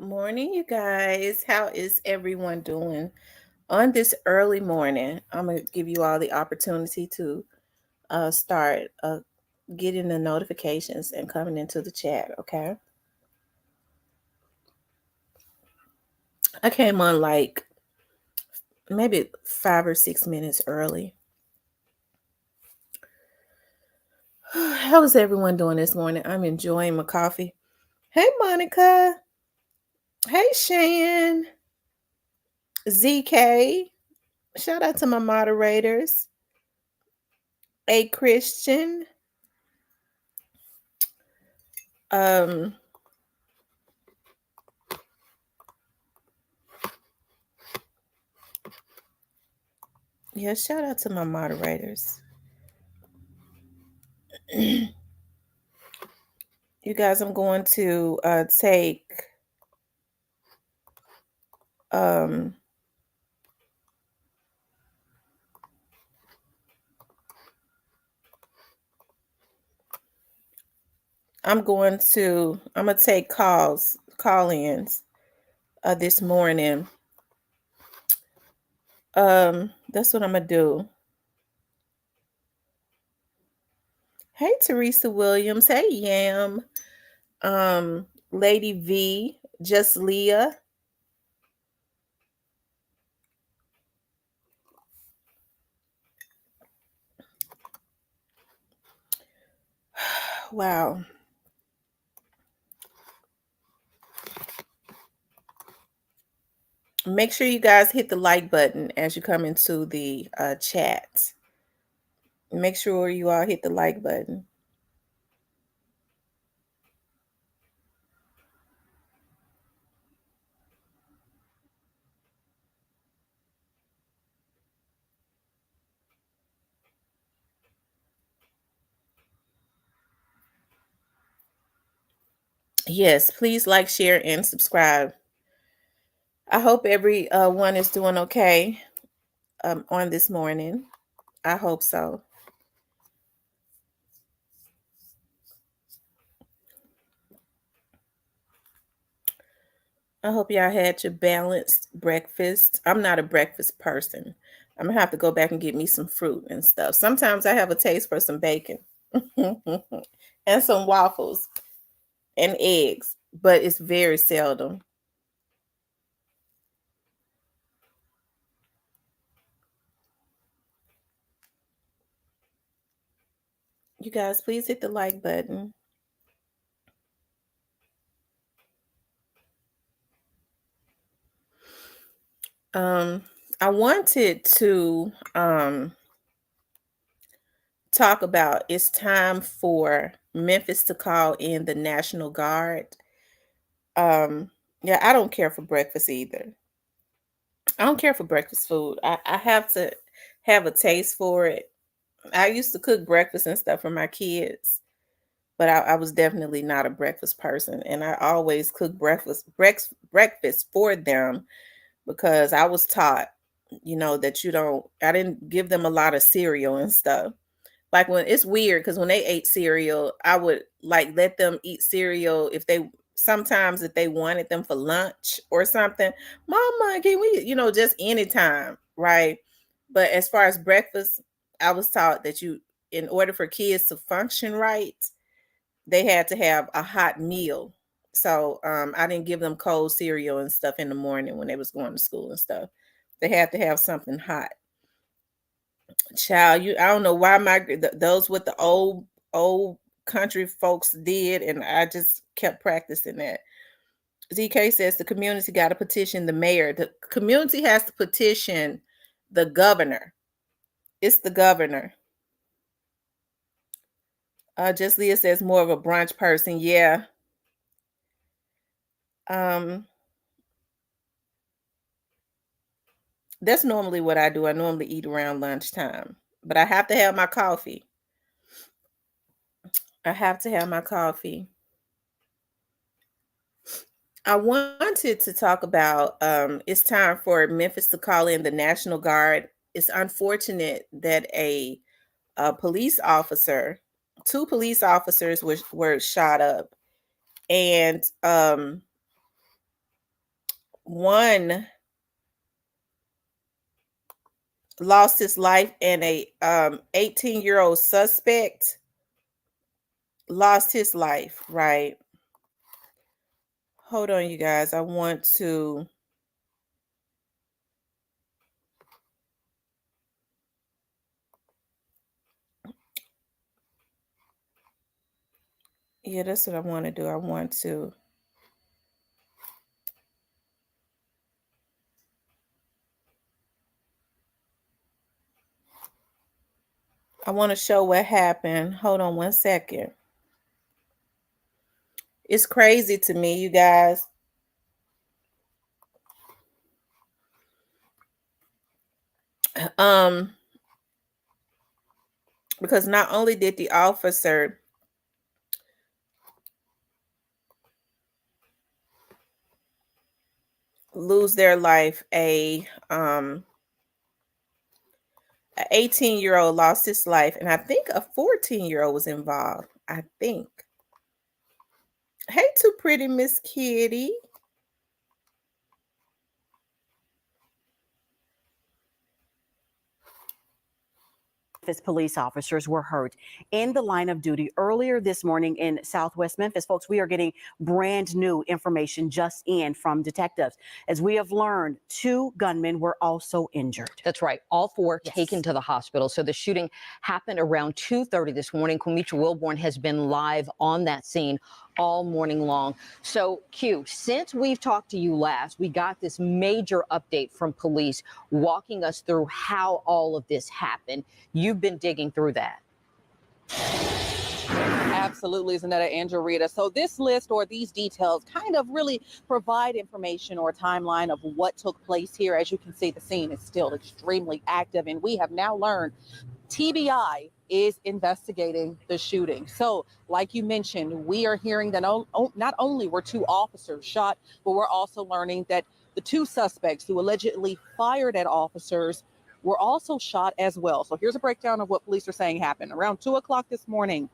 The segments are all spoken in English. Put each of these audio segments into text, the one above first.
Morning, you guys. How is everyone doing on this early morning? I'm gonna give you all the opportunity to start getting the notifications and coming into the chat. Okay, I came on like maybe 5 or 6 minutes early. How is everyone doing this morning? I'm enjoying my coffee. Hey, Monica. Hey, Shan. ZK. Shout out to my moderators. A Christian. Um, yeah, shout out to my moderators. You guys, I'm going to take um I'm gonna take call-ins this morning. That's what I'm gonna do. Hey, Teresa Williams. Hey, Yam. Lady V. Just Leah. Wow. Make sure you guys hit the like button as you come into the chat. Make sure you all hit the like button. Yes, please like, share, and subscribe. I hope everyone is doing okay on this morning. I hope so. I hope y'all had your balanced breakfast. I'm not a breakfast person. I'm gonna have to go back and get me some fruit and stuff. Sometimes I have a taste for some bacon and some waffles and eggs, but it's very seldom. You guys, please hit the like button. I wanted to talk about it's time for Memphis to call in the National Guard. Yeah, I don't care for breakfast either. I don't care for breakfast food. I have to have a taste for it. I used to cook breakfast and stuff for my kids, but I was definitely not a breakfast person. And I always cook breakfast for them because I was taught, that I didn't give them a lot of cereal and stuff. Like when it's weird because when they ate cereal, I would like let them eat cereal if they wanted them for lunch or something. Mama, can we, just anytime, right? But as far as breakfast, I was taught that in order for kids to function right, they had to have a hot meal. So I didn't give them cold cereal and stuff in the morning when they was going to school and stuff. They had to have something hot. Child, I don't know why those what the old country folks did, and I just kept practicing that. ZK says the community got to petition the mayor. The community has to petition the governor. It's the governor. Just Leah says more of a brunch person. Yeah. Um, that's normally what I do. I normally eat around lunchtime, but I have to have my coffee. I have to have my coffee. I wanted to talk about it's time for Memphis to call in the National Guard. It's unfortunate that a police officer, two police officers were shot up. And one lost his life, and a 18-year-old suspect lost his life, right? Hold on, you guys. I want to. Yeah, that's what I want to do. I want to. I want to show what happened. Hold on one second. It's crazy to me, you guys. Um, because not only did the officer lose their life, a 18-year-old lost his life, and I think a 14-year-old was involved. I think. Hey, too pretty Miss Kitty. Memphis police officers were hurt in the line of duty earlier this morning in Southwest Memphis. Folks, we are getting brand new information just in from detectives. As we have learned, 2 gunmen were also injured. That's right. All 4 taken to the hospital. So the shooting happened around 2:30 this morning. Quimitra Wilborn has been live on that scene all morning long. So, Q, since we've talked to you last, we got this major update from police walking us through how all of this happened. You've been digging through that. Absolutely, Zanetta and Jarita. So this list or these details kind of really provide information or a timeline of what took place here. As you can see, the scene is still extremely active, and we have now learned TBI is investigating the shooting. So, like you mentioned, we are hearing that not only were 2 officers shot, but we're also learning that the 2 suspects who allegedly fired at officers were also shot as well. So here's a breakdown of what police are saying happened. Around 2 o'clock this morning,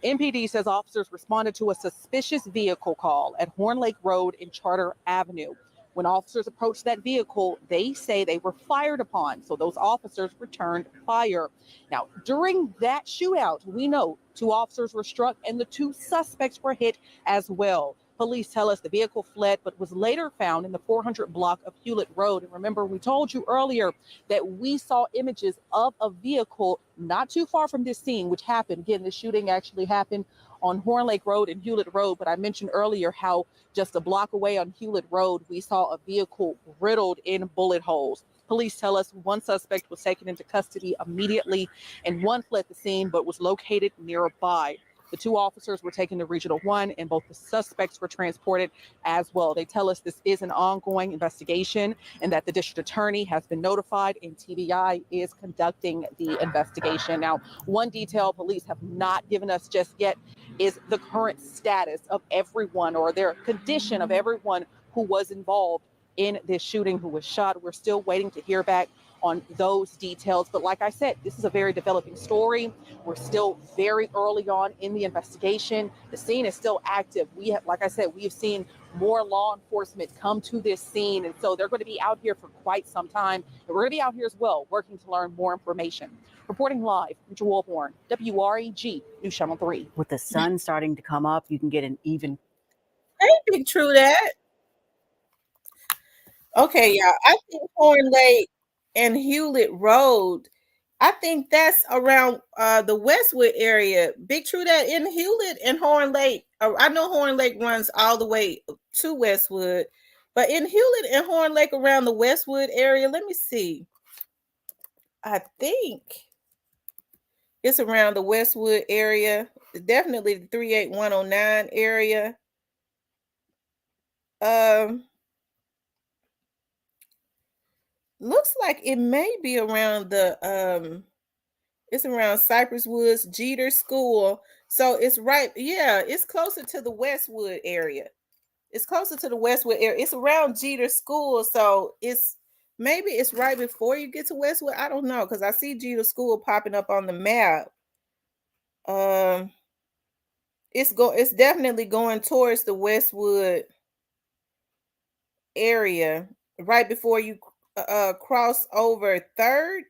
MPD says officers responded to a suspicious vehicle call at Horn Lake Road and Charter Avenue. When officers approached that vehicle, they say they were fired upon. So those officers returned fire. Now, during that shootout, we know 2 officers were struck and the 2 suspects were hit as well. Police tell us the vehicle fled, but was later found in the 400 block of Hewlett Road. And remember, we told you earlier that we saw images of a vehicle not too far from this scene, which happened. Again, the shooting actually happened on Horn Lake Road and Hewlett Road. But I mentioned earlier how just a block away on Hewlett Road, we saw a vehicle riddled in bullet holes. Police tell us 1 suspect was taken into custody immediately and 1 fled the scene but was located nearby. The 2 officers were taken to Regional 1 and both the suspects were transported as well. They tell us this is an ongoing investigation and that the district attorney has been notified and TBI is conducting the investigation. Now, one detail police have not given us just yet is the current status of everyone or their condition of everyone who was involved in this shooting, who was shot. We're still waiting to hear back on those details. But like I said, this is a very developing story. We're still very early on in the investigation. The scene is still active. We have, like I said, we have seen more law enforcement come to this scene. And so they're going to be out here for quite some time. And we're going to be out here as well, working to learn more information. Reporting live from Wilborn, WREG, News Channel 3. With the sun starting to come up, you can get an even. Hey, Big True that. Okay, y'all. I think Horn Lake and Hewlett Road, I think that's around the Westwood area. Big True that in Hewlett and Horn Lake. I know Horn Lake runs all the way to Westwood, but in Hewlett and Horn Lake around the Westwood area, let me see. I think it's around the Westwood area, definitely the 38109 area. Looks like it may be around the it's around Cypress Woods Jeter School. So it's right, yeah, it's closer to the Westwood area. It's closer to the Westwood area. It's around Jeter School, so maybe it's right before you get to Westwood. I don't know, because I see Jeter School popping up on the map. It's definitely going towards the Westwood area right before you cross over 3rd,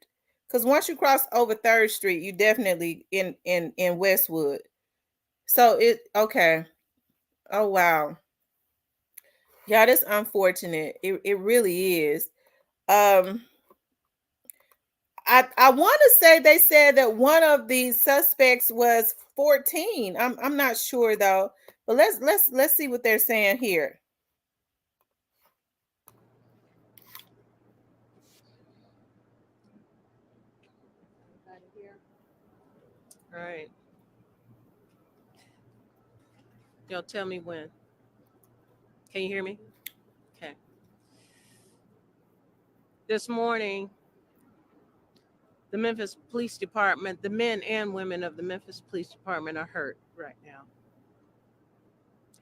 because once you cross over 3rd Street, you definitely in Westwood. So okay. Oh wow. Yeah, that's unfortunate. It really is. Um I want to say they said that one of the suspects was 14. I'm not sure though. But let's see what they're saying here. All right. Y'all tell me when. Can you hear me? Okay. This morning, the Memphis Police Department, the men and women of the Memphis Police Department are hurt right now.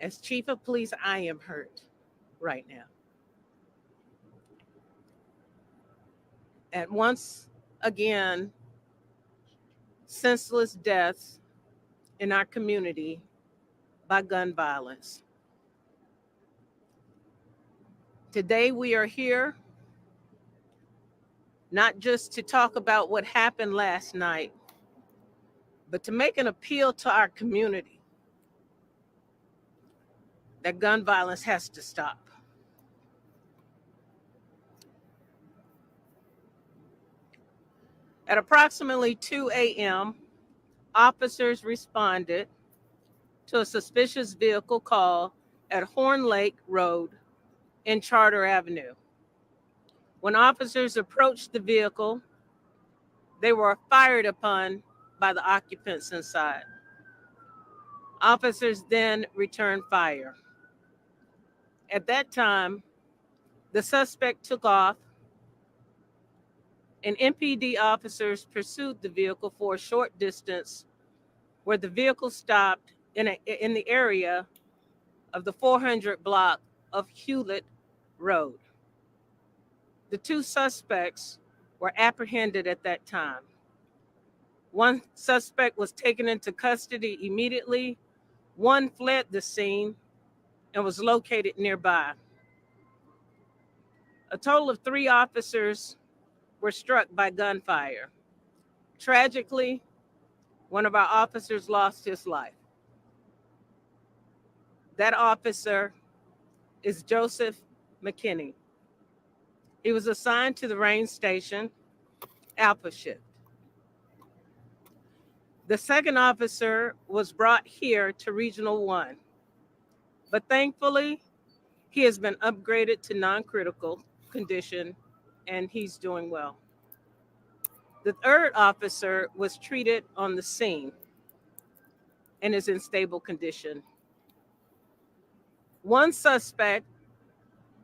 As chief of police, I am hurt right now. At once again, senseless deaths in our community by gun violence. Today we are here not just to talk about what happened last night, but to make an appeal to our community that gun violence has to stop. At approximately 2 a.m., officers responded to a suspicious vehicle call at Horn Lake Road and Charter Avenue. When officers approached the vehicle, they were fired upon by the occupants inside. Officers then returned fire. At that time, the suspect took off, and MPD officers pursued the vehicle for a short distance, where the vehicle stopped in the area of the 400 block of Hewlett Road. The two suspects were apprehended at that time. One suspect was taken into custody immediately. One fled the scene and was located nearby. A total of 3 officers were struck by gunfire. Tragically, one of our officers lost his life. That officer is Joseph McKinney. He was assigned to the range station, Alpha Shift. The second officer was brought here to Regional 1, but thankfully, he has been upgraded to non-critical condition and he's doing well. The third officer was treated on the scene and is in stable condition. One suspect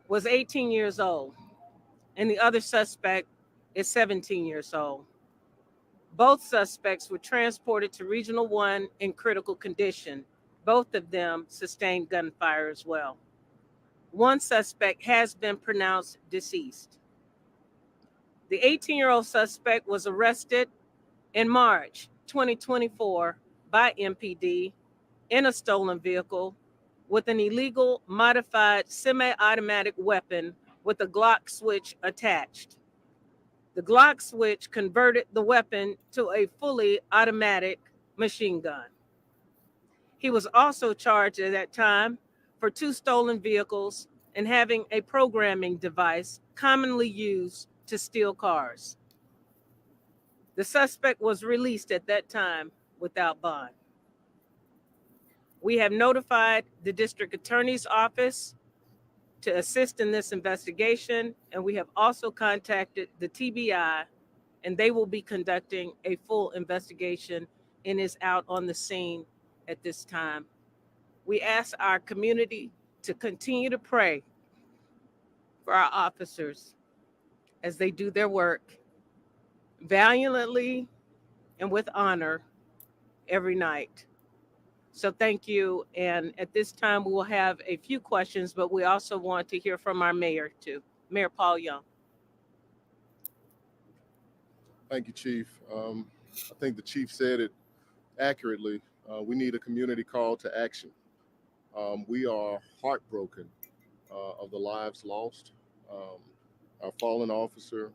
was 18 years old and the other suspect is 17 years old. Both suspects were transported to Regional 1 in critical condition. Both of them sustained gunfire as well. One suspect has been pronounced deceased. The 18-year-old suspect was arrested in March 2024 by MPD in a stolen vehicle with an illegal modified semi-automatic weapon with a Glock switch attached. The Glock switch converted the weapon to a fully automatic machine gun. He was also charged at that time for 2 stolen vehicles and having a programming device commonly used to steal cars. The suspect was released at that time without bond. We have notified the district attorney's office to assist in this investigation, and we have also contacted the TBI, and they will be conducting a full investigation and is out on the scene at this time. We ask our community to continue to pray for our officers as they do their work valiantly and with honor every night. So thank you. And at this time, we will have a few questions, but we also want to hear from our mayor too, Mayor Paul Young. Thank you, Chief. I think the Chief said it accurately. We need a community call to action. We are heartbroken of the lives lost, um, our fallen officer,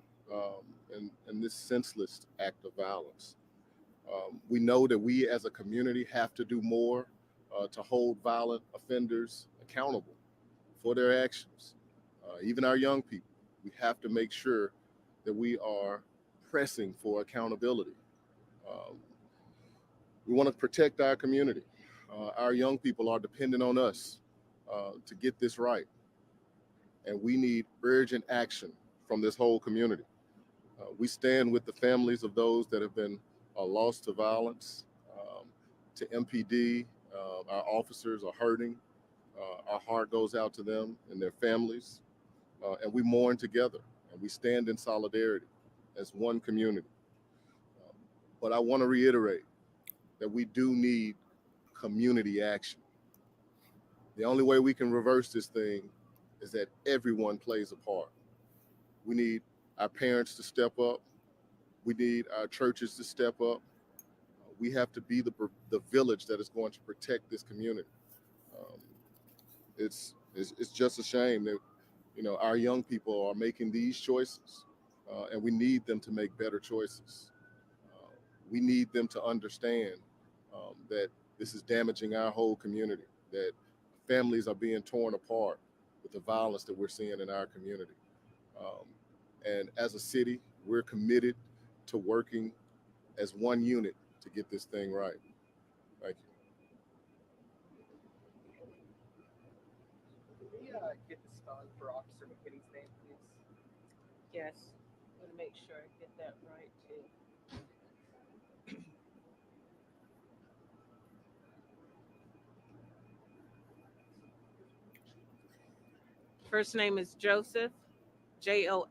and this senseless act of violence. We know that we as a community have to do more to hold violent offenders accountable for their actions. Even our young people, we have to make sure that we are pressing for accountability. Um, we want to protect our community. Our young people are dependent on us to get this right, and we need urgent action from this whole community. We stand with the families of those that have been lost to violence, to MPD. Our officers are hurting. Our heart goes out to them and their families, and we mourn together and we stand in solidarity as one community. Um, but I want to reiterate that we do need community action. The only way we can reverse this thing is that everyone plays a part. We need our parents to step up. We need our churches to step up. We have to be the village that is going to protect this community. Um, it's just a shame that our young people are making these choices, and we need them to make better choices. Uh, we need them to understand that this is damaging our whole community, that families are being torn apart with the violence that we're seeing in our community. Um, and as a city, we're committed to working as one unit to get this thing right. Thank you. Can we get the spelling for Officer McKinney's name, please? Yes. I'm going to make sure I get that right too. First name is Joseph, Joseph.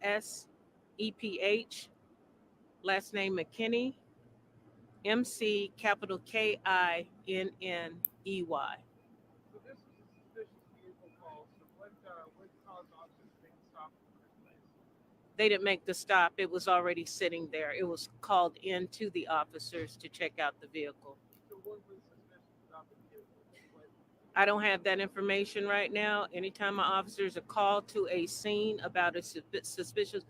Last name McKinney, MC capital Kinney. So this is a suspicious vehicle call. So what caused officers to make the stop in the first place? They didn't make the stop. It was already sitting there. It was called in to the officers to check out the vehicle. So what was suspicious about the vehicle? I don't have that information right now. Anytime my officers are called to a scene about a suspicious,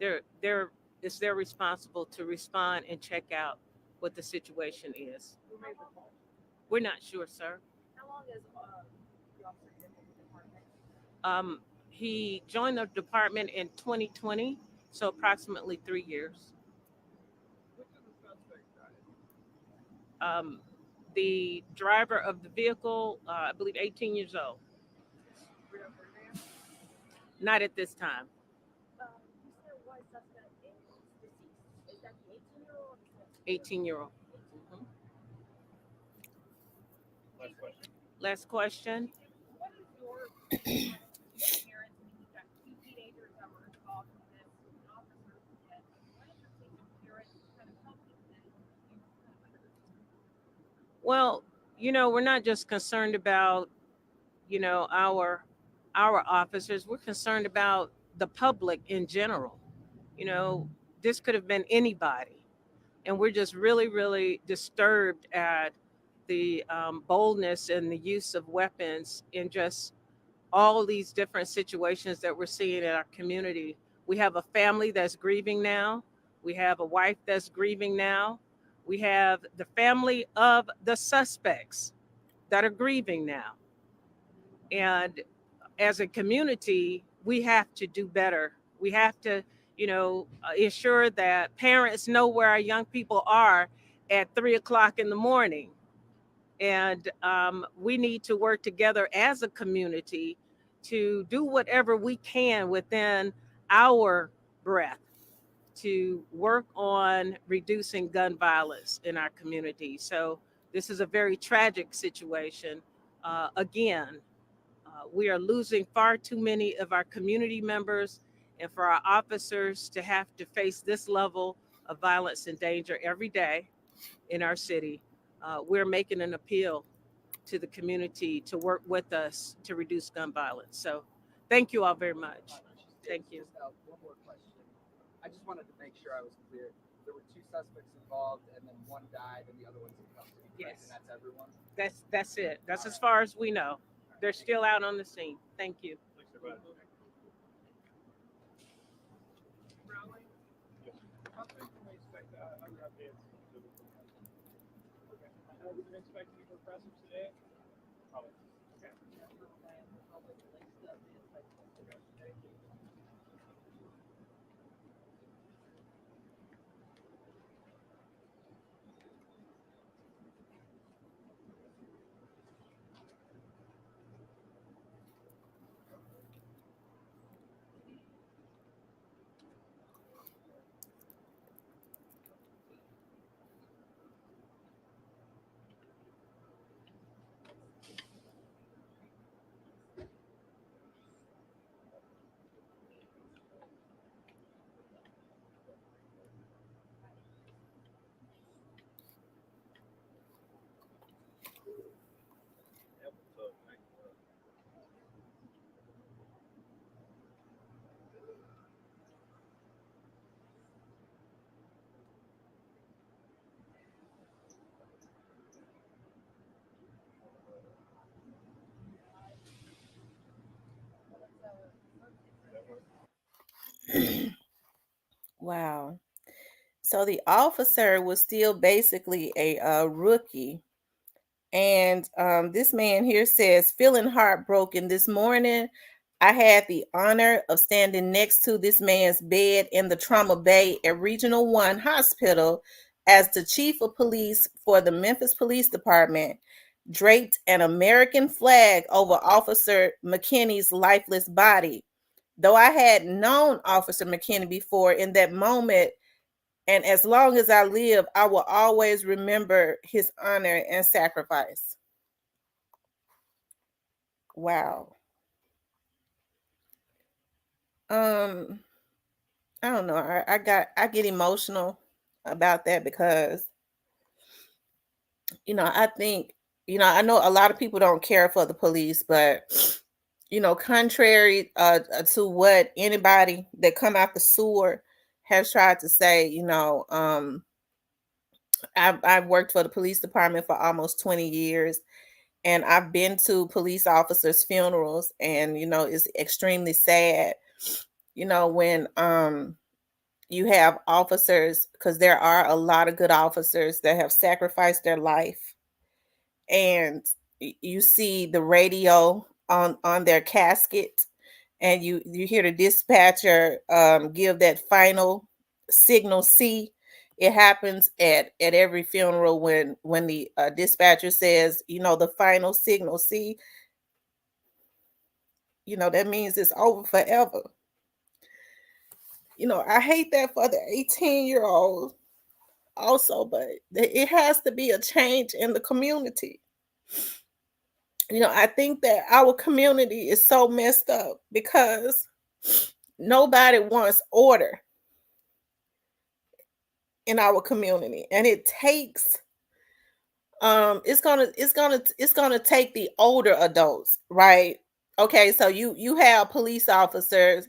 it's their responsible to respond and check out what the situation is. Who made the call? We're not sure, sir. How long has the officer been in the department? He joined the department in 2020, so approximately 3 years. Which of the suspects died? The driver of the vehicle, I believe 18 years old. We have their names? Not at this time. You said one suspect is deceased. Is that the 18-year-old? 18-year-old. Last question. Last question. What is your parents when you've got two teenagers that were involved in this, an officer who's dead? What is your take on parents kind of helping them? Well, we're not just concerned about, our officers. We're concerned about the public in general. You know, this could have been anybody, and we're just really, really disturbed at the boldness and the use of weapons in just all these different situations that we're seeing in our community. We have a family that's grieving now. We have a wife that's grieving now. We have the family of the suspects that are grieving now. And as a community, we have to do better. We have to, ensure that parents know where our young people are at 3 o'clock in the morning. And we need to work together as a community to do whatever we can within our breath to work on reducing gun violence in our community. So this is a very tragic situation. Again, we are losing far too many of our community members, and for our officers to have to face this level of violence and danger every day in our city, we're making an appeal to the community to work with us to reduce gun violence. So thank you all very much. Thank you. Just one more question. I just wanted to make sure I was clear. There were two suspects involved, and then one died, and the other one's in custody. Correct? Yes. And that's everyone. That's it. That's as far as we know. They're still out on the scene. Thank you. Thanks, sir. How soon can we expect other updates? Okay. Are we expecting any more press ups today? Probably. Okay. Okay. Thank you. Wow. So the officer was still basically a rookie. And this man here says, feeling heartbroken this morning, I had the honor of standing next to this man's bed in the trauma bay at Regional 1 Hospital as the chief of police for the Memphis Police Department draped an American flag over Officer McKinney's lifeless body. Though I had known Officer McKinney before, in that moment, and as long as I live, I will always remember his honor and sacrifice. Wow. I don't know. I get emotional about that because, I think, I know a lot of people don't care for the police, but contrary to what anybody that come out the sewer has tried to say, I've worked for the police department for almost 20 years, and I've been to police officers' funerals, and it's extremely sad, when you have officers, because there are a lot of good officers that have sacrificed their life, and you see the radio on their casket, and you hear the dispatcher give that final signal C. It happens at every funeral when the dispatcher says, the final signal C. That means it's over forever. I hate that for the 18-year-old also, but it has to be a change in the community. I think that our community is so messed up because nobody wants order in our community, and it takes it's gonna take the older adults, right? Okay, so you have police officers,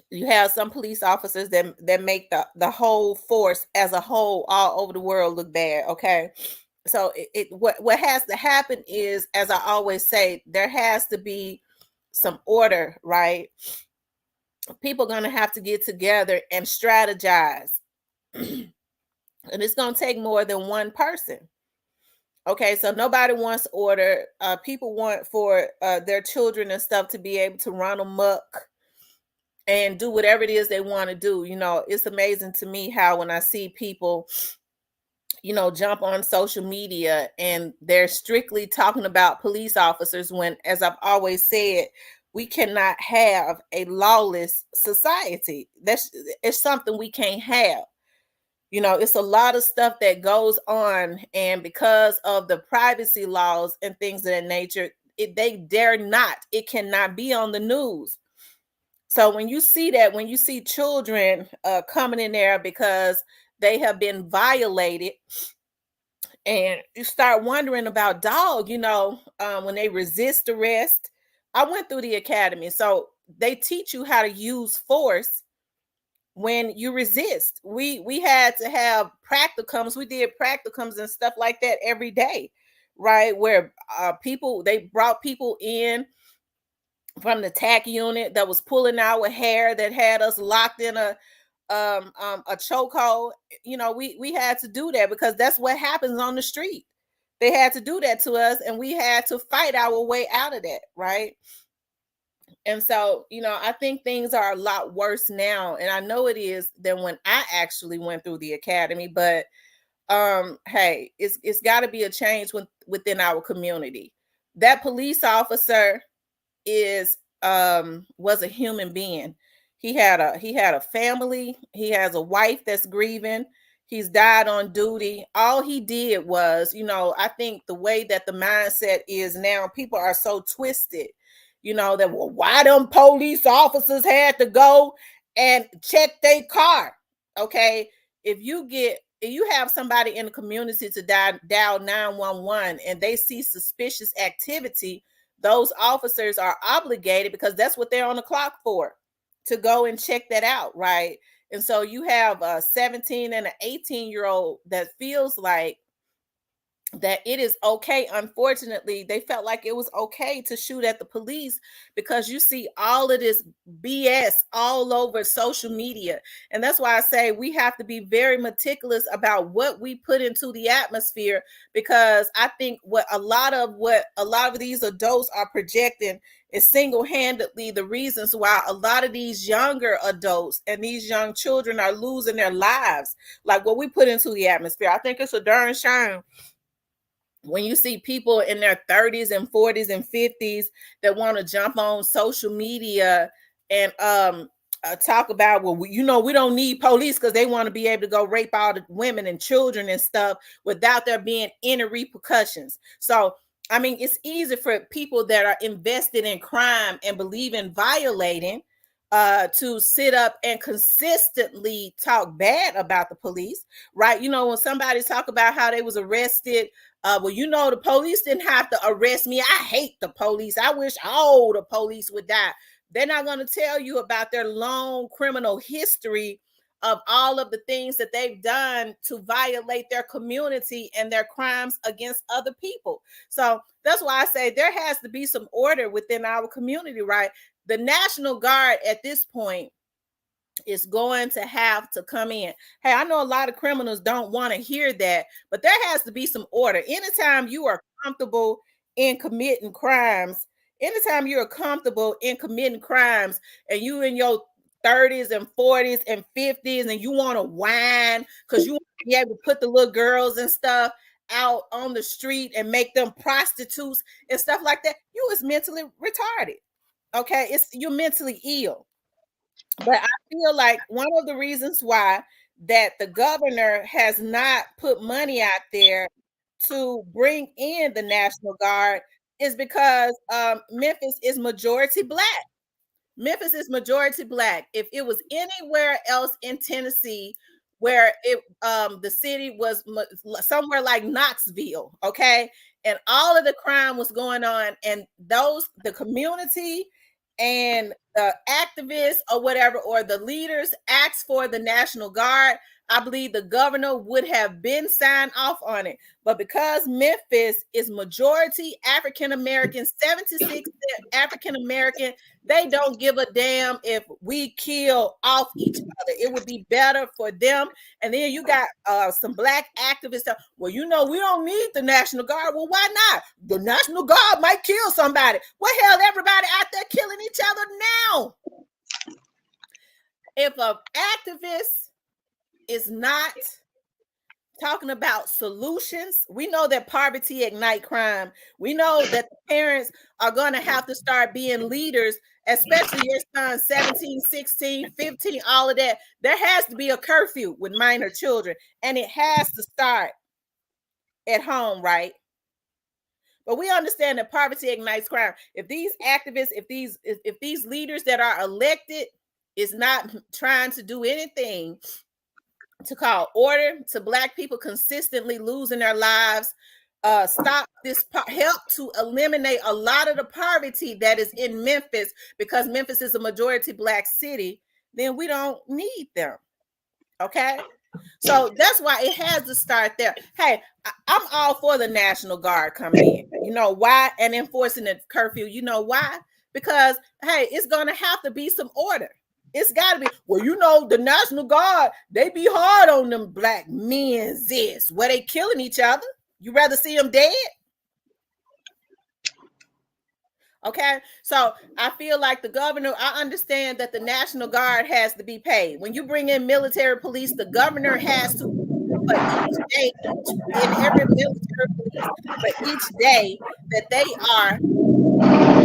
you have some police officers that make the whole force as a whole all over the world look bad. Okay, so what has to happen is, as I always say, there has to be some order, right? People are gonna have to get together and strategize, and it's gonna take more than one person. Okay, so nobody wants order. People want for their children and stuff to be able to run amok and do whatever it is they want to do. It's amazing to me how when I see people, jump on social media and they're strictly talking about police officers when, as I've always said, we cannot have a lawless society. It's something we can't have. It's a lot of stuff that goes on, and because of the privacy laws and things of that nature, they dare not. It cannot be on the news. So when you see children coming in there because they have been violated, and you start wondering about dog, when they resist arrest. I went through the academy, so they teach you how to use force when you resist. We had to have practicums. We did practicums and stuff like that every day, right? Where they brought people in from the TAC unit that was pulling our hair, that had us locked in a chokehold. You know, we had to do that because that's what happens on the street. They had to do that to us, and we had to fight our way out of that, right? And so, you know, I think things are a lot worse now, and I know it is, than when I actually went through the academy. But hey, it's got to be a change within our community. That police officer is was a human being. He had a family. He has a wife that's grieving. He's died on duty. All he did was, you know, I think the way that the mindset is now, people are so twisted, you know, that, well, why them police officers had to go and check their car. Okay, if you have somebody in the community to dial 911 and they see suspicious activity, those officers are obligated, because that's what they're on the clock for, to go and check that out, right? And so you have a 17 and an 18-year-old that feels like that it is okay. Unfortunately, they felt like it was okay to shoot at the police, because you see all of this BS all over social media. And that's why I say we have to be very meticulous about what we put into the atmosphere, because I think what a lot of these adults are projecting is single-handedly the reasons why a lot of these younger adults and these young children are losing their lives. Like what we put into the atmosphere. I think it's a darn shame when you see people in their 30s and 40s and 50s that want to jump on social media and talk about, well, you know, we don't need police because they want to be able to go rape all the women and children and stuff without there being any repercussions. So, I mean, it's easy for people that are invested in crime and believe in violating to sit up and consistently talk bad about the police, right? You know, when somebody talk about how they was arrested, well, you know, the police didn't have to arrest me. I hate the police. I wish all the police would die. They're not going to tell you about their long criminal history of all of the things that they've done to violate their community and their crimes against other people. So that's why I say there has to be some order within our community, right? The National Guard at this point is going to have to come in. Hey, I know a lot of criminals don't want to hear that, but there has to be some order. Anytime you are comfortable in committing crimes, anytime you're comfortable in committing crimes and you in your 30s and 40s and 50s and you want to whine because you want to be able to put the little girls and stuff out on the street and make them prostitutes and stuff like that, you is mentally retarded. Okay, you're mentally ill. But I feel like one of the reasons why that the governor has not put money out there to bring in the National Guard is because Memphis is majority Black. Memphis is majority Black. If it was anywhere else in Tennessee where the city was somewhere like Knoxville, okay, and all of the crime was going on, and the community and the activists or whatever, or the leaders asked for the National Guard, I believe the governor would have been signed off on it. But because Memphis is majority African American, 76 African American, they don't give a damn if we kill off each other. It would be better for them. And then you got some Black activists. Well, you know, we don't need the National Guard. Well, why not? The National Guard might kill somebody. Well, hell, everybody out there killing each other now. If an activist is not talking about solutions, we know that poverty ignites crime. We know that the parents are going to have to start being leaders, especially your son 17, 16, 15, all of that. There has to be a curfew with minor children, and it has to start at home, right? But we understand that poverty ignites crime. If these activists, if these leaders that are elected is not trying to do anything to call order to Black people consistently losing their lives, stop this, help to eliminate a lot of the poverty that is in Memphis, because Memphis is a majority Black city, then we don't need them. Okay. So that's why it has to start there. Hey, I'm all for the National Guard coming in. You know why? And enforcing the curfew. You know why? because hey, it's gonna have to be some order. It's got to be. Well, you know, the National Guard, they be hard on them black men. This where they killing each other. You rather see them dead? Okay, so I feel like the governor, I understand that the National Guard has to be paid. When you bring in military police, the governor has to, for each day, in every military police, for each day that they are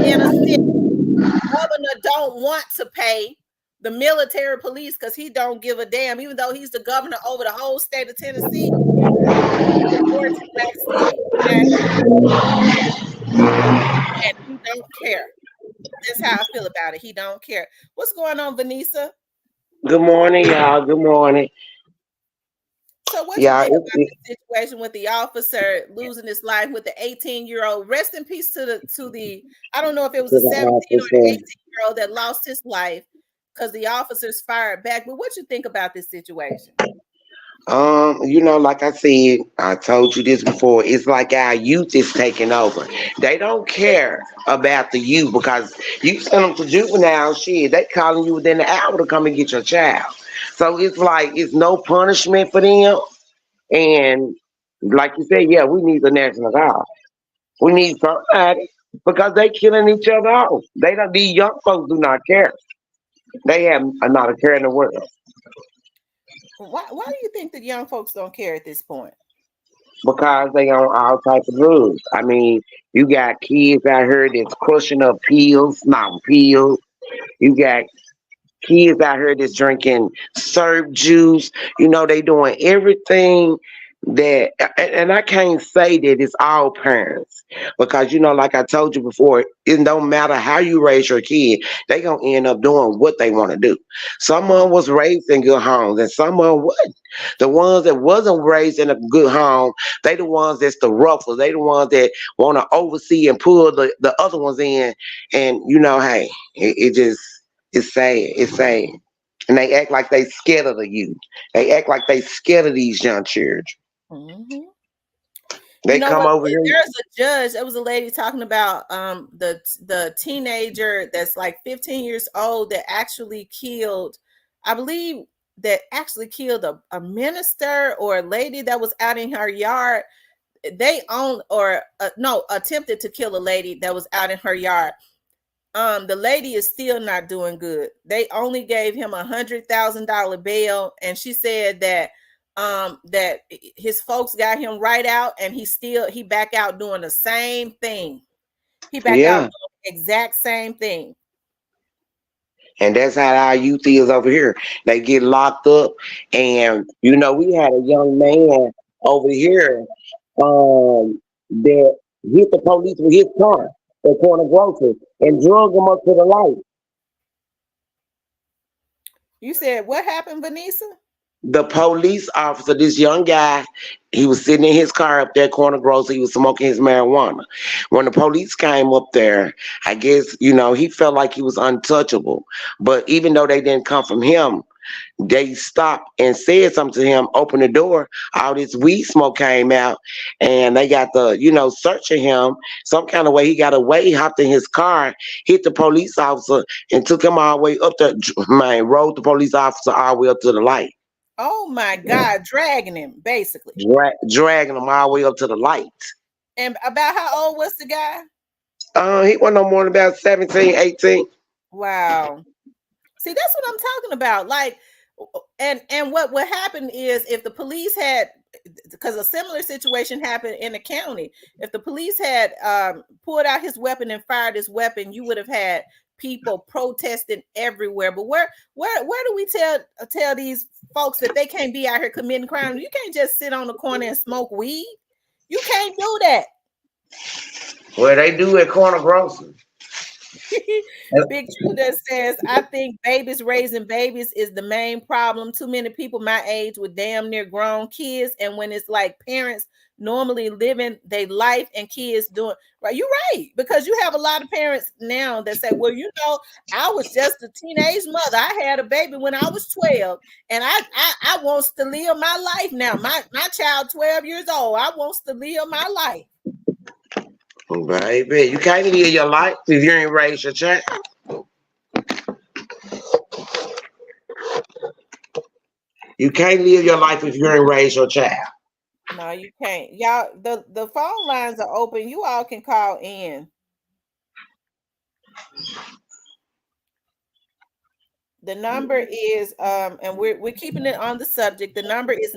in a city. Governor don't want to pay the military police because he don't give a damn, even though he's the governor over the whole state of Tennessee, or to Black City, okay? And he don't care. That's how I feel about it. He don't care. What's going on, Vanessa? Good morning, y'all. Good morning. So what you Yeah, think about this situation with the officer losing his life with the 18-year-old? Rest in peace to the I don't know if it was a 17 or an 18-year-old that lost his life because the officers fired back. But what you think about this situation? like I said, I told you this before. It's like our youth is taking over. They don't care about the youth because you send them to juvenile shit. They calling you within an hour to come and get your child. So it's like it's no punishment for them. And like you said, yeah, we need the National Guard. We need somebody because they killing each other off. They don't. These young folks do not care. They have not a care in the world. Why do you think that young folks don't care at this point? Because they on all types of drugs. I mean, you got kids out here that's crushing up pills, not pills. You got kids out here that's drinking syrup juice. They doing everything that, and I can't say that it's all parents because like I told you before, it don't matter how you raise your kid, they gonna end up doing what they want to do. Someone was raised in good homes and someone wasn't. The ones that wasn't raised in a good home, they the ones that's the roughest. They the ones that want to oversee and pull the other ones in. And hey, it just it's sad. It's sad. And they act like they scared of the youth. They act like they scared of these young children. Mm-hmm. They come what? over here. There's a judge. There was a lady talking about the teenager that's like 15 years old that actually killed, I believe, that actually killed a minister or a lady that was out in her yard. They owned or no, attempted to kill a lady that was out in her yard. The lady is still not doing good. They only gave him $100,000 bail, and she said that that his folks got him right out, and he back out doing the same thing. He back out doing the exact same thing. And that's how our youth is over here. They get locked up, and we had a young man over here that hit the police with his car at Corner Grocery and drug him up to the light. You said what happened, Vanessa? The police officer, this young guy, he was sitting in his car up there, Corner Grocery. He was smoking his marijuana. When the police came up there, I guess, he felt like he was untouchable. But even though they didn't come from him, they stopped and said something to him, opened the door, all this weed smoke came out, and they got the, searching him. Some kind of way he got away, hopped in his car, hit the police officer, and took him all the way up there, man, rode the police officer all the way up to the light. Oh my God, dragging him, basically. Dragging him all the way up to the light. And about how old was the guy? He wasn't no more than about 17, 18. Wow. See, that's what I'm talking about. Like, and what would happen is if the police had, because a similar situation happened in the county, if the police had pulled out his weapon and fired his weapon, you would have had people protesting everywhere. But where do we tell these folks that they can't be out here committing crime? You can't just sit on the corner and smoke weed. You can't do that. Well, they do at Corner Grocery. Big True that says, I think babies raising babies is the main problem. Too many people my age with damn near grown kids. And when it's like parents normally living their life and kids doing right. You're right, because you have a lot of parents now that say, well, I was just a teenage mother. I had a baby when I was 12, and I wants to live my life now. My child 12 years old. I wants to live my life. Baby, you can't live your life if you ain't raised your child. You can't live your life if you ain't raised your child. No, you can't. Y'all, the phone lines are open. You all can call in. The number is and we're keeping it on the subject. The number is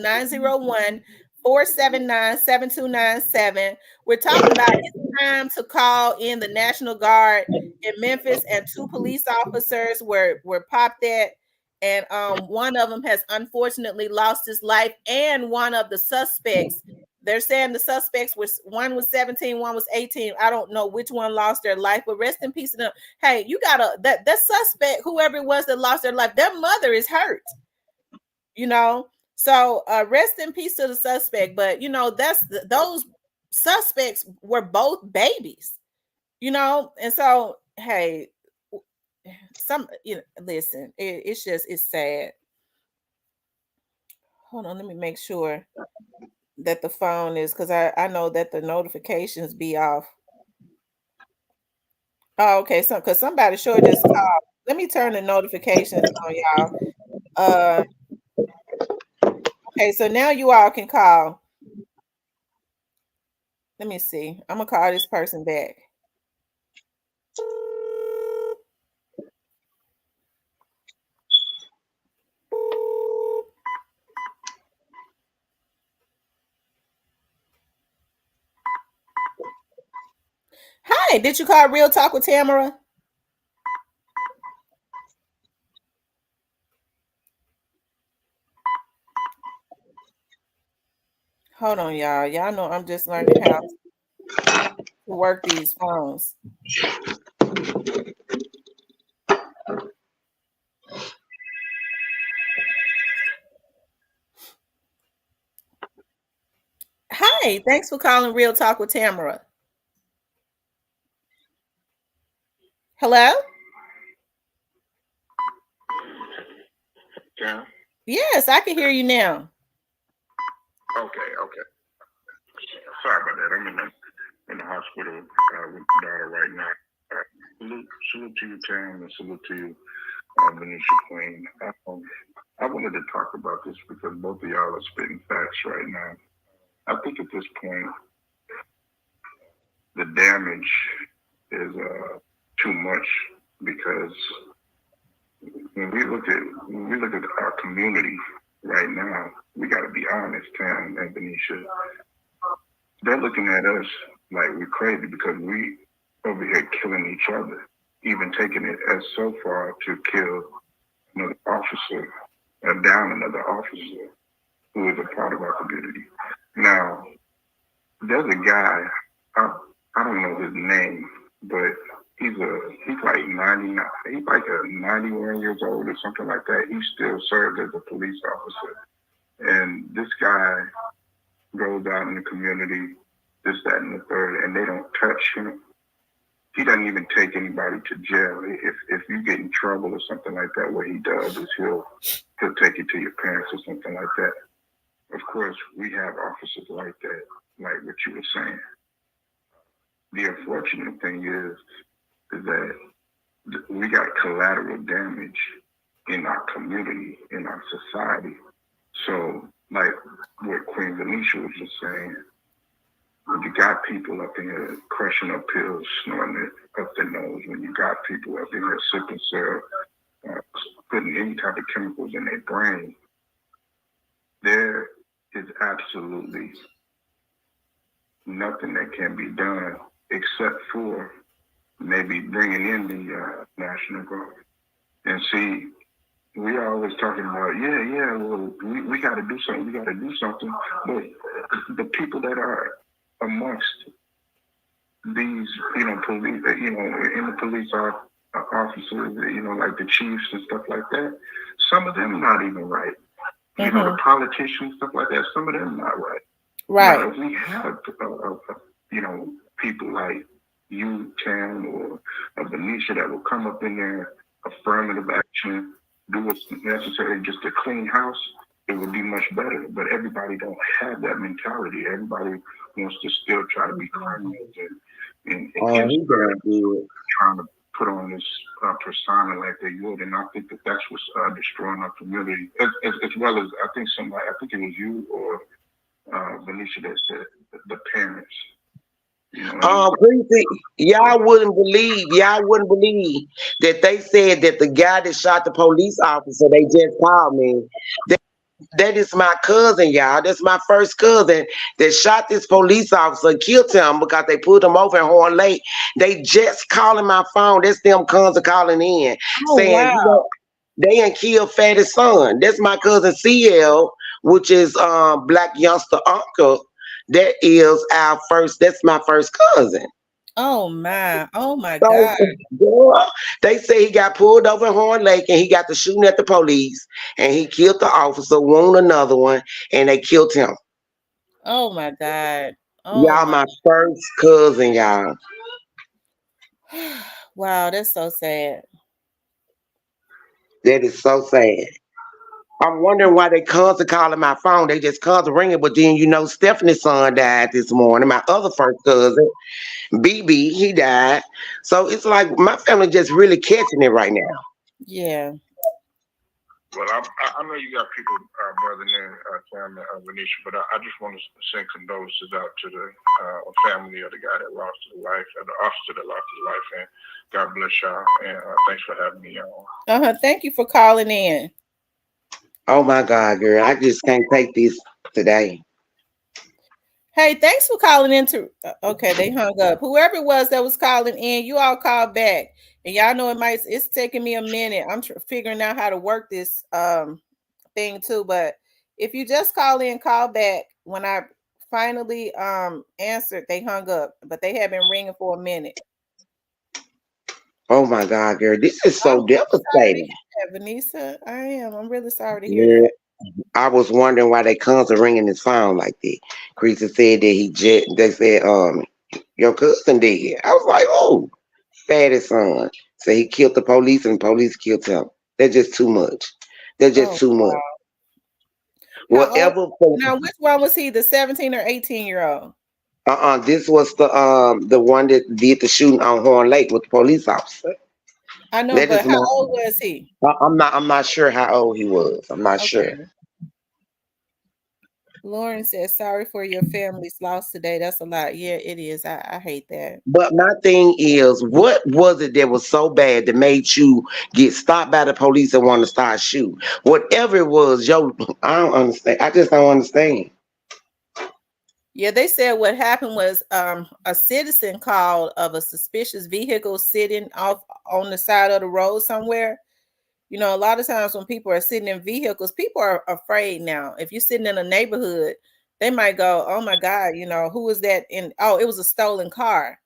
901-479-7297. We're talking about it's time to call in the National Guard in Memphis, and 2 police officers were popped at, and one of them has unfortunately lost his life, and one of the suspects, they're saying the suspects was, one was 17, one was 18. I don't know which one lost their life, but rest in peace to them. Hey, you gotta that suspect, whoever it was that lost their life, their mother is hurt, you know. So rest in peace to the suspect. But you know, those suspects were both babies, you know, and so hey, listen, it's just, it's sad. Hold on, let me make sure that the phone is, because I know that the notifications be off. Oh, okay. So, because somebody sure just called. Let me turn the notifications on, y'all. Okay, so now you all can call. Let me see. I'm gonna call this person back. Hi, did you call Real Talk with Tamara? Hold on, y'all. Y'all know I'm just learning how to work these phones. Hi, thanks for calling Real Talk with Tamara. Hello? Yeah. Yes, I can hear you now. Okay. Sorry about that. I'm in the hospital with my daughter right now. Salute to you, Tam, and salute to you, Venetia Queen. I wanted to talk about this because both of y'all are spitting facts right now. I think at this point, the damage is too much because when we look at our community right now, we got to be honest, Tam and Venetia. They're looking at us like we're crazy because we over here killing each other, even taking it as so far to kill another officer, down another officer who is a part of our community. Now, there's a guy, I don't know his name, but he's like 99, he's like a 91 years old or something like that. He still serves as a police officer. And this guy goes out in the community, this, that, and the third, and they don't touch him. He doesn't even take anybody to jail. If you get in trouble or something like that, what he does is he'll take you to your parents or something like that. Of course, we have officers like that, like what you were saying. The unfortunate thing is that we got collateral damage in our community, in our society. So, like what Queen Venetia was just saying, when you got people up in here crushing up pills, snorting it up their nose, when you got people up in here sipping syrup, putting any type of chemicals in their brain, there is absolutely nothing that can be done except for maybe bringing in the National Guard. And see, we are always talking about, well, we got to do something, But the people that are amongst these, police, in the police officers, like the chiefs and stuff like that, some of them not even right. Mm-hmm. The politicians, stuff like that, some of them not right. Right. Now, if we have, people like you, Tam, or Venetia that will come up in there, affirmative action, do what's necessary just to clean house, it would be much better. But everybody don't have that mentality. Everybody wants to still try to be criminals and Oh, he gonna do it. trying to put on this persona like they would, and I think that that's what's destroying our community, as well as I think somebody, I think it was you or Venetia that said the parents. You know, Precinct, y'all wouldn't believe that they said that the guy that shot the police officer, they just called me. That is my cousin, y'all. That's my first cousin that shot this police officer, killed him because they pulled him over in Horn Lake. They just calling my phone. That's them cousins calling in Oh saying, wow. they ain't killed Fatty's son. That's my cousin CL, which is Black Youngster Uncle. That's my first cousin. Oh my. Oh my So, God. girl, they say he got pulled over in Horn Lake and he got to shooting at the police and he killed the officer, wounded another one, and they killed him. Oh my God. Oh Y'all, my. my first cousin, y'all. Wow, that's so sad. That is so sad. I'm wondering why they constant calling my phone. They just constant ringing, but then Stephanie's son died this morning. My other first cousin, BB, he died. So it's like my family just really catching it right now. Yeah. well, I know you got people, Brother Nan, Tam, and Venetia, but I just want to send condolences out to the family of the guy that lost his life, and the officer that lost his life, and God bless y'all, and thanks for having me on. Thank you for calling in. Oh my God, girl, I just can't take this today. Hey, thanks for calling in to okay, they hung up. Whoever it was that was calling in, you all called back. And y'all know it's taking me a minute. I'm figuring out how to work this thing too. But if you just call in, call back. When I finally answered, they hung up. But they have been ringing for a minute. Oh my God, girl, this is so I'm really sorry to devastating. hear that, Vanessa. I am. I'm really sorry to hear Yeah, that. I was wondering why they constant ringing his phone like that. Creasy said that they said, your cousin did. I was like, oh, Fatty's son. So he killed the police and the police killed him. That's just too much. That's just Oh too much. wow. How old Whatever. now? Which one was he? The 17 or 18-year-old? This was the one that did the shooting on Horn Lake with the police officer. I know, That but is how my. old was he? I'm not sure how old he was. I'm not sure. Okay. Lauren says, sorry for your family's loss today. That's a lot. Yeah, it is. I hate that. But my thing is, what was it that was so bad that made you get stopped by the police and want to start shooting? Whatever it was, I don't understand. I just don't understand. Yeah, they said what happened was a citizen called of a suspicious vehicle sitting off on the side of the road somewhere. A lot of times when people are sitting in vehicles, people are afraid now. If you're sitting in a neighborhood, they might go, oh my God, who was that? Oh, it was a stolen car.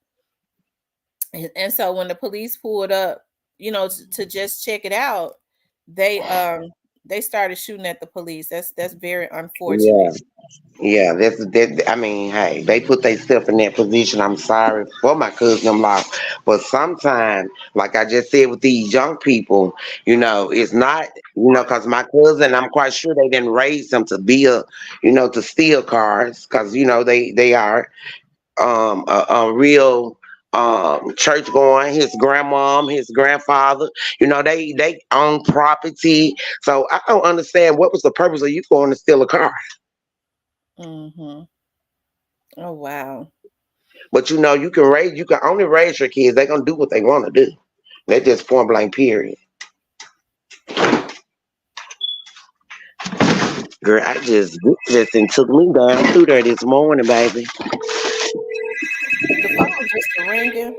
And so when the police pulled up, to just check it out, they started shooting at the police. That's very Yeah. unfortunate. Yeah, that's that. I mean, hey, they put themselves in that position. I'm sorry for my cousin lost, but sometimes, like I just said with these young people, it's not, because my cousin, I'm quite sure they didn't raise them to be to steal cars, because they are a real church going. His grandmom, his grandfather, they own property. So I don't understand what was the purpose of you going to steal a car. Mm-hmm. Oh wow. But you can only raise your kids. They're gonna do what they want to do. That's just point blank period. Girl, this just done took me down through there this morning, baby. The phone just ringing.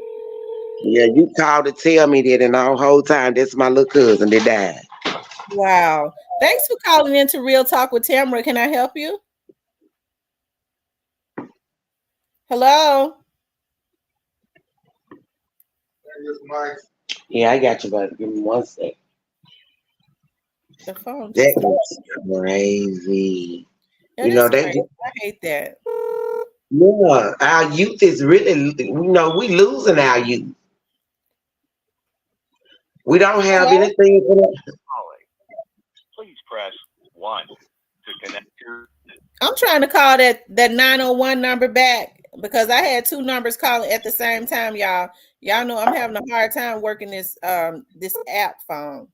Yeah, you called to tell me that, and the whole time that's my little cousin that died. Wow. Thanks for calling into Real Talk with Tamara. Can I help you? Hello? Yeah, I got you, baby. Give me 1 second. The phone That just is crazy. that is They crazy. I hate that. yeah, our youth is really, we losing our youth. We don't have Hello? anything for them. Please press 1. to connect you. I'm trying to call that 901 number back because I had two numbers calling at the same time, y'all. Y'all know I'm having a hard time working this this app phone.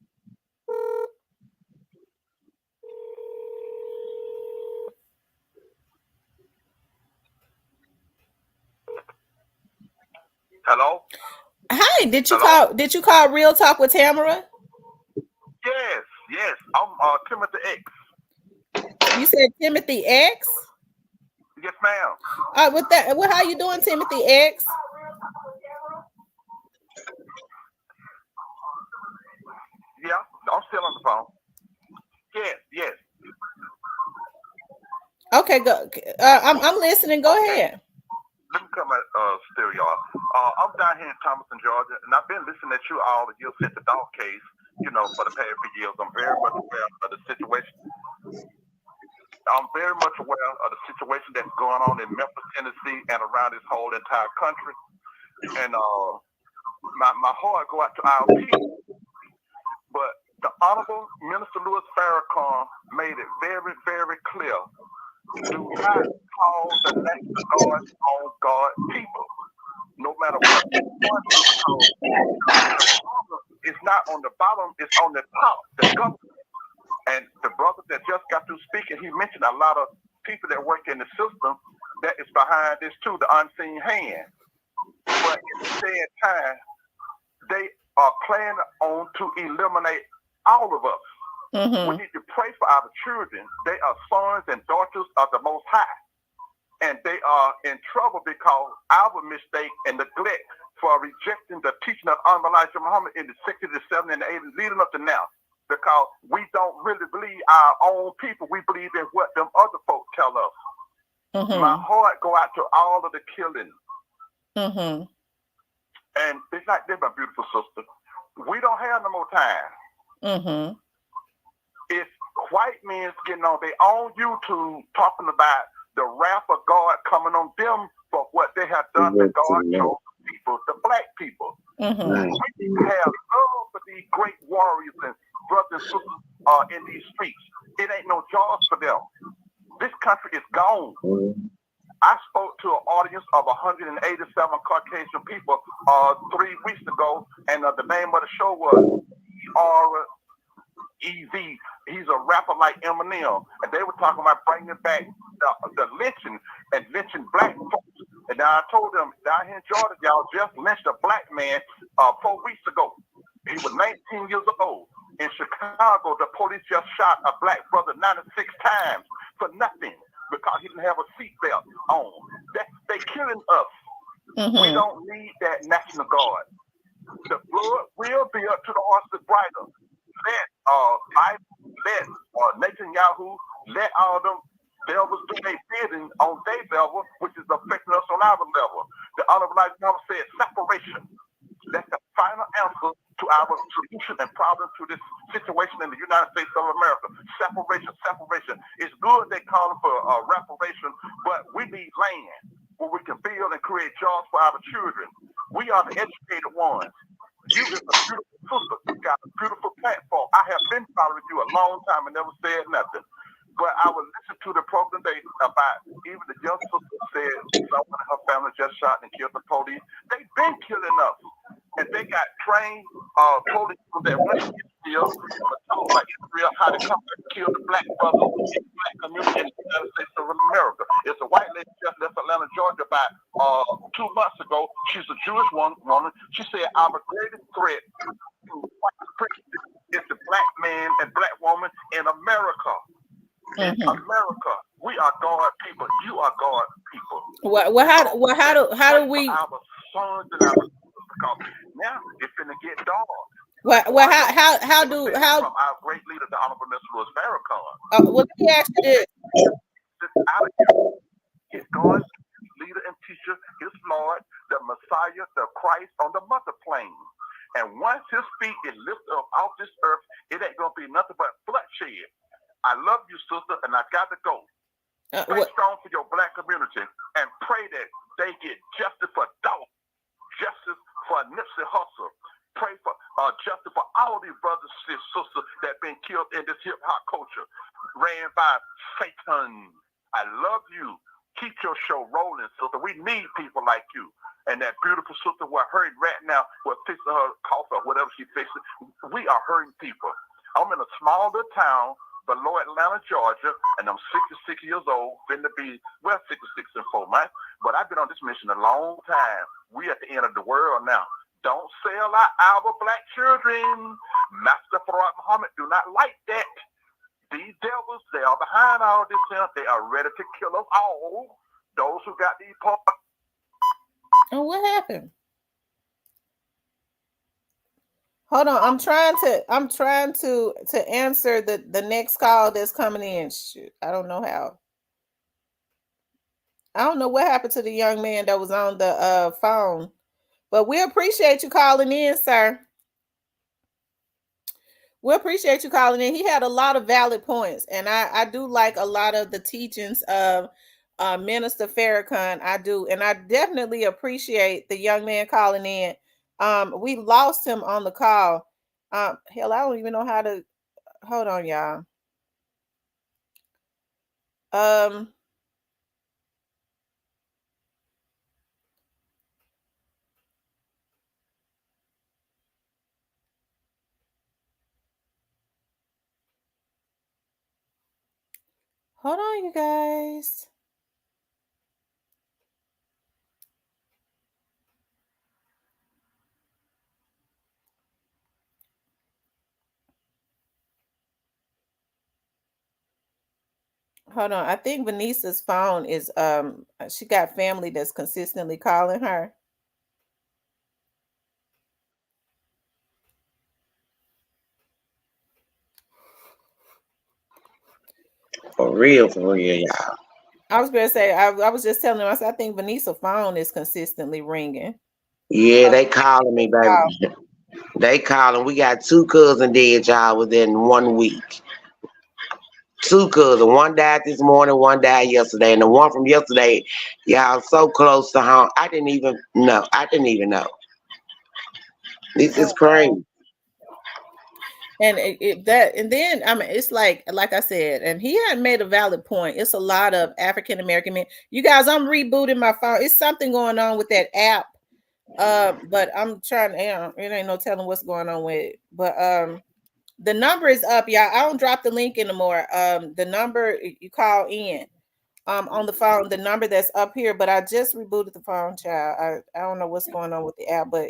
Hello? Hi, did you Hello? call Real Talk with Tamara? Yes. I'm Timothy X. You said Timothy X? Yes, ma'am. How you doing, Timothy X? Yeah, I'm still on the phone. Yes. Okay, go. I'm listening. Go ahead. Let me cut my stereo off. I'm down here in Thomaston, Georgia, and I've been listening to you all the years since the dog case, for the past few years. I'm very much aware of the situation. I'm very much aware of the situation that's going on in Memphis, Tennessee, and around this whole entire country. And my heart go out to our people. But the Honorable Minister Louis Farrakhan made it very, very clear. Do not call the National Guard on Guard people, no matter what. It's not on the bottom, it's on the top, the government. And the brother that just got through speaking, he mentioned a lot of people that work in the system that is behind this too, the unseen hand. But at the same time, they are planning on to eliminate all of us. Mm-hmm. We need to pray for our children. They are sons and daughters of the Most High. And they are in trouble because our mistake and neglect for rejecting the teaching of Elijah Muhammad in the 60s, the 70s, and the 80s, leading up to now. Because we don't really believe our own people. We believe in what them other folks tell us. Mm-hmm. My heart go out to all of the killing. Mm-hmm. And it's like this, my beautiful sister. We don't have no more time. Mm-hmm. It's white men getting on their own YouTube talking about the wrath of God coming on them for what they have done to God chose people, the black people. Mm-hmm. We have love for these great warriors and brothers and sisters in these streets. It ain't no jobs for them. This country is gone. I spoke to an audience of 187 Caucasian people 3 weeks ago, and the name of the show was EZ. He's a rapper like Eminem, and they were talking about bringing back the lynching and lynching black folks. And now I told them down here in Georgia, y'all just lynched a black man 4 weeks ago. He was 19 years old. In Chicago, the police just shot a black brother 96 times for nothing because he didn't have a seatbelt on. They killing us. Mm-hmm. We don't need that National Guard. The blood will be up to the horses brighter. Let Netanyahu, let all them devils do their bidding on their level, which is affecting us on our level. The Honorable Elijah said separation. That's the final answer to our solution and problem to this situation in the United States of America. Separation. It's good they calling for reparation, but we need land where we can build and create jobs for our children. We are the educated ones. You is a beautiful sister. You got a beautiful platform. I have been following you a long time and never said nothing. But I was listening to the program today about even the young sister said someone in her family just shot and killed the police. They've been killing us. And they got trained police that went to Israel, told by Israel how to come and kill the black brothers in the black community in the United States of America. It's a white lady just left Atlanta, Georgia about 2 months ago. She's a Jewish woman. She said, our greatest threat to white supremacy is the black man and black woman in America. In America, we are God people. You are God people. How do we? Our sons and our now it's gonna get dark. How from our great leader, the Honorable Mr. Louis Farrakhan. Well, let me ask you this. His God's leader and teacher, his Lord, the Messiah, the Christ on the mother plane. And once his feet is lifted up off this earth, it ain't gonna be nothing but bloodshed. I love you, sister, and I got to go. Stay strong for your black community and pray that they get justice for Dawg, justice for Nipsey Hussle. Pray for justice for all these brothers and sisters that been killed in this hip hop culture. ran by Satan. I love you. Keep your show rolling, sister. We need people like you. And that beautiful sister we're hurting right now, we're fixing her cough or whatever she fixes. We are hurting people. I'm in a small little town below Atlanta, Georgia, and I'm 66 years old, finna be, 66 in 4 months. But I've been on this mission a long time. We at the end of the world now. Don't sell our black children. Master Farad Muhammad do not like that. These devils, they are behind all this stuff. They are ready to kill us all. Those who got these parts. Oh, what happened? Hold on. I'm trying to answer the next call that's coming in. Shoot, I don't know how. I don't know what happened to the young man that was on the phone. But we appreciate you calling in, sir. We appreciate you calling in. He had a lot of valid points, and I do like a lot of the teachings of Minister Farrakhan. I do, and I definitely appreciate the young man calling in. We lost him on the call. Hell, I don't even know how to. Hold on, y'all. Hold on, you guys. Hold on. I think Vanisa's phone is she got family that's consistently calling her. For real, y'all. I was gonna say I was just telling him, I said I think Vanisa's phone is consistently ringing. Yeah, they calling me, baby. They calling. We got 2 cousins dead, y'all, within 1 week. 2 cousins. One died this morning, one died yesterday. And the one from yesterday, y'all, so close to home. I didn't even know. This is crazy. And and then I mean, it's like I said, and he had made a valid point. It's a lot of African American men. You guys, I'm rebooting my phone. It's something going on with that app. But I'm trying. It ain't no telling what's going on with it. But the number is up, y'all. I don't drop the link anymore. The number you call in, on the phone, the number that's up here. But I just rebooted the phone, child. I don't know what's going on with the app, but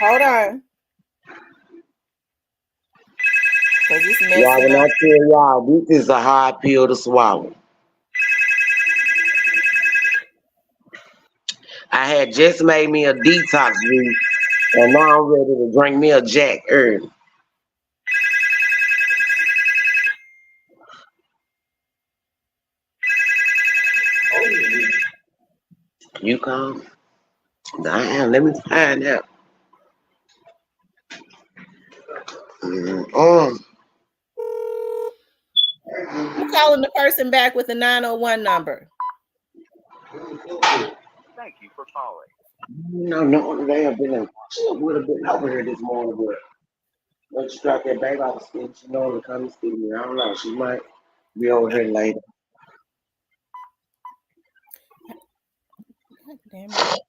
hold on. It's Y'all, when I tell y'all, this is a hard pill to swallow. I had just made me a detox juice, and now I'm ready to drink me a Jack early. You come? Damn, let me find out. Who calling the person back with the 901 number? Thank you for calling. No, they have been. She would have been over here this morning, but when she dropped that baby off the school, she know to come and see me. I don't know. She might be over here later. God damn it.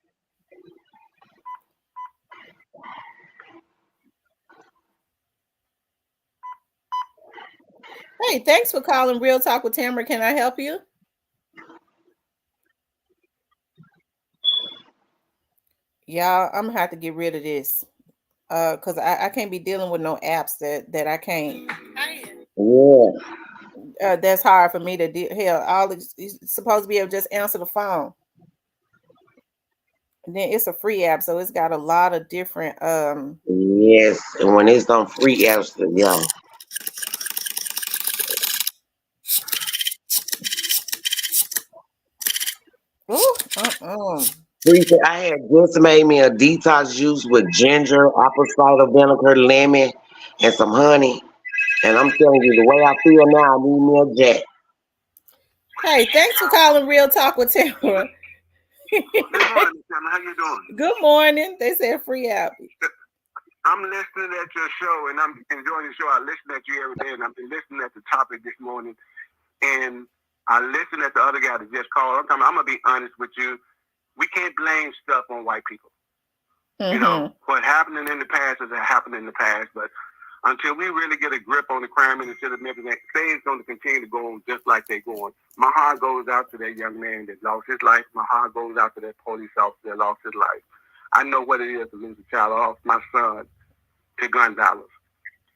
Hey, thanks for calling Real Talk with Tamara. Can I help you? Y'all, I'm gonna have to get rid of this. Because I can't be dealing with no apps that I can't. Yeah. That's hard for me to deal. Hell, you're supposed to be able to just answer the phone. And then it's a free app, so it's got a lot of different Yes, and when it's on free apps, yeah. I had just made me a detox juice with ginger, apple cider vinegar, lemon, and some honey. And I'm telling you, the way I feel now, I need me a Jack. Hey, thanks for calling Real Talk with Tamara. Good morning, Tamara. How you doing? Good morning. They said free app. I'm listening at your show, and I'm enjoying the show. I listen at you every day, and I've been listening at the topic this morning, and I listen at the other guy that just called. I'm going to be honest with you. We can't blame stuff on white people. Mm-hmm. You know, what happened in the past is what happened in the past, but until we really get a grip on the crime in the city of Memphis, things going to continue to go on just like they're going. My heart goes out to that young man that lost his life. My heart goes out to that police officer that lost his life. I know what it is to lose a child. I lost my son to gun violence,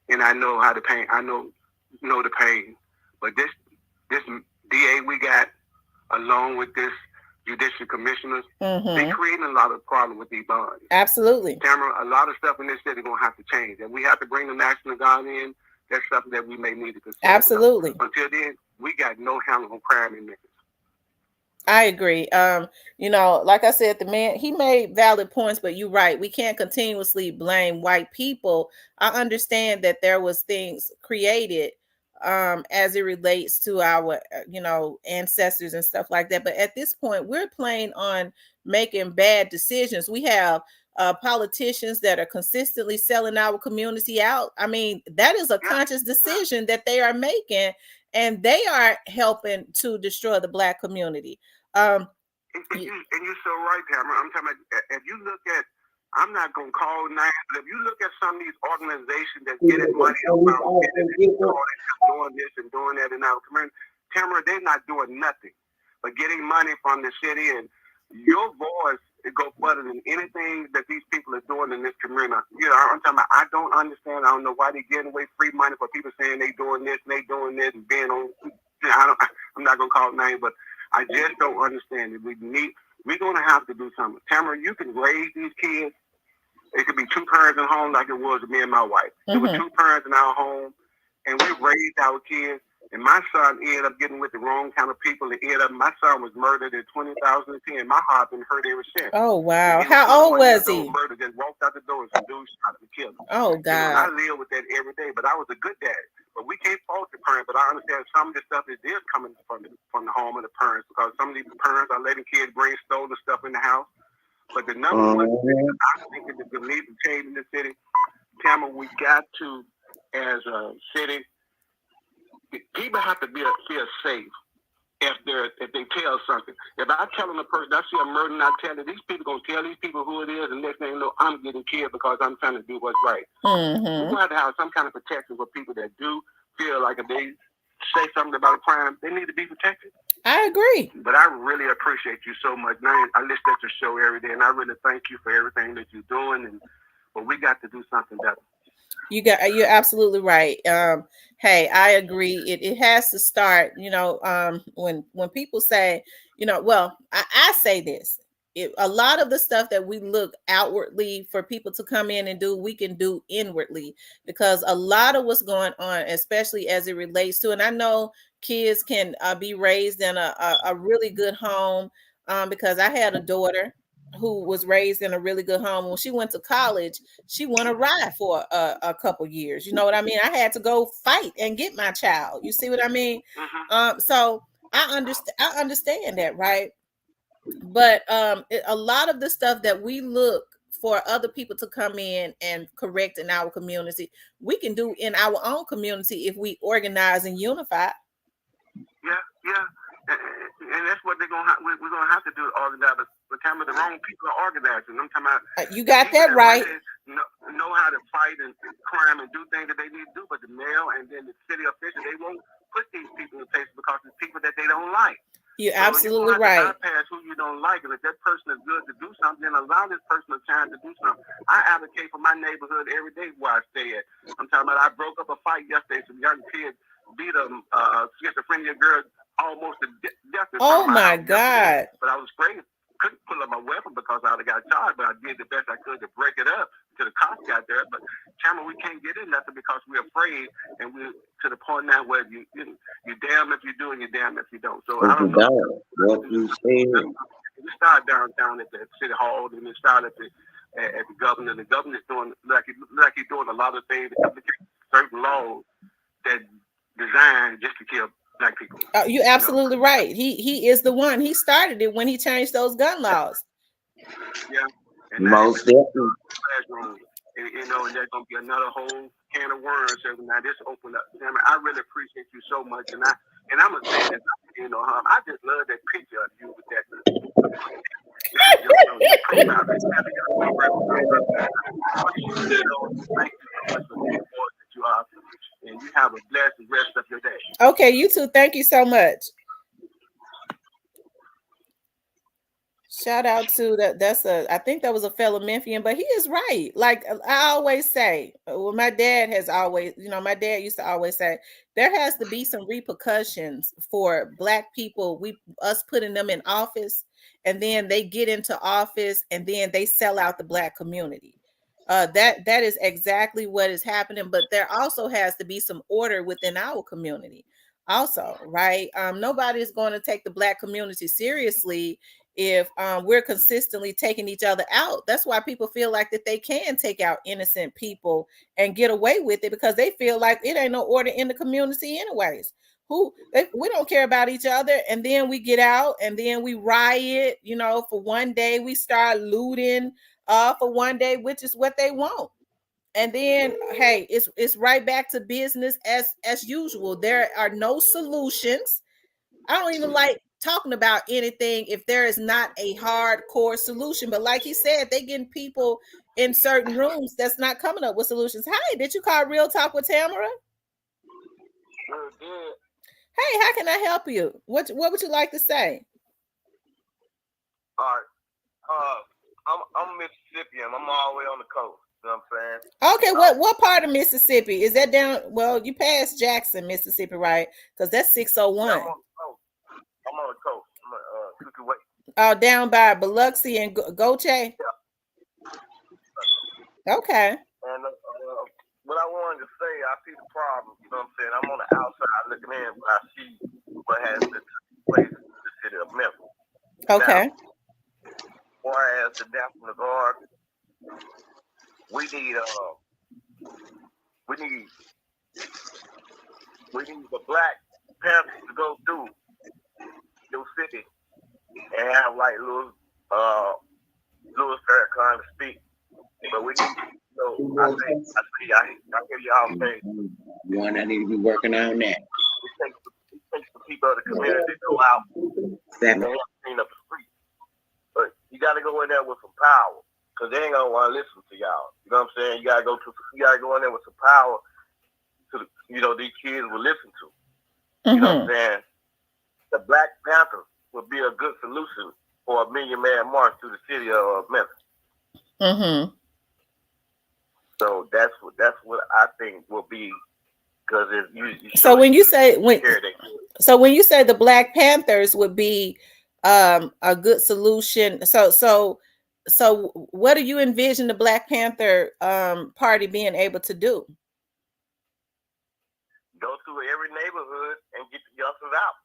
and I know how the pain. I know the pain. But this DA we got, along with this judicial commissioners, they creating a lot of problems with these bonds. Absolutely. Tamara, a lot of stuff in this city going to have to change. And we have to bring the National Guard in. That's something that we may need to consider. Absolutely. Until then, we got no handle on crime in Memphis. I agree. You know, like I said, the man, he made valid points, but you're right. We can't continuously blame white people. I understand that there was things created as it relates to our, you know, ancestors and stuff like that. But at this point, we're playing on making bad decisions. We have politicians that are consistently selling our community out. I mean, that is a conscious decision that they are making, and they are helping to destroy the Black community. And you're so right, Tamara. I'm talking about, if you look at, I'm not going to call names, but if you look at some of these organizations that getting money about doing this and doing that in our community, Tamara, they're not doing nothing but getting money from the city, and your voice, it goes further than anything that these people are doing in this community. You know, I'm talking about, I don't understand. I don't know why they're giving away free money for people saying they doing this and they doing this and being on. I'm not going to call names, but I just don't understand it. We're going to have to do something. Tamara, you can raise these kids. It could be two parents in home like it was with me and my wife. There were two parents in our home, and we raised our kids. And my son ended up getting with the wrong kind of people. And my son was murdered in 2010. My heart been hurt ever since. Oh, wow. How old was he? Murdered, just walked out the door and some dudes shot him and killed him. Oh, God. You know, I live with that every day, but I was a good dad. But we can't fault the parents. But I understand some of the stuff that is coming from the home of the parents, because some of these parents are letting kids bring stolen stuff in the house. But the number one thing I think that needs to change in the city, Tamara, we got to, as a city, people have to feel safe if they tell something. If I tell a person, I see a murder and I tell it, these people going to tell these people who it is, and next thing you know, I'm getting killed because I'm trying to do what's right. We're going to have to have some kind of protection for people that do feel like if they say something about a crime, they need to be protected. I agree. But I really appreciate you so much. Now, I listen at your show every day, and I really thank you for everything that you're doing. But we got to do something better. You're absolutely right. Hey, I agree. It has to start, you know, when people say, you know, well, I say this. A lot of the stuff that we look outwardly for people to come in and do, we can do inwardly, because a lot of what's going on, especially as it relates to, and I know kids can be raised in a really good home, because I had a daughter who was raised in a really good home. When she went to college, she went a ride for a couple years. You know what I mean? I had to go fight and get my child. You see what I mean? So I understand that, right? But a lot of the stuff that we look for other people to come in and correct in our community, we can do in our own community if we organize and unify. Yeah. And that's what we're gonna have to do, organize. But the wrong people are organizing. I'm talking about you got that right. Really know how to fight and crime and do things that they need to do, but the mayor and then the city officials, they won't put these people in place because it's people that they don't like. You're absolutely right. Bypass who you don't like, and if that person is good to do something, then allow this person a chance to do something. I advocate for my neighborhood every day where I stay at. I'm talking about I broke up a fight yesterday. Some young kids beat a schizophrenia girl almost to death. Oh my God! But I was afraid. Couldn't pull up my weapon because I would have got charged, but I did the best I could to break it up till the cops got there. But Tamara, we can't get in nothing because we're afraid, and we're to the point now where you damn if you do and you damn if you don't. So I don't know. What you saying? We started downtown at the city hall, and we started at the governor. The governor's doing like he's doing a lot of things to implicate certain laws that designed just to kill Black people. You're absolutely right. He is the one. He started it when he changed those gun laws. Yeah. Most definitely. And, you know, and there's gonna be another whole can of worms. So now this opened up. I mean, I really appreciate you so much, and I'm gonna say this. You know, I just love that picture of you with that. Your profile. Thank you so much for the support that you are, and you have a blessed rest of your day. Okay, you too. Thank you so much. Shout out to that. I think that was a fellow Memphian, but he is right. Like I always say, well, my dad has always, my dad used to always say, there has to be some repercussions for Black people. Us putting them in office, and then they get into office, and then they sell out the Black community. That is exactly what is happening. But there also has to be some order within our community, also, right? Nobody is going to take the Black community seriously if we're consistently taking each other out. That's why people feel like that they can take out innocent people and get away with it, because they feel like it ain't no order in the community anyways. We don't care about each other, and then we get out and then we riot, for one day we start looting for one day, which is what they want. And then hey, it's right back to business as usual. There are no solutions. I don't even like talking about anything if there is not a hardcore solution. But like he said, they getting people in certain rooms that's not coming up with solutions. Hi, did you call Real Talk with Tamara? Sure did. Hey, how can I help you? What would you like to say? All right. I'm Mississippian. I'm all the way on the coast. You know what I'm saying? Okay, what part of Mississippi? Is that down? Well, you passed Jackson, Mississippi, right? Because that's 601. Yeah, I'm on the coast. I'm Oh, down by Biloxi and Goche? Yeah. Okay. And what I wanted to say, I see the problem. You know what I'm saying? I'm on the outside looking in, but I see what has taken place in the city of Memphis. Okay. Now, as far as the National Guard, we need the Black Panthers to go through your city and have like Louis Farrakhan to speak. But we need I hear y'all say one I need to be working on that. It takes the people of the community to go out and clean up the streets. But you gotta go in there with some power. Cause they ain't gonna want to listen to y'all. You know what I'm saying? You gotta go in there with some power to these kids will listen to. You know what I'm saying? The Black Panthers would be a good solution for a million-man march through the city of Memphis. So that's what I think will be, because so when you say the Black Panthers would be a good solution, so what do you envision the Black Panther party being able to do? Go through every neighborhood and get the youngsters out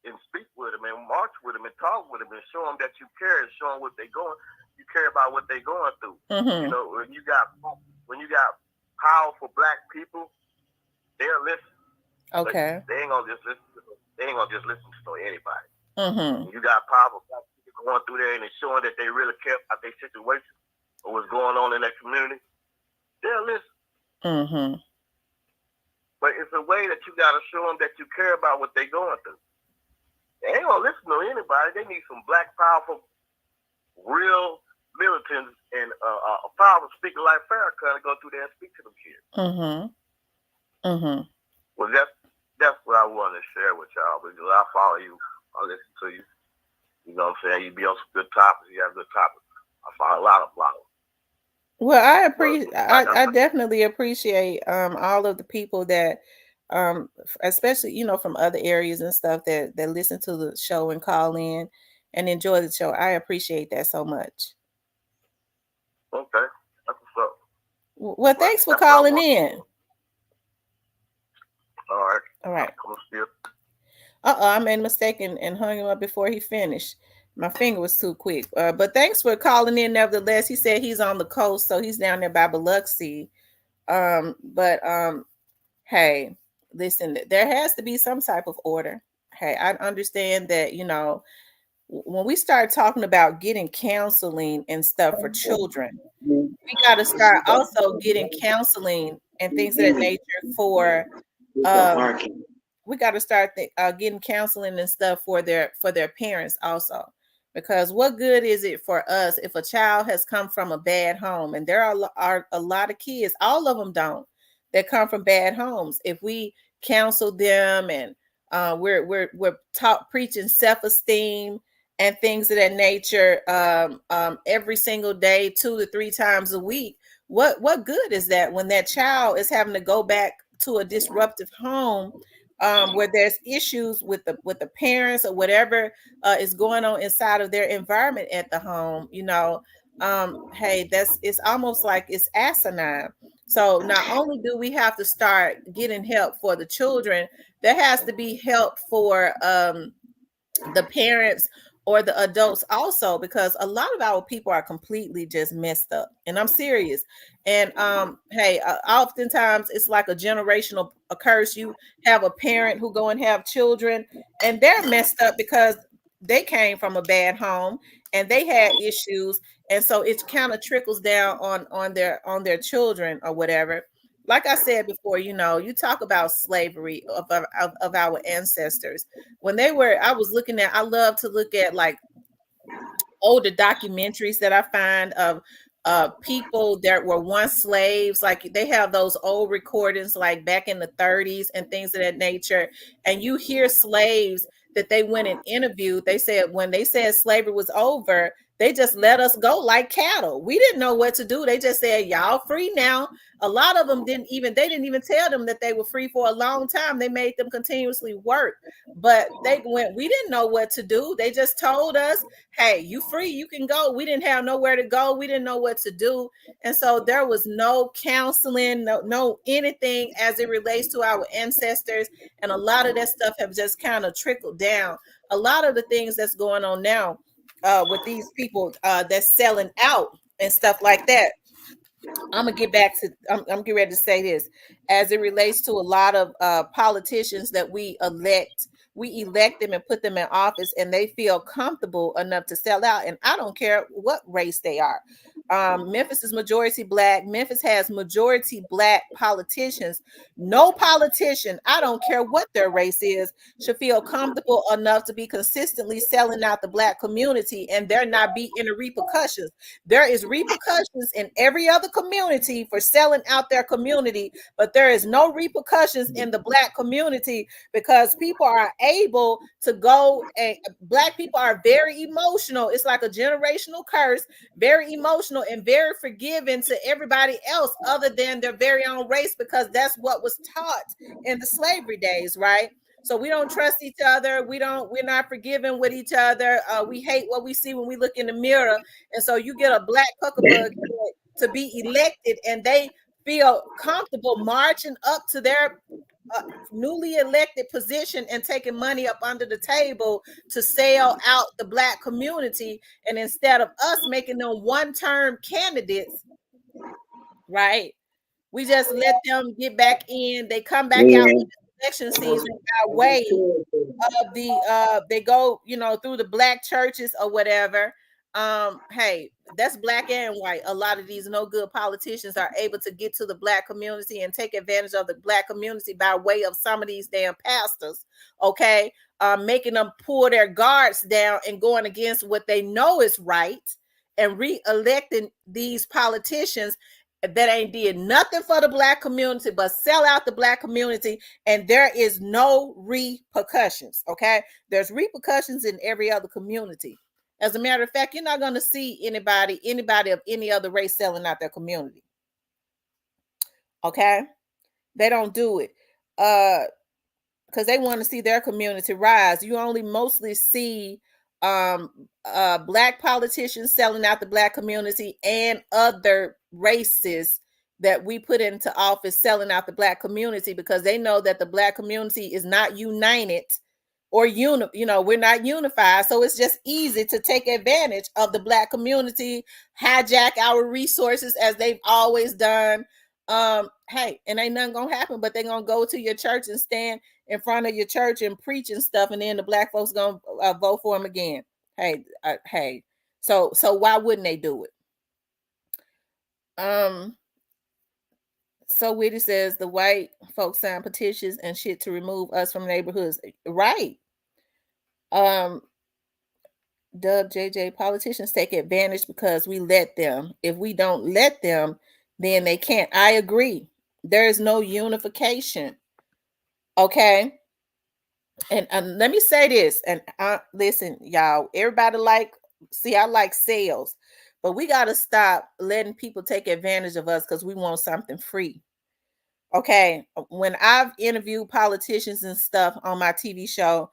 and speak with them and march with them and talk with them and show them that you care and show them you care about what they're going through. You know, when you got powerful Black people, they'll listen. Okay. But they ain't gonna just listen to anybody. You got powerful Black people going through there and showing that they really care about their situation or what's going on in that community. They'll listen. But it's a way that you got to show them that you care about what they're going through. They ain't going to listen to anybody. They need some Black, powerful, real militants and a powerful speaker like Farrakhan to go through there and speak to them kids. Well, that's what I wanted to share with y'all, because I follow you. I listen to you. You know what I'm saying? You be on some good topics. You have good topics. I follow a lot of bloggers. Well, I definitely appreciate all of the people that especially from other areas and stuff that listen to the show and call in and enjoy the show. I appreciate that so much. Okay, that's what's up. Well, thanks for calling in. All right. I made a mistake and hung him up before he finished. My finger was too quick. But thanks for calling in nevertheless. He said he's on the coast, so he's down there by Biloxi. Hey, listen, there has to be some type of order. Hey, I understand that, when we start talking about getting counseling and stuff for children, we got to start also getting counseling and things of that nature for um we got to start getting counseling and stuff for their parents also, because what good is it for us if a child has come from a bad home, and there are a lot of kids, all of them don't, that come from bad homes. If we counsel them and we're taught preaching self-esteem and things of that nature every single day, 2 to 3 times a week, what good is that when that child is having to go back to a disruptive home where there's issues with the parents or whatever is going on inside of their environment at the home? Hey, it's almost like it's asinine. So not only do we have to start getting help for the children, there has to be help for the parents or the adults also, because a lot of our people are completely just messed up, and I'm serious. And hey, oftentimes it's like a generational curse. You have a parent who go and have children, and they're messed up because they came from a bad home and they had issues, and so it kind of trickles down on their children or whatever. Like I said before, you talk about slavery of our ancestors. When they were, I love to look at like older documentaries that I find of people that were once slaves. Like they have those old recordings like back in the 30s and things of that nature. And you hear slaves that they went and interviewed. They said when they said slavery was over, they just let us go like cattle. We didn't know what to do. They just said, y'all free now. A lot of them didn't even tell them that they were free for a long time. They made them continuously work. But we didn't know what to do. They just told us, hey, you free, you can go. We didn't have nowhere to go. We didn't know what to do. And so there was no counseling, no anything as it relates to our ancestors. And a lot of that stuff have just kind of trickled down. A lot of the things that's going on now with these people that's selling out and stuff like that. I'm getting ready to say this as it relates to a lot of politicians that we elect them and put them in office, and they feel comfortable enough to sell out. And I don't care what race they are. Memphis is majority Black. Memphis has majority Black politicians. No politician, I don't care what their race is, should feel comfortable enough to be consistently selling out the Black community and there not be any repercussions. There is repercussions in every other community for selling out their community, but there is no repercussions in the Black community because people are able to go, and Black people are very emotional. It's like a generational curse, very emotional and very forgiving to everybody else other than their very own race, because that's what was taught in the slavery days, right? So we don't trust each other. We're not forgiving with each other. We hate what we see when we look in the mirror. And so you get a Black cuckabug to be elected, and they feel comfortable marching up to their newly elected position and taking money up under the table to sell out the Black community. And instead of us making them one-term candidates, right, we just let them get back in. They come back out when the election season by way of they go, through the Black churches or whatever. Hey, that's Black and white. A lot of these no good politicians are able to get to the Black community and take advantage of the Black community by way of some of these damn pastors, okay? Making them pull their guards down and going against what they know is right, and re-electing these politicians that ain't did nothing for the Black community but sell out the Black community, and there is no repercussions, okay? There's repercussions in every other community. As a matter of fact, you're not going to see anybody of any other race selling out their community. Okay? They don't do it because they want to see their community rise. You only mostly see Black politicians selling out the Black community and other races that we put into office selling out the Black community, because they know that the Black community is not united or we're not unified. So it's just easy to take advantage of the Black community, hijack our resources as they've always done. Hey, and ain't nothing gonna happen, but they're gonna go to your church and stand in front of your church and preach and stuff, and then the Black folks gonna vote for them again. Hey. So why wouldn't they do it? So Witty says the white folks sign petitions and shit to remove us from neighborhoods. Right. Dub JJ, politicians take advantage because we let them. If we don't let them, then they can't. I agree. There is no unification. Okay. And let me say this. And listen, y'all, everybody I like sales, but we got to stop letting people take advantage of us because we want something free. Okay, when I've interviewed politicians and stuff on my TV show,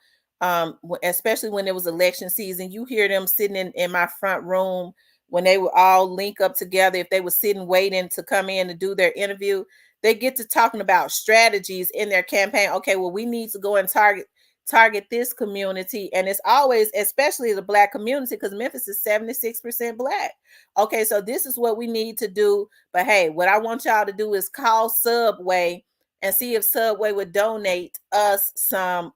especially when it was election season, you hear them sitting in my front room when they would all link up together. If they were sitting waiting to come in to do their interview, they get to talking about strategies in their campaign. Okay, well, we need to go and target this community, and it's always, especially the Black community, because Memphis is 76% Black. Okay, so this is what we need to do. But hey, what I want y'all to do is call Subway and see if Subway would donate us some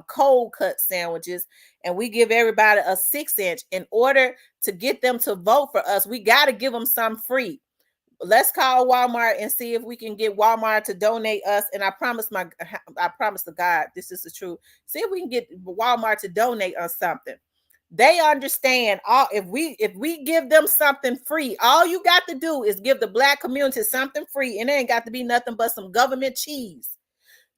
cold cut sandwiches, and we give everybody a 6-inch. In order to get them to vote for us, we got to give them some free. Let's call Walmart and see if we can get Walmart to donate us. And I promise to God, this is the truth. See if we can get Walmart to donate us something. They understand if we give them something free, all you got to do is give the Black community something free, and it ain't got to be nothing but some government cheese.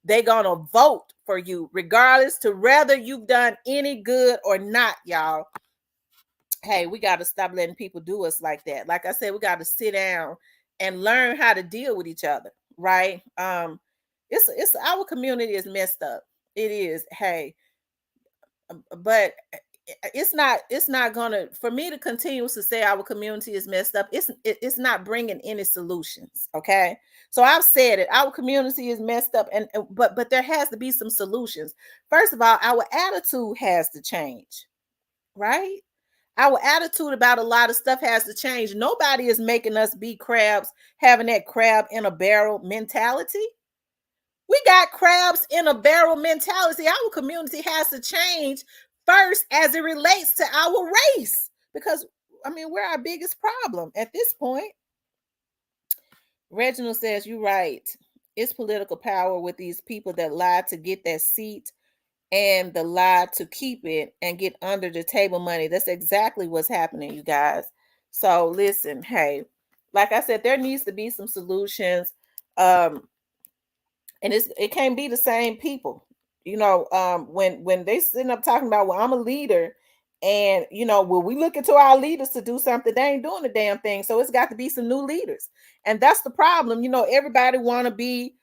They gonna vote for you regardless to whether you've done any good or not, y'all. Hey, we got to stop letting people do us like that. Like I said, we got to sit down and learn how to deal with each other, right? It's our community is messed up. It is. Hey, but it's not gonna, for me to continue to say our community is messed up, it's not bringing any solutions. Okay, so I've said it, our community is messed up, and but there has to be some solutions. First of all, our attitude has to change, right? Our attitude about a lot of stuff has to change. Nobody is making us be crabs, having that crab in a barrel mentality. We got crabs in a barrel mentality. Our community has to change first as it relates to our race, because I mean, we're our biggest problem at this point. Reginald says, you're right. It's political power with these people that lie to get that seat and the lie to keep it and get under the table money. That's exactly what's happening, you guys. So listen, hey, like I said, there needs to be some solutions. And it can't be the same people. When they sitting up talking about, well, I'm a leader, and when we look into our leaders to do something, they ain't doing the damn thing. So it's got to be some new leaders. And that's the problem. Everybody want to be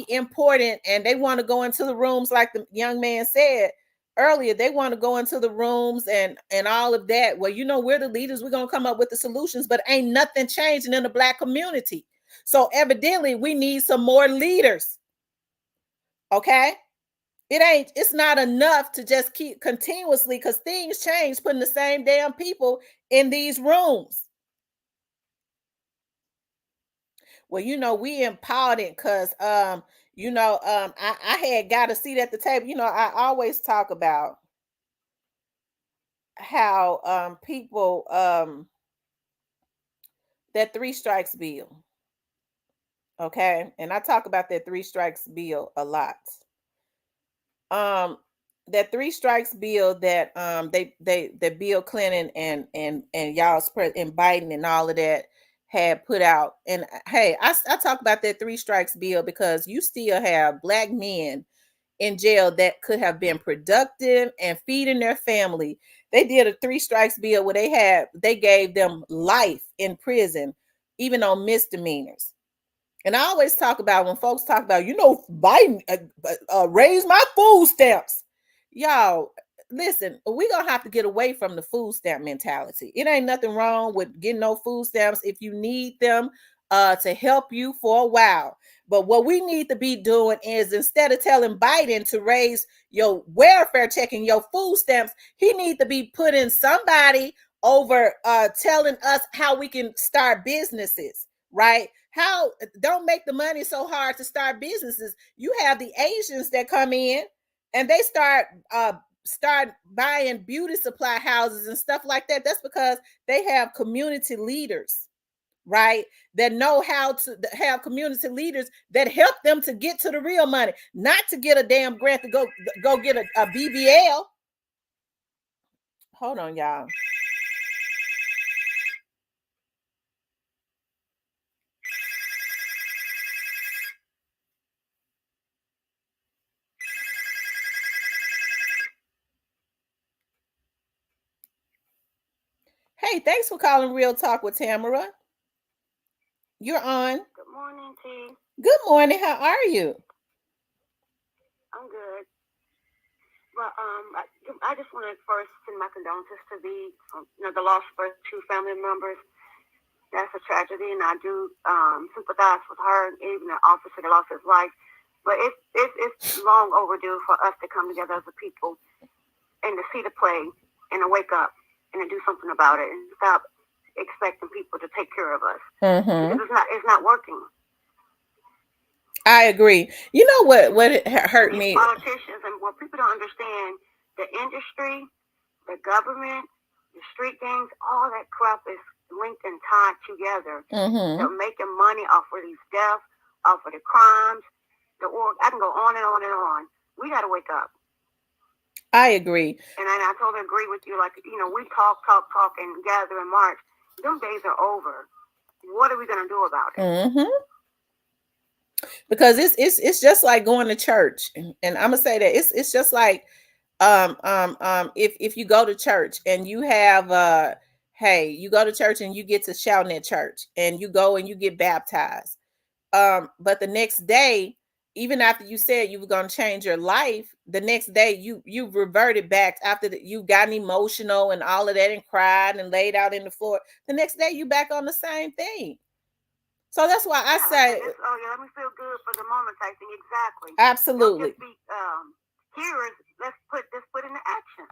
important, and they want to go into the rooms, like the young man said earlier. They want to go into the rooms and all of that. Well, we're the leaders, we're gonna come up with the solutions, but ain't nothing changing in the Black community. So evidently we need some more leaders. Okay, it's not enough to just keep continuously, because things change, putting the same damn people in these rooms. Well, we empowered it because I had got a seat at the table. I always talk about how people that 3 strikes bill. Okay, and I talk about that 3 strikes bill a lot. That 3 strikes bill that that Bill Clinton and y'all's and Biden and all of that had put out. And hey, I talk about that 3 strikes bill because you still have Black men in jail that could have been productive and feeding their family. They did a 3 strikes bill where they gave them life in prison, even on misdemeanors. And I always talk about, when folks talk about, Biden raised my food stamps. Y'all, listen, we're going to have to get away from the food stamp mentality. It ain't nothing wrong with getting no food stamps if you need them to help you for a while. But what we need to be doing is, instead of telling Biden to raise your welfare check and your food stamps, he needs to be putting somebody over telling us how we can start businesses, right? Don't make the money so hard to start businesses. You have the Asians that come in and they start start buying beauty supply houses and stuff like that, that's because they have community leaders, right? That know how to have community leaders that help them to get to the real money, not to get a damn grant to go get a BBL. Hold on, y'all. Hey, thanks for calling Real Talk with Tamara. You're on. Good morning, T. Good morning. How are you? I'm good. Well, I just want to first send my condolences to the lost first two family members. That's a tragedy, and I do sympathize with her and even the officer that lost his life. But it's long overdue for us to come together as a people and to see the play and to wake up and to do something about it and stop expecting people to take care of us. Mm-hmm. Because it's not working. I agree. You know what hurt me? Politicians and what people don't understand, the industry, the government, the street gangs, all that crap is linked and tied together. Mm-hmm. They're making money off of these deaths, off of the crimes. I can go on and on and on. We got to wake up. I agree. And I totally agree with you. Like, we talk, and gather in March. Them days are over. What are we going to do about it? Mm-hmm. Because it's just like going to church, and I'm gonna say that it's just like if you go to church and you have you go to church and you get to shouting at church and you go and you get baptized, but the next day, even after you said you were going to change your life, the next day you reverted back after you gotten emotional and all of that and cried and laid out in the floor. The next day you back on the same thing. So that's why I say, let me feel good for the moment type thing. Exactly. Absolutely. Don't just be hearers. Let's put into action.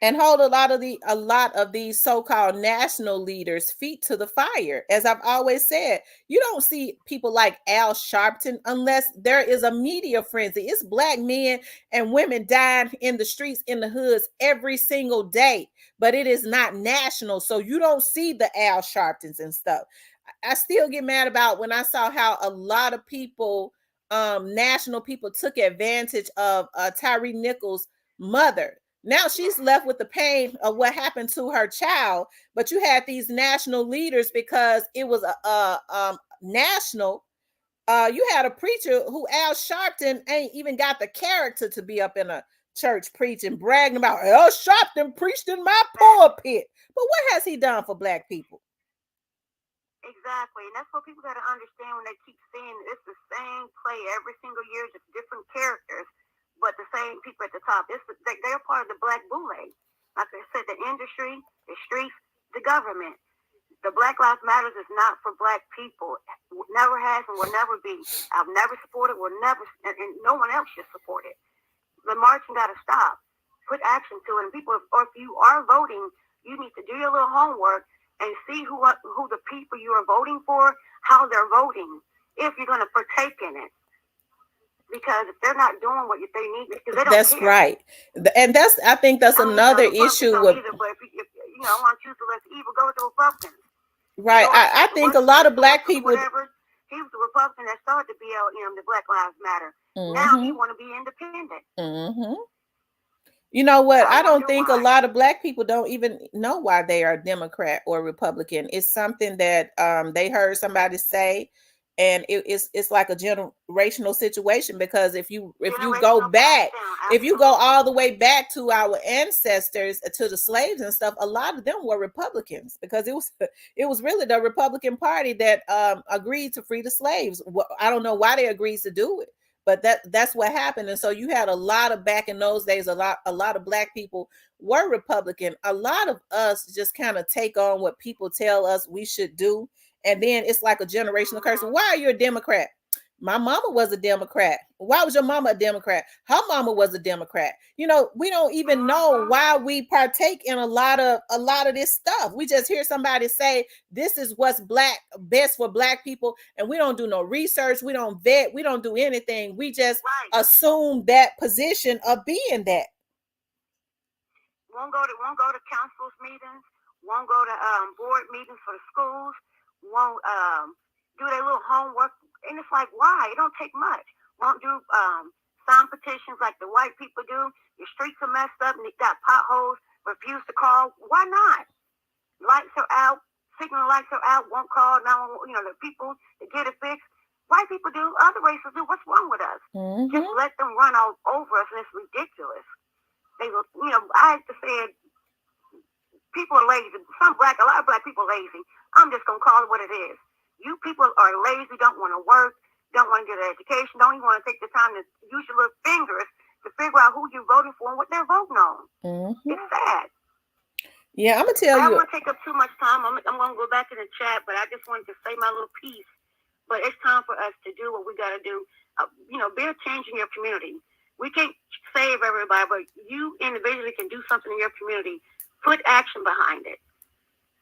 And hold a lot of these so-called national leaders' feet to the fire. As I've always said, you don't see people like Al Sharpton unless there is a media frenzy. It's Black men and women dying in the streets, in the hoods every single day, but it is not national. So you don't see the Al Sharptons and stuff. I still get mad about when I saw how a lot of people, national people, took advantage of Tyree Nichols' mother. Now she's left with the pain of what happened to her child, but you had these national leaders because it was a national. You had a preacher who Al Sharpton ain't even got the character to be up in a church preaching, bragging about Al Sharpton preached in my pulpit. But what has he done for Black people? Exactly, and that's what people got to understand when they keep saying it's the same play every single year, just different characters, but the same people at the top. They're part of the Black Boule. Like I said, the industry, the streets, the government. The Black Lives Matters is not for Black people. Never has and will never be. I've never supported, will never, and no one else should support it. The marching got to stop. Put action to it. And people, or if you are voting, you need to do your little homework and see who the people you are voting for, how they're voting, if you're going to partake in it. Because if they're not doing what they need, because they don't That's care. right. And I think that's another issue with. But if I want to choose to let the evil go with the Republicans. Right. I think a lot of Black people. Whatever, he was the Republican that started the BLM, the Black Lives Matter. Mm-hmm. Now he want to be independent. Mm-hmm. You know what? I don't think a lot of Black people don't even know why they are Democrat or Republican. It's something that they heard somebody say, and it's like a generational situation, because if you go back, if you go all the way back to our ancestors, to the slaves and stuff, a lot of them were Republicans, because it was really the Republican Party that agreed to free the slaves. I don't know why they agreed to do it, but that's what happened. And so you had a lot of, back in those days, a lot of Black people were Republican. A lot of us just kind of take on what people tell us we should do. And then it's like a generational curse. Why are you a Democrat? My mama was a Democrat. Why was your mama a Democrat? Her mama was a Democrat. We don't even know why we partake in a lot of this stuff. We just hear somebody say this is what's best for Black people, and we don't do no research. We don't vet. We don't do anything. We just assume that position of being that. won't go to council's meetings, won't go to board meetings for the schools, won't do their little homework, and it's like, why? It don't take much. Won't do sign petitions like the white people do. Your streets are messed up and they got potholes. Refuse to call. Why not? Lights are out. Signal lights are out. Won't call. Now, the people to get it fixed. White people do. Other races do. What's wrong with us? Just let them run all over us, and it's ridiculous. They will. I have to say it. People are lazy. A lot of black people are lazy. I'm just gonna call it what it is. You people are lazy. Don't want to work. Don't want to get an education. Don't even want to take the time to use your little fingers to figure out who you're voting for and what they're voting on. It's sad. Yeah, I'm gonna tell you. I don't want to take up too much time. I'm gonna go back in the chat, but I just wanted to say my little piece. But it's time for us to do what we got to do. Be a change in your community. We can't save everybody, but you individually can do something in your community. Put action behind it.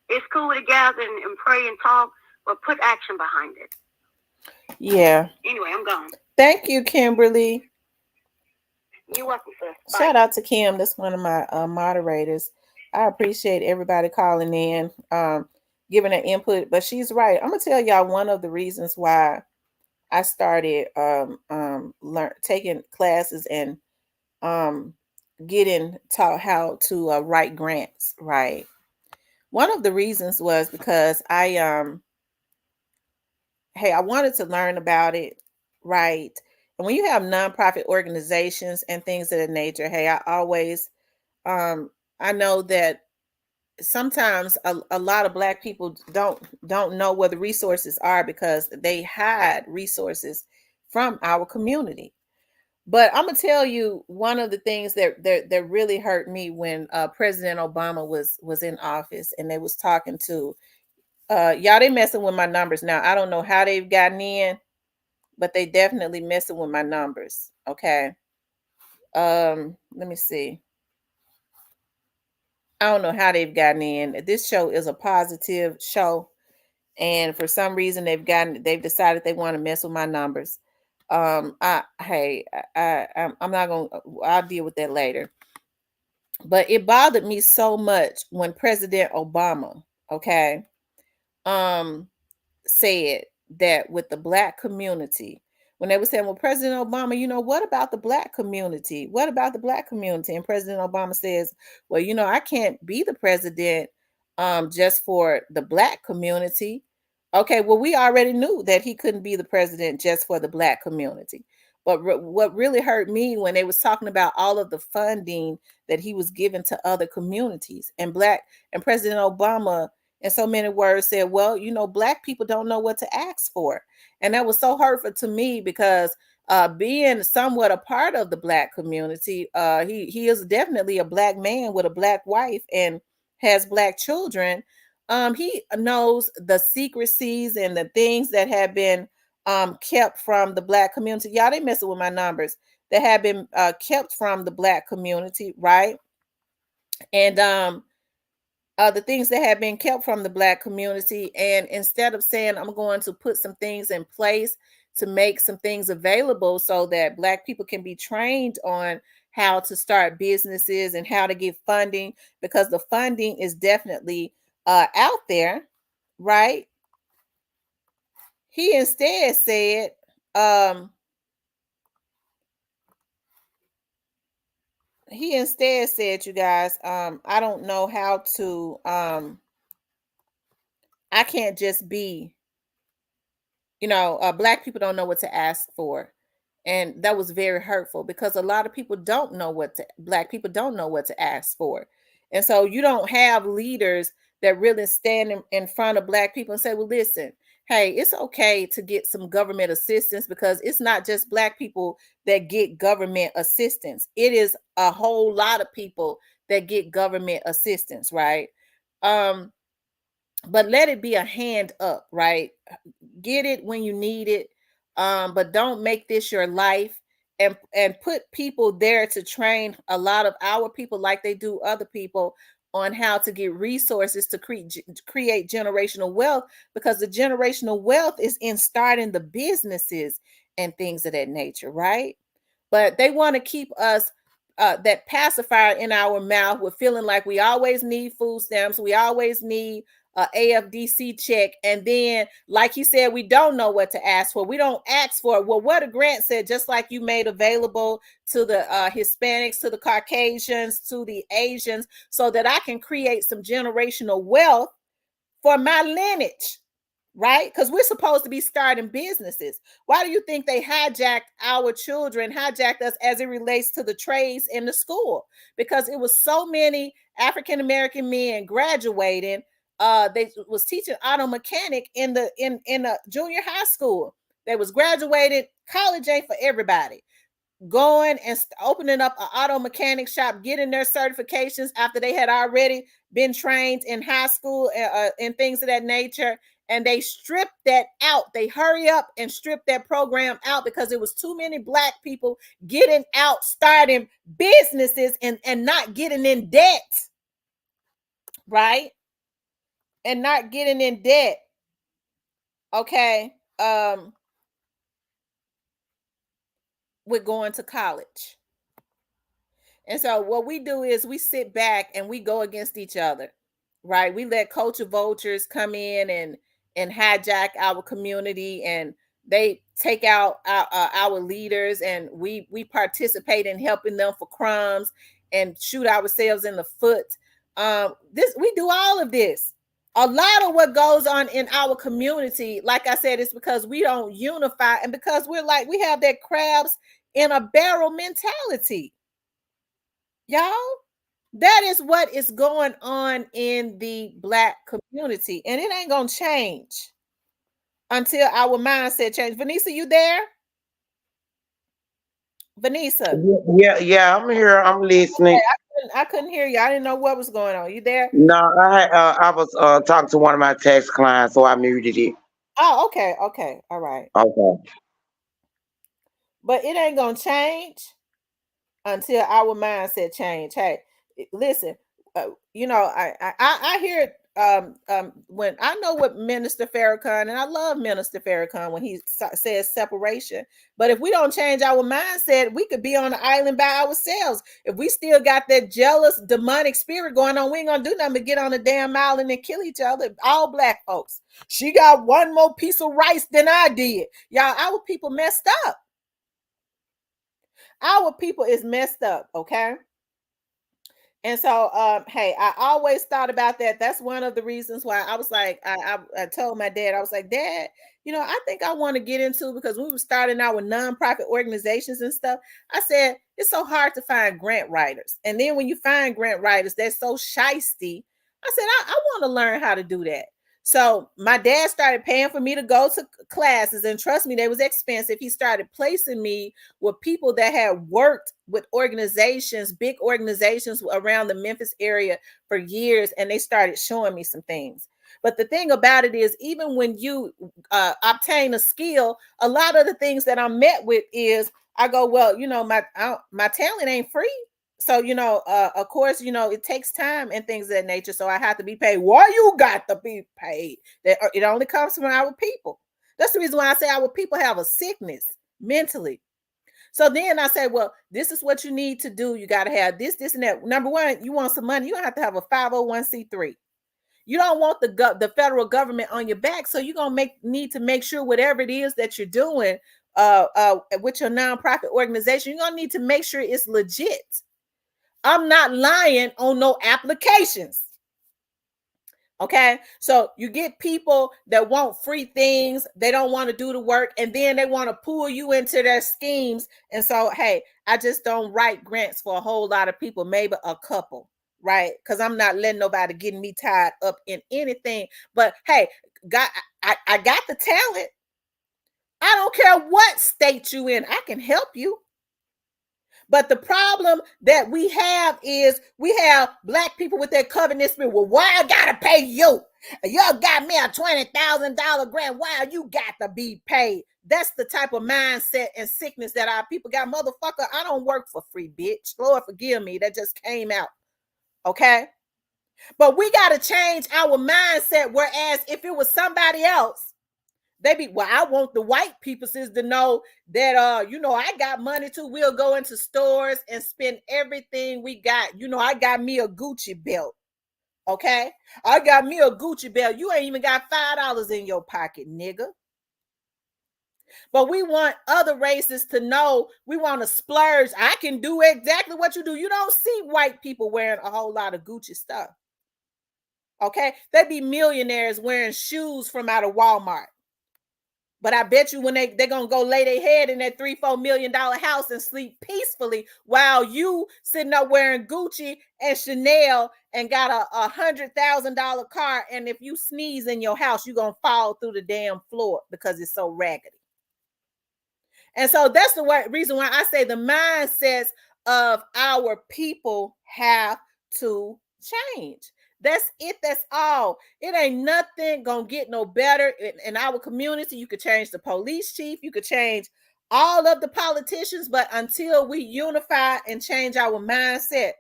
It's cool to gather and pray and talk, but put action behind it. Yeah. Anyway, I'm gone. Thank you, Kimberly. You're welcome, sir. Bye. Shout out to Kim. That's one of my moderators. I appreciate everybody calling in, giving their input. But she's right. I'm gonna tell y'all one of the reasons why I started taking classes and getting taught how to write grants. Right. One of the reasons was because I wanted to learn about it. Right. And when you have nonprofit organizations and things of that nature, I always I know that sometimes a lot of Black people don't know where the resources are because they hide resources from our community. But I'm gonna tell you one of the things that really hurt me when President Obama was in office and they was talking to y'all. They messing with my numbers now. I don't know how they've gotten in, but they definitely messing with my numbers. Okay. Let me see. I don't know how they've gotten in. This show is a positive show, and for some reason they've decided they want to mess with my numbers. I'm not gonna. I'll deal with that later. But it bothered me so much when President Obama, said that with the Black community, when they were saying, well, President Obama, what about the Black community? What about the Black community? And President Obama says, well, I can't be the president just for the Black community. Okay, well, we already knew that he couldn't be the president just for the Black community. But what really hurt me when they was talking about all of the funding that he was giving to other communities, and President Obama, in so many words, said, well, Black people don't know what to ask for. And that was so hurtful to me because being somewhat a part of the Black community, he is definitely a Black man with a Black wife and has Black children. He knows the secrecies and the things that have been kept from the Black community. Y'all, they messing with my numbers, that have been kept from the Black community, right? And the things that have been kept from the Black community. And instead of saying, I'm going to put some things in place to make some things available so that Black people can be trained on how to start businesses and how to get funding, because the funding is definitely out there, right? He instead said, you guys, I don't know how to, I can't just be, Black people don't know what to ask for. And that was very hurtful because a lot of people don't know Black people don't know what to ask for. And so you don't have leaders that really stand in front of Black people and say, well, listen, hey, it's okay to get some government assistance, because it's not just Black people that get government assistance. It is a whole lot of people that get government assistance, right? But let it be a hand up, right? Get it when you need it, but don't make this your life, and put people there to train a lot of our people like they do other people on how to get resources to create generational wealth, because the generational wealth is in starting the businesses and things of that nature, right? But they want to keep us that pacifier in our mouth with feeling like we always need food stamps, we always need a AFDC check, and then, like you said, we don't know what to ask for. We don't ask for it. Well, what a grant said, just like you made available to the Hispanics, to the Caucasians, to the Asians, so that I can create some generational wealth for my lineage, right? Because we're supposed to be starting businesses. Why do you think they hijacked our children, hijacked us as it relates to the trades in the school? Because it was so many African-American men graduating. They was teaching auto mechanic in the junior high school. They was graduated. College ain't for everybody. Going and opening up an auto mechanic shop, getting their certifications after they had already been trained in high school and things of that nature. And they stripped that out. They hurry up and strip that program out because it was too many Black people getting out, starting businesses and not getting in debt, right? And not getting in debt. Okay. We're going to college. And so what we do is we sit back and we go against each other, right? We let culture vultures come in and hijack our community, and they take out our leaders, and we participate in helping them for crumbs and shoot ourselves in the foot. This we do all of this. A lot of what goes on in our community, like I said, is because we don't unify, and because we have that crabs in a barrel mentality. Y'all, that is what is going on in the Black community, and it ain't gonna change until our mindset change. Vanessa, you there? Vanessa. Yeah, I'm here. I'm listening. Okay, I couldn't hear you. I didn't know what was going on. You there? No, I was talking to one of my tax clients, so I muted it. Oh, okay, all right. Okay. But it ain't gonna change until our mindset change. Hey, listen, I hear it when I know what Minister Farrakhan, and I love Minister Farrakhan when he says separation. But if we don't change our mindset, we could be on the island by ourselves. If we still got that jealous, demonic spirit going on, we ain't gonna do nothing but get on the damn island and kill each other. All Black folks. She got one more piece of rice than I did. Y'all, our people messed up. Our people is messed up, okay? And so, hey, I always thought about that. That's one of the reasons why I was like, I told my dad, I was like, Dad, I think I want to get into, because we were starting out with nonprofit organizations and stuff. I said, it's so hard to find grant writers. And then when you find grant writers, they're so shisty. I said, I want to learn how to do that. So my dad started paying for me to go to classes, and trust me, they was expensive. He started placing me with people that had worked with organizations, big organizations around the Memphis area for years, and they started showing me some things. But the thing about it is, even when you obtain a skill, a lot of the things that I'm met with is, I go, well, my talent ain't free. So, of course, it takes time and things of that nature. So I have to be paid. Why you got to be paid? That it only comes from our people. That's the reason why I say our people have a sickness mentally. So then I say, well, this is what you need to do. You got to have this, and that. Number one, you want some money, you have to have a 501c3. You don't want the federal government on your back. So you're going to need to make sure whatever it is that you're doing with your nonprofit organization, you're going to need to make sure it's legit. I'm not lying on no applications. Okay, so you get people that want free things, they don't want to do the work, and then they want to pull you into their schemes. And so, hey, I just don't write grants for a whole lot of people, maybe a couple, right? Because I'm not letting nobody get me tied up in anything. But hey, I got the talent. I don't care what state you in, I can help you. But the problem that we have is we have Black people with their covenant spirit. Well, why I gotta pay you? Y'all got me a $20,000 grant. Why you got to be paid? That's the type of mindset and sickness that our people got. Motherfucker, I don't work for free, bitch. Lord forgive me. That just came out. Okay? But we got to change our mindset. Whereas if it was somebody else They be, well, I want the white people to know that I got money too. We'll go into stores and spend everything we got. I got me a Gucci belt. Okay? I got me a Gucci belt. You ain't even got $5 in your pocket, nigga. But we want other races to know, we want to splurge. I can do exactly what you do. You don't see white people wearing a whole lot of Gucci stuff. Okay? They be millionaires wearing shoes from out of Walmart. But I bet you when they're going to go lay their head in that $3-4 million house and sleep peacefully while you sitting up wearing Gucci and Chanel and got a $100,000 car. And if you sneeze in your house, you're going to fall through the damn floor because it's so raggedy. And so that's the reason why I say the mindsets of our people have to change. That's it. That's all. It ain't nothing gonna get no better in our community. You could change the police chief. You could change all of the politicians. But until we unify and change our mindset,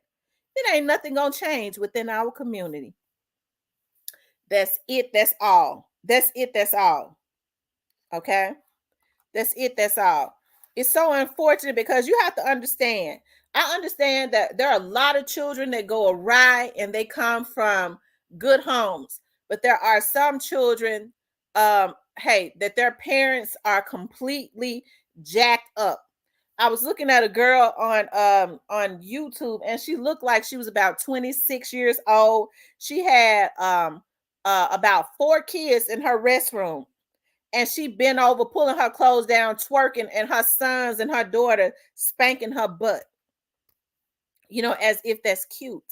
it ain't nothing gonna change within our community. That's it. That's all. That's it. That's all. Okay? That's it. That's all. It's so unfortunate because you have to understand. I understand that there are a lot of children that go awry and they come from good homes, but there are some children, that their parents are completely jacked up. I was looking at a girl on YouTube, and she looked like she was about 26 years old. She had about 4 kids in her restroom. And she bent over, pulling her clothes down, twerking, and her sons and her daughter spanking her butt. As if that's cute.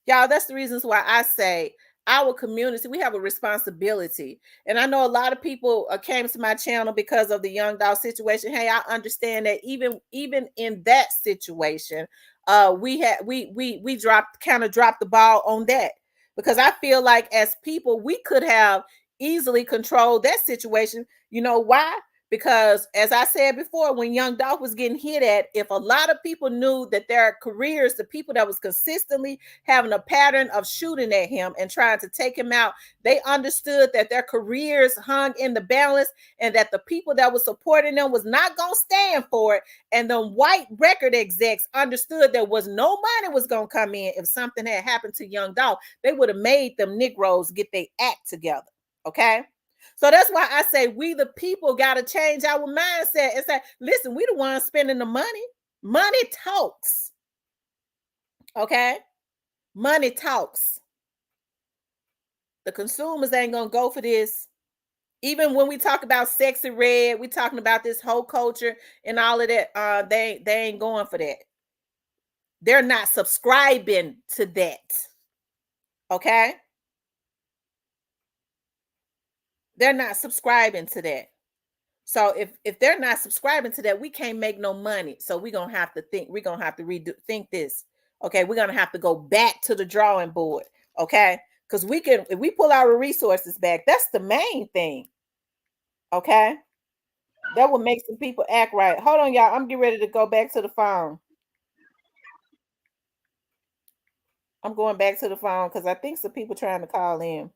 Y'all, that's the reasons why I say our community, we have a responsibility. And I know a lot of people came to my channel because of the young dog situation. Hey, I understand that even in that situation, we dropped the ball on that. Because I feel like as people, we could have easily controlled that situation. You know why? Because as I said before, when Young Dolph was getting hit at, if a lot of people knew that their careers, the people that was consistently having a pattern of shooting at him and trying to take him out, they understood that their careers hung in the balance and that the people that was supporting them was not going to stand for it. And the white record execs understood there was no money was going to come in if something had happened to Young Dolph. They would have made them Negroes get their act together. Okay? So that's why I say we the people got to change our mindset and say, listen, we the ones spending the money. Money talks. Okay? Money talks. The consumers ain't going to go for this. Even when we talk about Sexy Red, we talking about this whole culture and all of that. They ain't going for that. They're not subscribing to that. Okay? They're not subscribing to that. So if they're not subscribing to that, we can't make no money. So we're going to have to think, we're going to have to rethink this. Okay. We're going to have to go back to the drawing board. Okay. Because if we pull our resources back, that's the main thing. Okay. That will make some people act right. Hold on, y'all. I'm getting ready to go back to the phone. I'm going back to the phone because I think some people trying to call in.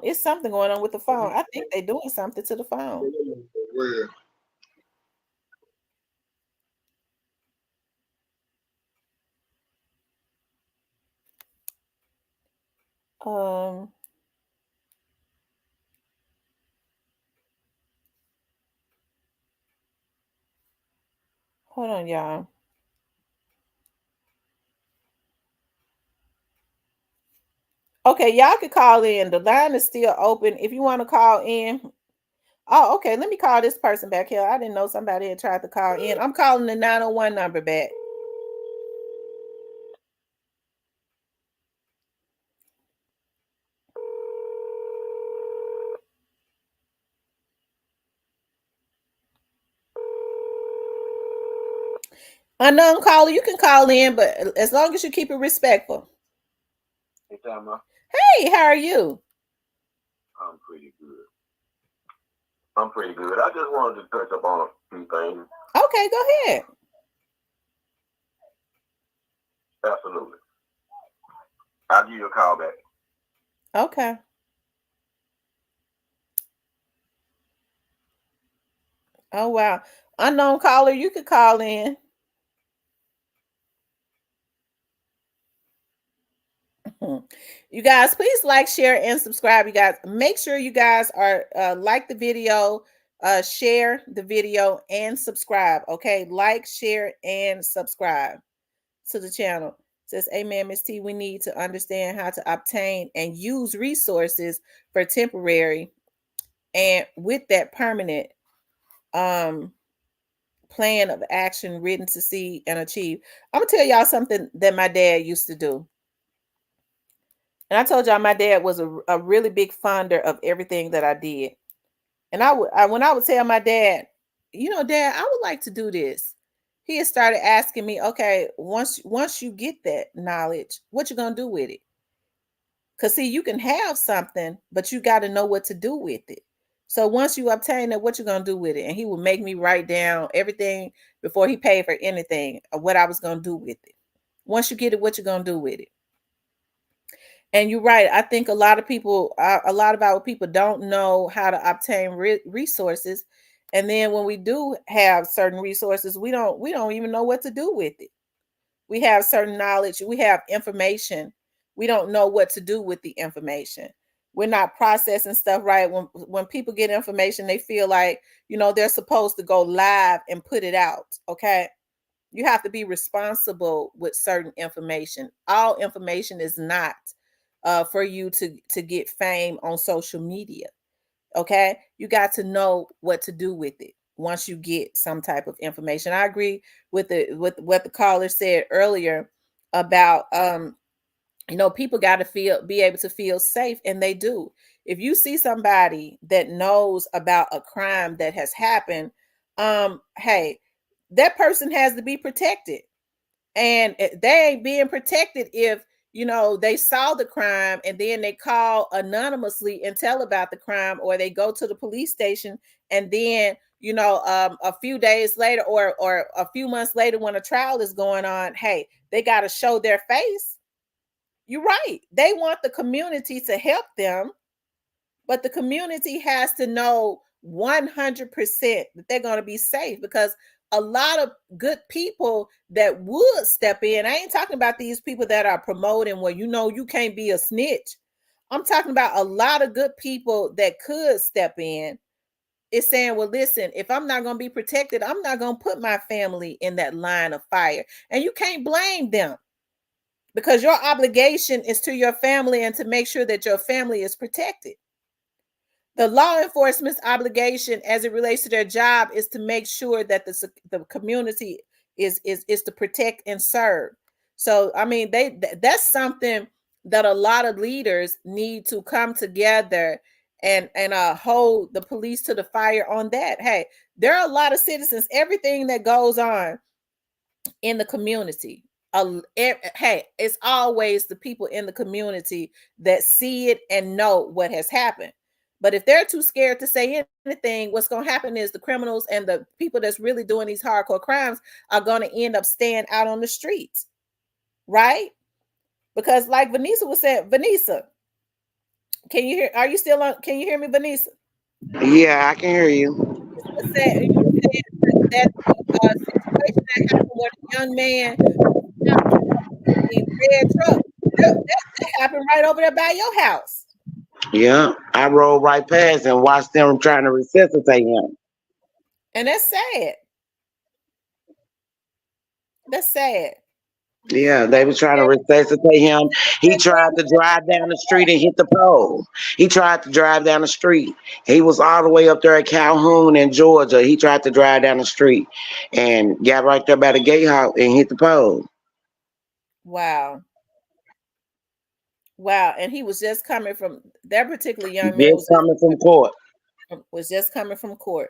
It's something going on with the phone. I think they're doing something to the phone. Hold on, y'all. Okay, y'all can call in. The line is still open. If you want to call in. Oh, okay. Let me call this person back here. I didn't know somebody had tried to call in. I'm calling the 901 number back. Unknown caller, you can call in, but as long as you keep it respectful. Hey, Tama. Hey, how are you? I'm pretty good. I just wanted to touch up on a few things. Okay, go ahead. Absolutely. I'll give you a call back. Okay. Oh wow. Unknown caller, you could call in. You guys, please like, share, and subscribe. You guys, make sure you guys are like the video, share the video, and subscribe. Okay, like, share, and subscribe to the channel. It says, Amen, Miss T. We need to understand how to obtain and use resources for temporary and with that permanent um plan of action written to see and achieve. I'm gonna tell y'all something that my dad used to do. And I told y'all my dad was a really big funder of everything that I did. And when I would tell my dad, you know, Dad, I would like to do this. He had started asking me, okay, once you get that knowledge, what you gonna do with it? Because see, you can have something, but you got to know what to do with it. So once you obtain it, what you gonna do with it? And he would make me write down everything before he paid for anything of what I was gonna do with it. Once you get it, what you gonna do with it? And you're right. I think a lot of people, a lot of our people don't know how to obtain resources. And then when we do have certain resources, we don't even know what to do with it. We have certain knowledge, we have information. We don't know what to do with the information. We're not processing stuff right. When people get information, they feel like, you know, they're supposed to go live and put it out. Okay. You have to be responsible with certain information. All information is not for you to get fame on social media. Okay, you got to know what to do with it once you get some type of information. I agree with what the caller said earlier about you know, people got to be able to feel safe, and they do. If you see somebody that knows about a crime that has happened, hey, that person has to be protected. And they ain't being protected if, you know, they saw the crime and then they call anonymously and tell about the crime, or they go to the police station and then, you know, a few days later or a few months later when a trial is going on, hey, they got to show their face. You're right. They want the community to help them, but the community has to know 100% that they're going to be safe, because a lot of good people that would step in, I ain't talking about these people that are promoting where, you know, you can't be a snitch. I'm talking about a lot of good people that could step in. It's saying, well, listen, if I'm not going to be protected, I'm not going to put my family in that line of fire. And you can't blame them, because your obligation is to your family and to make sure that your family is protected. The law enforcement's obligation as it relates to their job is to make sure that the community is to protect and serve. So I mean, that's something that a lot of leaders need to come together and hold the police to the fire on that. Hey, there are a lot of citizens, everything that goes on in the community, hey, it's always the people in the community that see it and know what has happened. But if they're too scared to say anything, what's going to happen is the criminals and the people that's really doing these hardcore crimes are going to end up staying out on the streets, right? Because like Vanessa was saying, Vanessa, can you hear? Are you still on? Can you hear me, Vanessa? Yeah, I can hear you. You said that situation that happened with a young man, the red truck. That happened right over there by your house. Yeah, I rode right past and watched them trying to resuscitate him. And that's sad. That's sad. Yeah, they was trying to resuscitate him. He tried to drive down the street and hit the pole. He tried to drive down the street. He was all the way up there at Calhoun in Georgia. He tried to drive down the street and got right there by the gatehouse and hit the pole. Wow. Wow. And he was just coming from that particular young man Just coming from court. was just coming from court.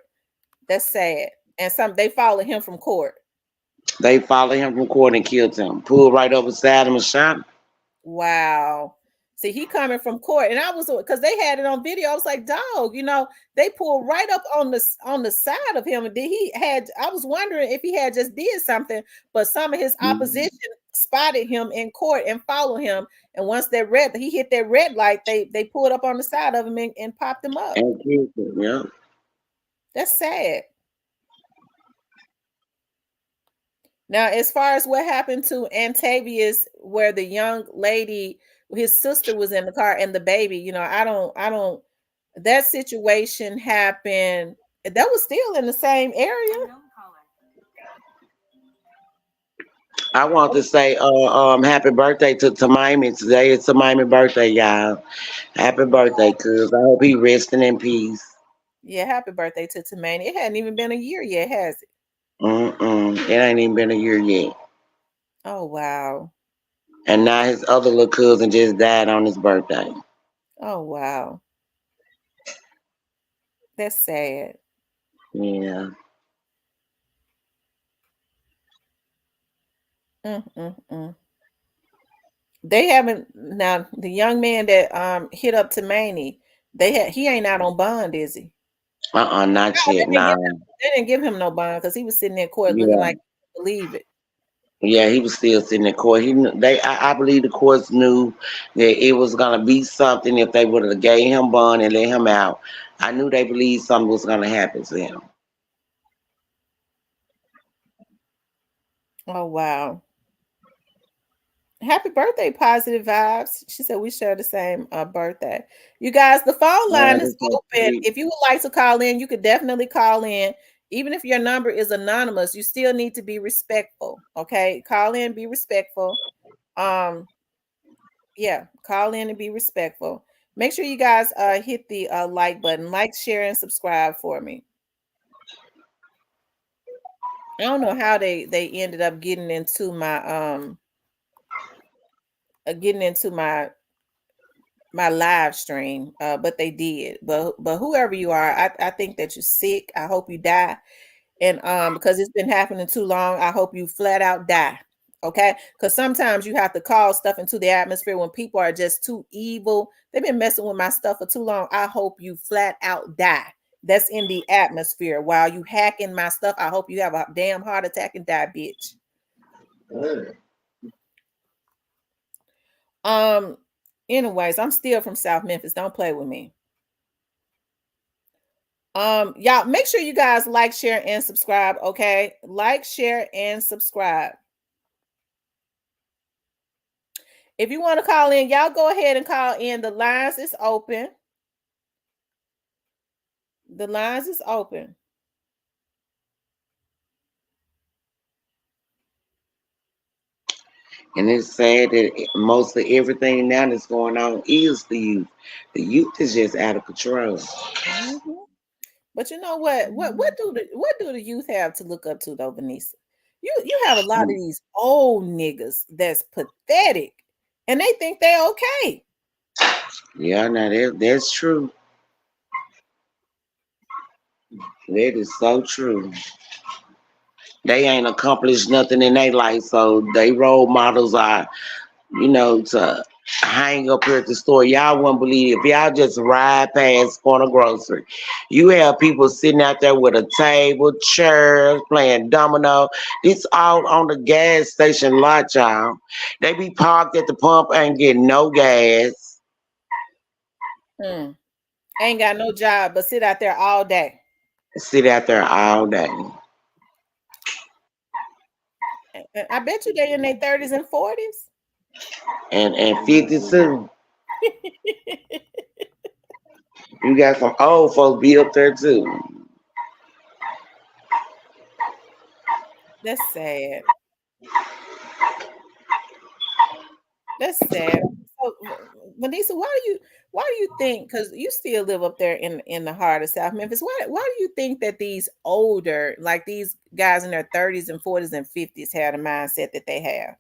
That's sad. And they followed him from court. They followed him from court and killed him. Pulled right over beside him and shot him. Wow. See, he coming from court, and I was, because they had it on video. I was like, dog, you know, they pulled right up on the side of him, and did he had? I was wondering if he had just did something, but some of his opposition spotted him in court and followed him. And once he hit that red light, they pulled up on the side of him and popped him up. And killed him. Yeah. That's sad. Now, as far as what happened to Antavius, where the young lady, his sister was in the car and the baby, I don't. That situation happened. That was still in the same area. I want to say happy birthday to Tamimi. Today is Tamimi birthday, y'all. Happy birthday, cuz. I hope he resting in peace. Yeah, happy birthday to Tamani. It hadn't even been a year yet, has it? It ain't even been a year yet. Oh wow. And now his other little cousin just died on his birthday. Oh wow. That's sad. Yeah. Mm. They haven't now the young man that hit up Tamani, he ain't out on bond, is he? Not No, yet. Nah. they didn't give him no bond because he was sitting in court looking Yeah. like he couldn't believe it. Yeah, he was still sitting in court. I believe the courts knew that it was gonna be something if they would have gave him bond and let him out. I knew they believed something was gonna happen to him. Oh wow. Happy birthday, positive vibes. She said we share the same birthday. You guys, the phone Man, line that's is so open. sweet. If you would like to call in, you could definitely call in. Even if your number is anonymous, you still need to be respectful. Okay. Call in, be respectful. Um, yeah, call in and be respectful. Make sure you guys hit the like button, like, share, and subscribe for me. I don't know how they ended up getting into my live stream, but they did. But whoever you are, I think that you're sick. I hope you die, and because it's been happening too long, I hope you flat out die. Okay, because sometimes you have to call stuff into the atmosphere when people are just too evil. They've been messing with my stuff for too long. I hope you flat out die. That's in the atmosphere while you hacking my stuff. I hope you have a damn heart attack and die, bitch. Um. Anyways, I'm still from South Memphis. Don't play with me. Y'all make sure you guys like, share, and subscribe. Okay, like, share, and subscribe. If you want to call in, y'all go ahead and call in. The lines is open. The lines is open. And it's sad that most of everything now that's going on is the youth. The youth is just out of control. Mhm. But you know what? What do the youth have to look up to though, Vanessa? You have a lot of these old niggas that's pathetic, and they think they okay. Yeah, now that's true. That is so true. They ain't accomplished nothing in their life, so they role models are, to hang up here at the store. Y'all wouldn't believe if y'all just ride past corner grocery. You have people sitting out there with a table, chairs, playing domino. It's all on the gas station lot, y'all. They be parked at the pump and get no gas. Ain't got no job, but sit out there all day. Sit out there all day. I bet you they in their 30s and 40s. And 52. You got some old folks be up there too. That's sad. That's sad. So, Vanessa, why do you think? Because you still live up there in the heart of South Memphis. Why do you think that these older, like these guys in their 30s and 40s and 50s, have the mindset that they have?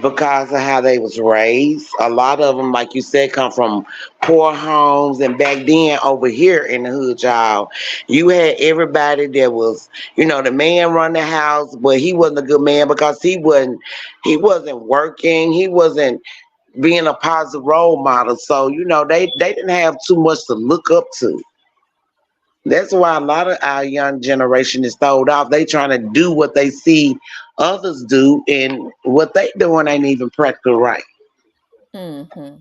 Because of how they was raised. A lot of them, like you said, come from poor homes. And back then, over here in the hood, y'all, you had everybody that was, the man run the house, but he wasn't a good man because he wasn't working. He wasn't being a positive role model. So, they didn't have too much to look up to. That's why a lot of our young generation is throwed off. They trying to do what they see others do, and what they doing ain't even practical right. Mm-hmm.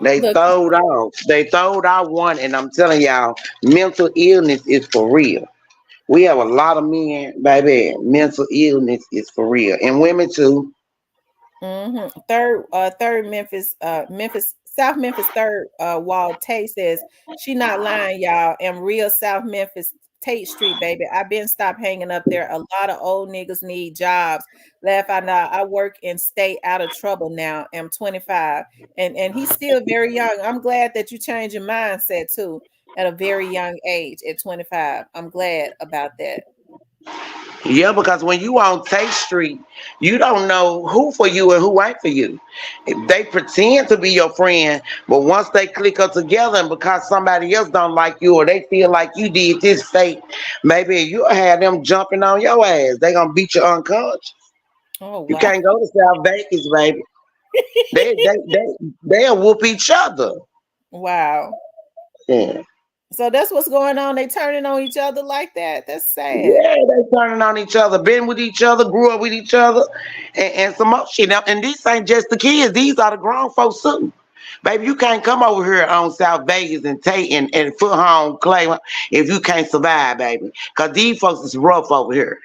They Look, throwed off. They throwed out one, and I'm telling y'all, mental illness is for real. We have a lot of men, baby. Mental illness is for real, and women too. Third Memphis, South Memphis third wall. Tate says she not lying, y'all. Am real South Memphis Tate Street, baby. I've been stopped hanging up there. A lot of old niggas need jobs. Laugh out loud. I work and stay out of trouble now. Am 25, and he's still very young. I'm glad that you changed your mindset too at a very young age at 25. I'm glad about that. Yeah, because when you on Tate Street, you don't know who for you and who ain't for you. They pretend to be your friend, but once they click up together and because somebody else don't like you or they feel like you did this fake, maybe you'll have them jumping on your ass. They gonna beat you unconscious. Oh You wow. can't go to South Vegas, baby. They'll whoop each other. Wow. Yeah. So that's what's going on. They turning on each other like that. That's sad. Yeah, they turning on each other, been with each other, grew up with each other, and some more shit. Now, and these ain't just the kids; these are the grown folks too. Baby, you can't come over here on South Vegas and take and foot home claim if you can't survive, baby. Cause these folks is rough over here.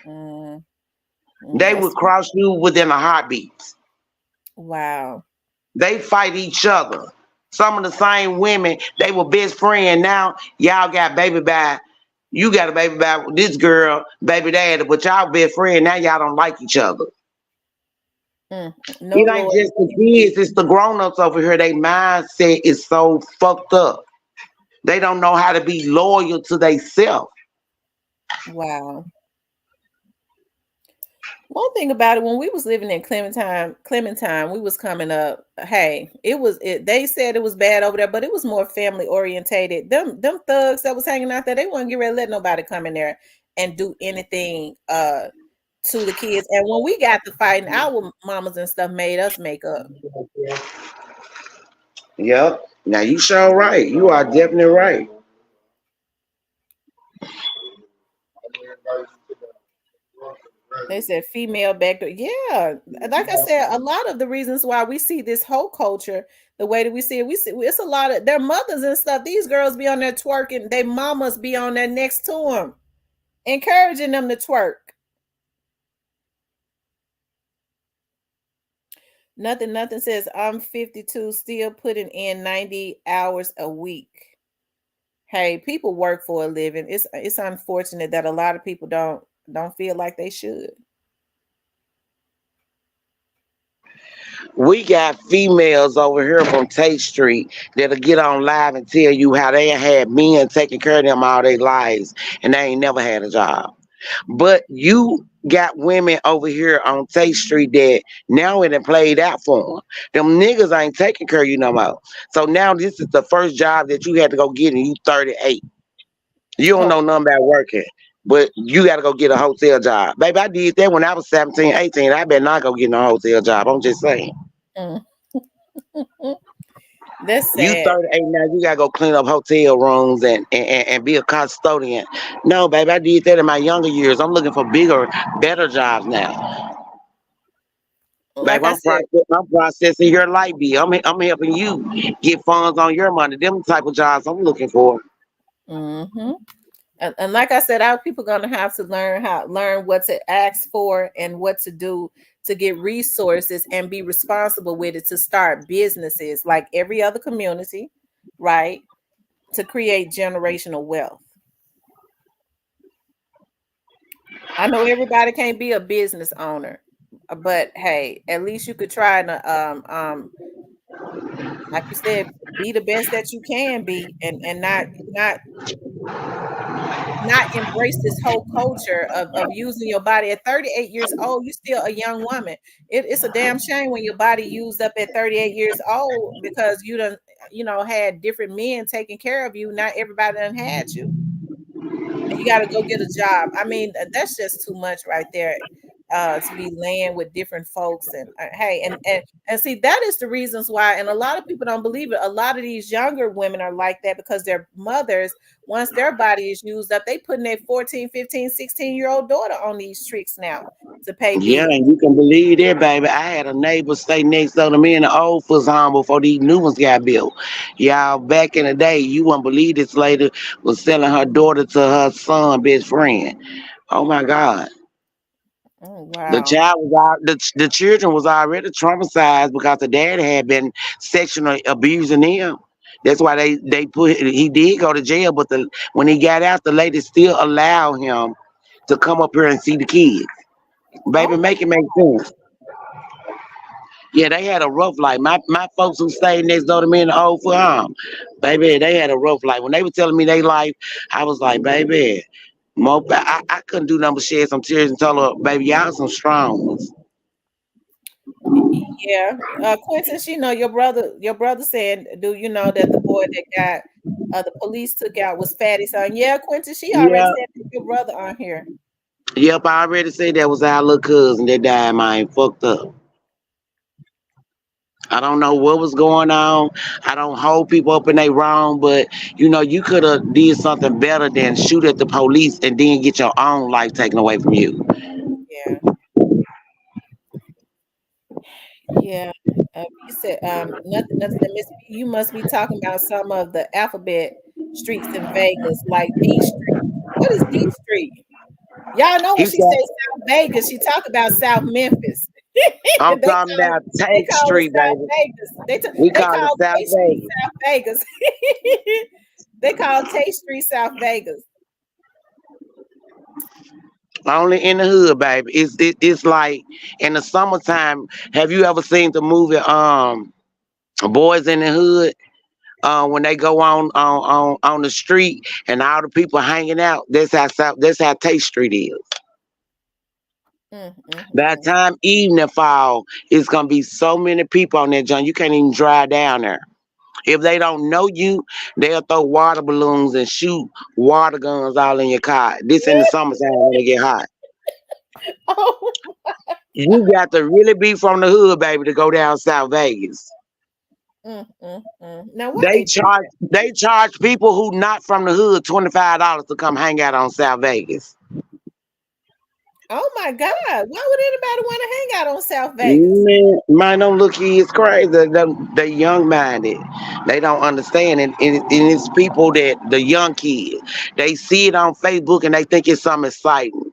Mm, They that's would cross you within a heartbeat. wow. They fight each other. Some of the same women, they were best friend. Now y'all got baby by. You got a baby by with this girl, baby daddy, but y'all best friend. Now y'all don't like each other. No It ain't loyalty. just the kids, it's the grown-ups over here. Their mindset is so fucked up. They don't know how to be loyal to themselves. Wow. One thing about it, when we was living in Clementine, we was coming up. Hey, they said it was bad over there, but it was more family orientated. Them thugs that was hanging out there, they wouldn't get ready to let nobody come in there and do anything to the kids. And when we got to fighting, our mamas and stuff made us make up. Yep. Now you sure right. You are definitely right. They said female backdoor. Yeah, like I said, a lot of the reasons why we see this whole culture the way that we see it, it's a lot of their mothers and stuff. These girls be on there twerking. Their mamas be on there next to them, encouraging them to twerk. Nothing says I'm 52, still putting in 90 hours a week. Hey, people work for a living. It's unfortunate that a lot of people don't feel like they should. We got females over here from Tate Street that'll get on live and tell you how they had men taking care of them all their lives and they ain't never had a job. But you got women over here on Tate Street that now it done played out for them. Them niggas ain't taking care of you no more. So now this is the first job that you had to go get and you 38. You don't Oh, know nothing about working. But you got to go get a hotel job. Baby, I did that when I was 17, 18. I better not go get no hotel job. I'm just saying. mm. That's You sad. 38 now, you gotta go clean up hotel rooms and be a custodian. No, baby, I did that in my younger years. I'm looking for bigger, better jobs now. Like Baby, I said, I'm processing your light bill. I'm helping you get funds on your money. Them type of jobs I'm looking for. hmm and like I said, our people gonna have to learn what to ask for and what to do to get resources and be responsible with it to start businesses like every other community, right? To create generational wealth. I know everybody can't be a business owner, but hey, at least you could try to like you said, be the best that you can be and not embrace this whole culture of using your body at 38 years old. You're still a young woman. It's a damn shame when your body used up at 38 years old because you done had different men taking care of you. Not everybody done had you, and you got to go get a job. I mean, that's just too much right there. To be laying with different folks and hey and see that is the reasons why, and a lot of people don't believe it. A lot of these younger women are like that because their mothers, once their body is used up, they putting their 14, 15, 16-year-old daughter on these tricks now. to pay Yeah, bills. and you can believe that, baby. I had a neighbor stay next door to me in the old folks home before these new ones got built. Y'all, back in the day, you wouldn't believe this lady was selling her daughter to her son best friend. Oh my God. Oh The wow. child was the children was already traumatized because the dad had been sexually abusing them. That's why they put he did go to jail, but when he got out, the lady still allowed him to come up here and see the kids. Baby, Oh make it make sense. Yeah, they had a rough life. My folks who stayed next door to me in the old farm, baby, they had a rough life. When they were telling me their life, I was like, baby, I couldn't do nothing but shed some tears and tell her, baby, y'all some strong ones. yeah. Quentin, she know your brother. Your brother said, "Do you know that the boy that got the police took out was Fatty son?" Yeah, Quentin, she already Yeah, said that your brother on here. yep, I already said that was our little cousin that died, man. Fucked up. I don't know what was going on. I don't hold people up in they wrong, but you could have did something better than shoot at the police and then get your own life taken away from you. Yeah, yeah. You said nothing. Miss B, you must be talking about some of the alphabet streets in Vegas, like D Street. What is D Street? Y'all know when He she said, say South Vegas, she talk about South Memphis. I'm they talking call about they Take call it Street, South baby. Vegas. We They call it call South Tay Street Vegas. South Vegas. They call Tay Street South Vegas. Only in the hood, baby. It's like in the summertime. Have you ever seen the movie Boys in the Hood? When they go on the street and all the people hanging out, that's how Tate Street is. Mm, mm, By the mm. time evening fall, it's gonna be so many people on that joint you can't even drive down there. If they don't know you, they'll throw water balloons and shoot water guns all in your car. This in the summertime when they get hot. Oh, You got to really be from the hood, baby, to go down South Vegas. now why They they do charge that? they charge people who not from the hood $25 to come hang out on South Vegas. Oh my God, why would anybody want to hang out on South Vegas? Man, them little kids crazy. They young minded. They don't understand. And it's people that the young kids, they see it on Facebook and they think it's something exciting.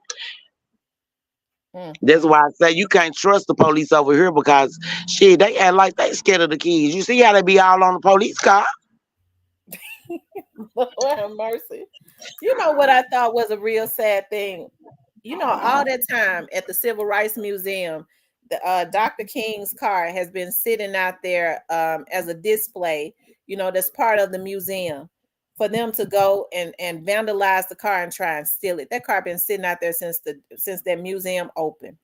Mm, That's mm. why I say you can't trust the police over here because shit, they act like they scared of the kids. You see how they be all on the police car? Lord have mercy. You know what I thought was a real sad thing? All that time at the Civil Rights Museum, the Dr. King's car has been sitting out there as a display, that's part of the museum. For them to go and vandalize the car and try and steal it. That car been sitting out there since that museum opened.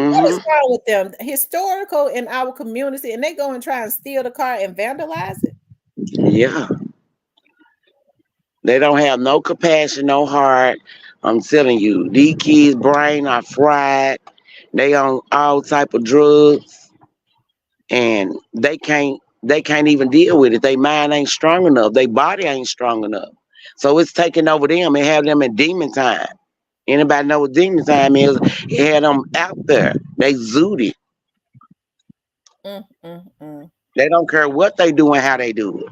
What is Hmm. wrong with them? Historical in our community, and they go and try and steal the car and vandalize it. Yeah. They don't have no compassion, no heart. I'm telling you, these kids' brain are fried. They on all type of drugs, and they can't even deal with it. Their mind ain't strong enough. Their body ain't strong enough. So it's taking over them and have them in demon time. Anybody know what demon time is? It had them out there. They zooted. Mm, mm, mm. They don't care what they do and how they do it.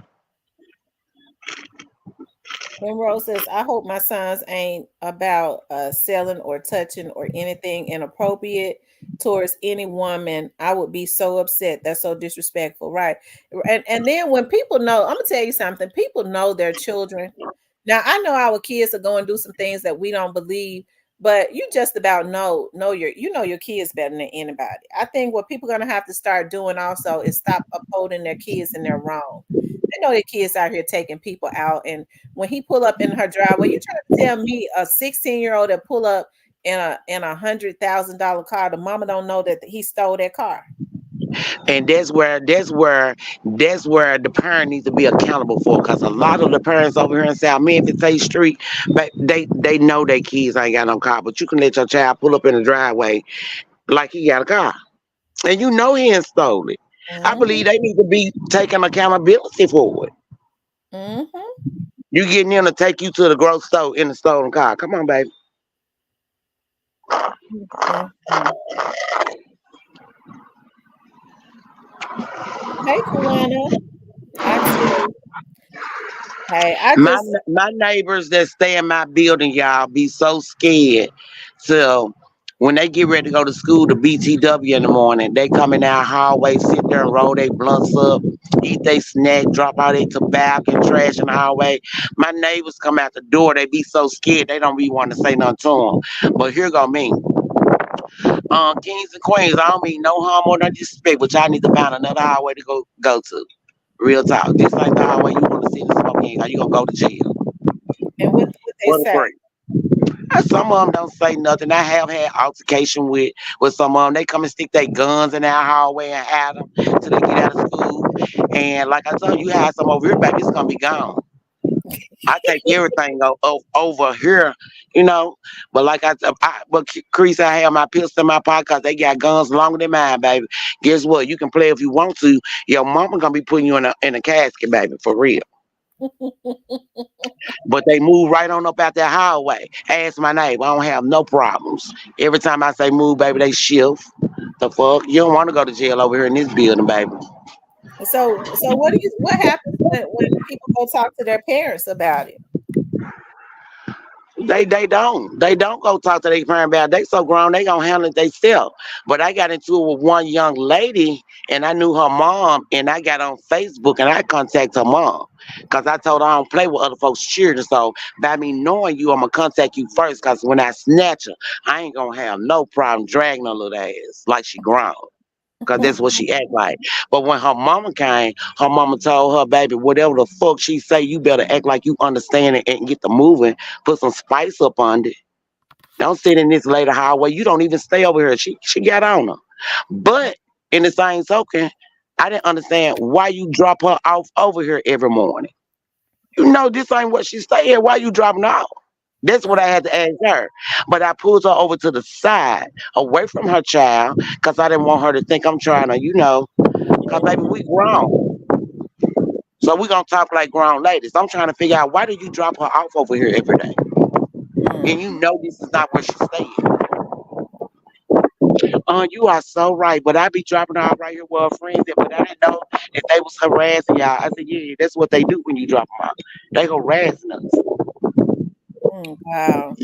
Monroe says, I hope my sons ain't about selling or touching or anything inappropriate towards any woman. I would be so upset. That's so disrespectful, right? And then when people know, I'm gonna tell you something, people know their children. Now I know our kids are going to do some things that we don't believe, but you just about know your kids better than anybody. I think what people are gonna have to start doing also is stop upholding their kids in their wrong. They know their kids out here taking people out, and when he pull up in her driveway, you trying to tell me a 16-year-old that pull up in a $100,000 car, the mama don't know that he stole that car. And that's where the parent needs to be accountable for, because a lot of the parents over here in South Memphis, 8th Street, but they know their kids ain't got no car, but you can let your child pull up in the driveway like he got a car, and you know he ain't stole it. I Mm-hmm. believe they need to be taking accountability for it. Mm-hmm. You getting him to take you to the grocery store in the stolen car? Come on, baby. Mm-hmm. Hey, Kawana. I too. Hey, I My just my neighbors that stay in my building, y'all, be so scared. So when they get ready to go to school to BTW in the morning, they come in our hallway, sit there and roll their blunts up, eat their snack, drop out their tobacco and trash in the hallway. My neighbors come out the door, they be so scared they don't be want to say nothing to them. But here go me. Kings and queens, I don't mean no harm or no disrespect, but y'all need to find another highway to go to. Real talk. Just like the highway you want to see the smoking, how you gonna go to jail? and what they What a say. break. Some of them don't say nothing. I have had altercation with some of them. They come and stick their guns in our hallway and hide them till they get out of school. And like I told you, you have some over here, baby, it's gonna be gone. I take everything over here, you know. But like but Chris, I have my pistol in my pocket 'cause they got guns longer than mine, baby. Guess what? You can play if you want to. Your mama gonna be putting you in a casket, baby, for real. But they move right on up out that highway. Ask my neighbor. I don't have no problems. Every time I say move, baby, they shift. The fuck? You don't want to go to jail over here in this building, baby. So what happens when people go talk to their parents about it? They don't go talk to their parent about it. They so grown they gonna handle it themselves. But I got into it with one young lady and I knew her mom and I got on Facebook and I contacted her mom. Cause I told her I don't play with other folks' children. So by me knowing you, I'm gonna contact you first. Cause when I snatch her, I ain't gonna have no problem dragging her little ass like she grown. Cause that's what she act like. But when her mama came, her mama told her, baby, whatever the fuck she say, you better act like you understand it and get the moving. Put some spice up on it. Don't sit in this later highway. You don't even stay over here. She got on her. But in the same token, I didn't understand why you drop her off over here every morning. You know this ain't what she stay here. Why you dropping her off? That's what I had to ask her. But I pulled her over to the side, away from her child, because I didn't want her to think I'm trying to, because baby, we grown. So we going to talk like grown ladies. I'm trying to figure out why do you drop her off over here every day? And you know this is not where she staying. You are so right. But I be dropping her off right here with her friends. But I didn't know if they was harassing y'all. I said, yeah, that's what they do when you drop them off. They harassing us. Wow.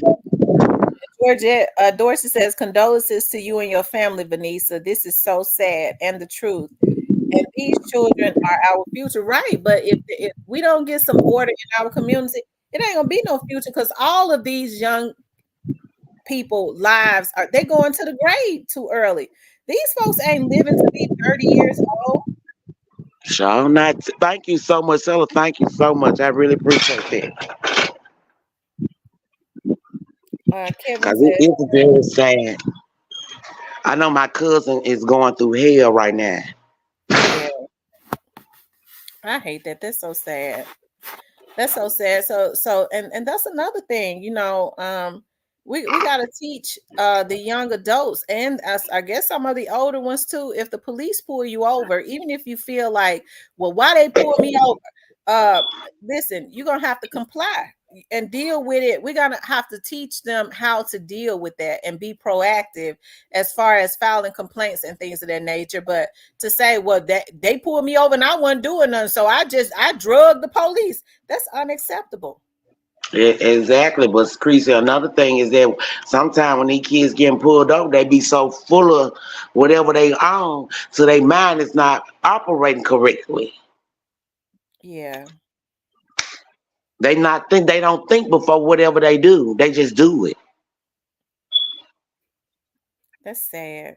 Georgette, Dorsey says, condolences to you and your family, Vanessa. This is so sad and the truth. And these children are our future, right? But if we don't get some order in our community, it ain't gonna be no future because all of these young people lives they going to the grave too early. These folks ain't living to be 30 years old. Sure not. Thank you so much, Ella. Thank you so much. I really appreciate that. Kevin Because says, it's very sad. I know my cousin is going through hell right now. yeah, I hate that. That's so sad. That's so sad. And that's another thing, we got to teach the young adults and us, I guess some of the older ones too. If the police pull you over, even if you feel like, well, why they pull me over? Listen, you're gonna have to comply and deal with it. We're gonna have to teach them how to deal with that and be proactive as far as filing complaints and things of that nature. But to say, well, that they pulled me over and I wasn't doing nothing, so I drugged the police. That's unacceptable. Exactly. But Creasy, another thing is that sometimes when these kids getting pulled over, they be so full of whatever they own, so their mind is not operating correctly. Yeah. They don't think before whatever they do. They just do it. That's sad.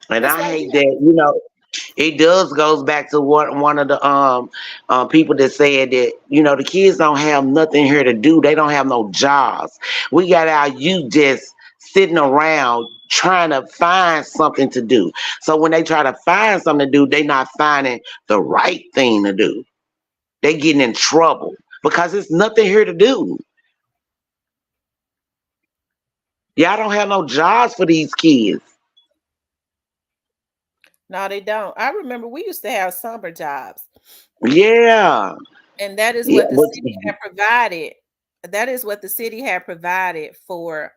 And That's I why hate that, it does goes back to what one of the people that said that the kids don't have nothing here to do. They don't have no jobs. We got our youth just sitting around trying to find something to do. So when they try to find something to do, they not finding the right thing to do. They getting in trouble because there's nothing here to do. Y'all don't have no jobs for these kids. No, they don't. I remember we used to have summer jobs. Yeah. And that is Yeah, what the but city had provided. That is what the city had provided for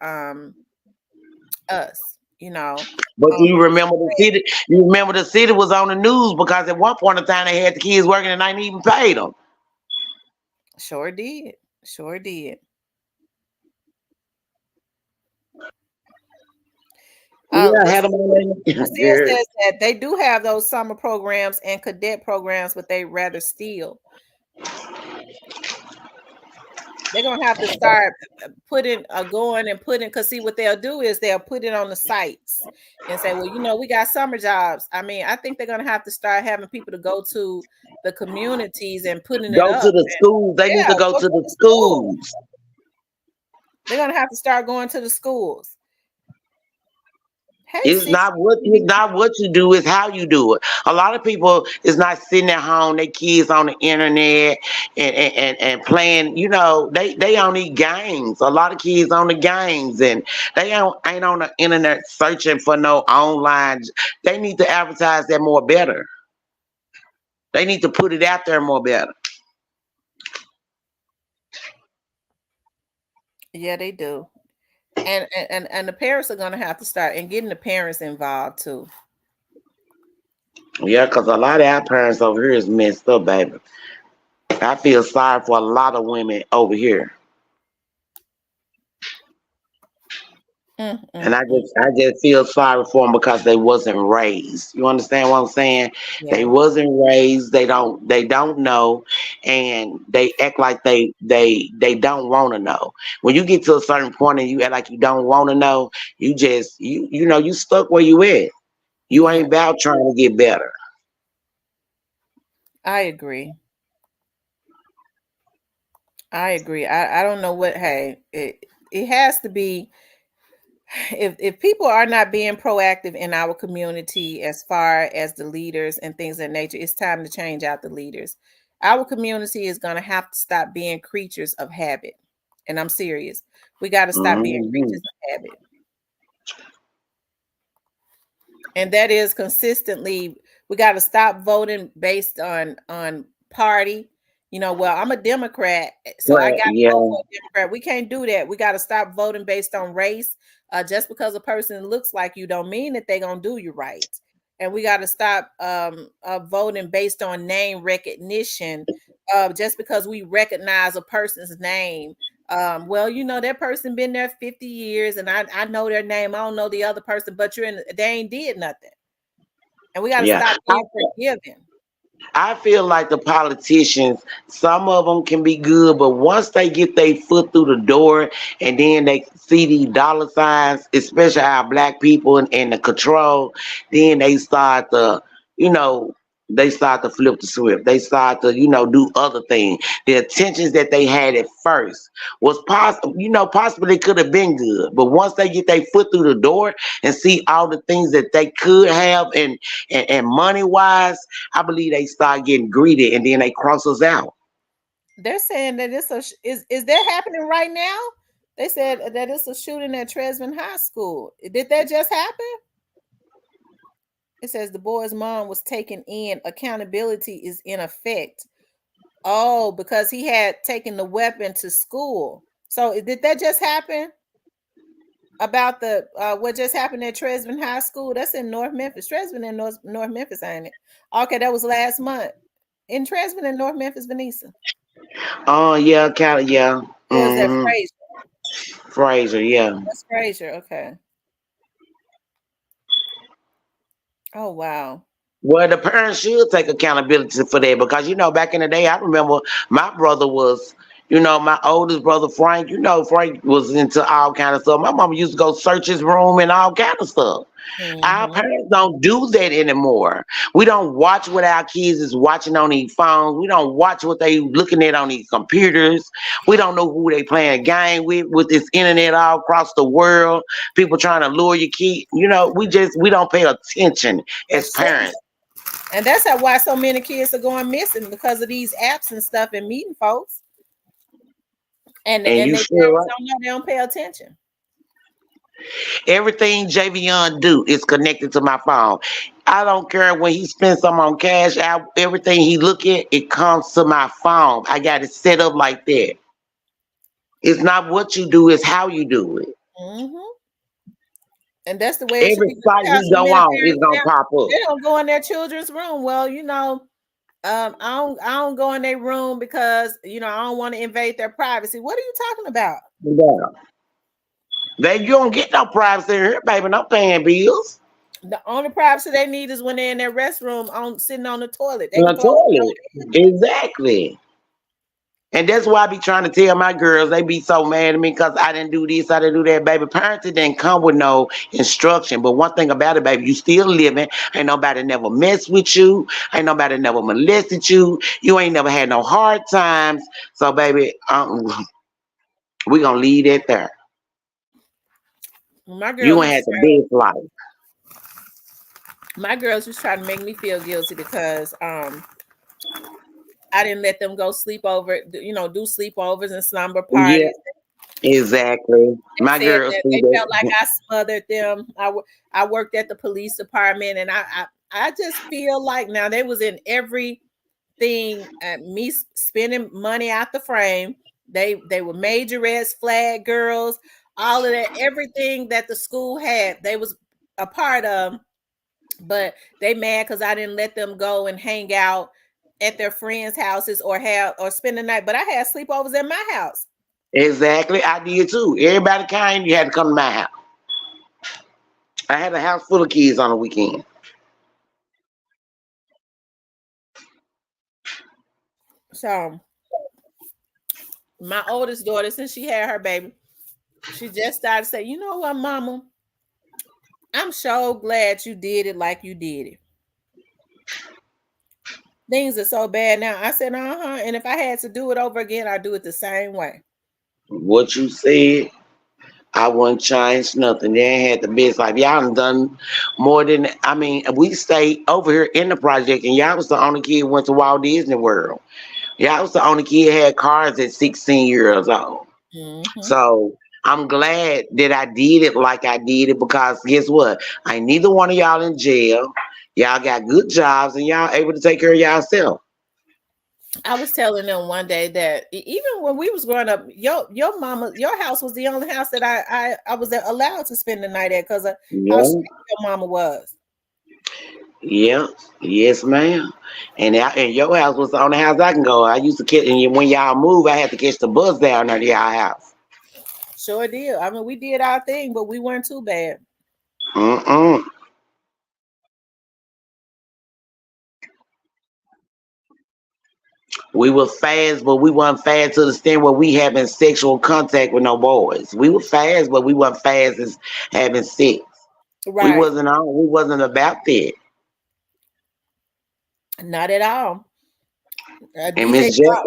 us, But on you remember the city? You remember the city was on the news because at one point in time they had the kids working and they didn't even pay them. Sure did. Sure did. Yeah, I had them Lucia on there. says that they do have those summer programs and cadet programs, but they rather steal. They're gonna have to start going and putting, because see what they'll do is they'll put it on the sites and say, well, we got summer jobs. I mean, I think they're gonna have to start having people to go to the communities and putting it Go up. to the schools. They need to go to the schools. They're gonna have to start going to the schools. Hey, It's not what you do, it's how you do it. A lot of people is not sitting at home, their kids on the internet and playing, they on these games. A lot of kids on the games and they ain't on the internet searching for no online. They need to advertise that more better. They need to put it out there more better. Yeah, they do. And the parents are gonna have to start and getting the parents involved too. Yeah, because a lot of our parents over here is messed up, baby. I feel sorry for a lot of women over here. And I just feel sorry for them because they wasn't raised. You understand what I'm saying? Yeah. They wasn't raised. They don't know, and they act like they don't want to know. When you get to a certain point and you act like you don't want to know, you just you stuck where you at. You ain't about trying to get better. I agree. I don't know what. Hey, it has to be. If people are not being proactive in our community as far as the leaders and things of that nature, it's time to change out the leaders. Our community is going to have to stop being creatures of habit. And I'm serious. We got to stop being creatures of habit. And that is consistently, we got to stop voting based on party. Well, I'm a Democrat, so I got to vote for a Democrat. We can't do that. We got to stop voting based on race. Just because a person looks like you don't mean that they're going to do you right. And we got to stop voting based on name recognition. Just because we recognize a person's name. Well, that person been there 50 years and I know their name. I don't know the other person, but they ain't did nothing. And we got to stop being forgiving. I feel like the politicians, some of them can be good, but once they get their foot through the door and then they see these dollar signs, especially our black people and the control, then they start to, flip the script. They start to, do other things. The intentions that they had at first was possible, possibly could have been good. But once they get their foot through the door and see all the things that they could have and money wise, I believe they start getting greedy and then they cross us out. They're saying that is that happening right now? They said that it's a shooting at Tresvant High School. Did that just happen? It says the boy's mom was taken in. Accountability is in effect. Oh, because he had taken the weapon to school. So did that just happen? About the what just happened at Tresvant High School? That's in North Memphis. Tresvant in North Memphis, ain't it? Okay, that was last month. In Tresvant in North Memphis, Vanessa. Oh yeah, yeah. Or was that Fraser? Fraser, yeah. That's Fraser, okay. Oh wow. Well, the parents should take accountability for that because back in the day, I remember my brother was, my oldest brother Frank. Frank was into all kind of stuff. My mama used to go search his room and all kind of stuff. Our parents don't do that anymore. We don't watch what our kids is watching on these phones. We don't watch what they looking at on these computers. We don't know who they playing a game with this internet all across the world. People trying to lure your kid. We don't pay attention as parents. And that's why so many kids are going missing, because of these apps and stuff and meeting folks. And they parents don't know, they don't pay attention. Everything Javion do is connected to my phone. I don't care when he spends some on Cash App. Everything he look at, it comes to my phone. I got it set up like that. It's not what you do, it's how you do it. And that's the way it should Every be. site You have he so go many on, it's parents gonna now, pop up. they don't go in their children's room. Well, I don't go in their room because I don't want to invade their privacy. What are you talking about? Yeah. You don't get no privacy in here, baby. No paying bills. The only privacy they need is when they're in their restroom sitting on the toilet. They In can the close the toilet. Exactly. And that's why I be trying to tell my girls, they be so mad at me because I didn't do this, I didn't do that. Baby, parenting didn't come with no instruction. But one thing about it, baby, you still living. Ain't nobody never messed with you. Ain't nobody never molested you. You ain't never had no hard times. So, baby, we going to leave that there. My You girls ain't had the best life. my girls just trying to make me feel guilty because I didn't let them go sleep over, do sleepovers and slumber Yeah, parties. exactly. They My said girls that see they felt like that. I smothered them. I worked at the police department, and I just feel like now they was in everything. Me spending money out the frame. They were majorettes, flag girls, all of that. Everything that the school had, they was a part of. But they mad because I didn't let them go and hang out at their friends' houses or spend the night. But I had sleepovers at my house. Exactly. I did too. Everybody came, you had to come to my house. I had a house full of kids on the weekend. So my oldest daughter, since she had her baby, she just started to say, you know what, mama? I'm so glad you did it like you did it. Things are so bad now. I said, uh-huh. And if I had to do it over again, I'd do it the same way. What you said, I wouldn't change nothing. They ain't had the best life. Y'all done more than, we stayed over here in the project and y'all was the only kid who went to Walt Disney World. Y'all was the only kid had cars at 16 years old. Mm-hmm. So I'm glad that I did it like I did it because guess what? Ain't neither one of y'all in jail. Y'all got good jobs and y'all able to take care of yourself. I was telling them one day that even when we was growing up, your house was the only house that I was allowed to spend the night at because of how Yeah. strict your mama was. Yeah. Yes, ma'am. And your house was the only house I can go. I used to catch, and when y'all moved, I had to catch the bus down there to y'all house. Sure did. I mean, we did our thing, but we weren't too bad. Mm-mm. We were fast, but we weren't fast to the extent where we having sexual contact with no boys. We were fast, but we weren't fast as having sex. We Right. wasn't on. We wasn't about that. Not at all. And DJ Pop,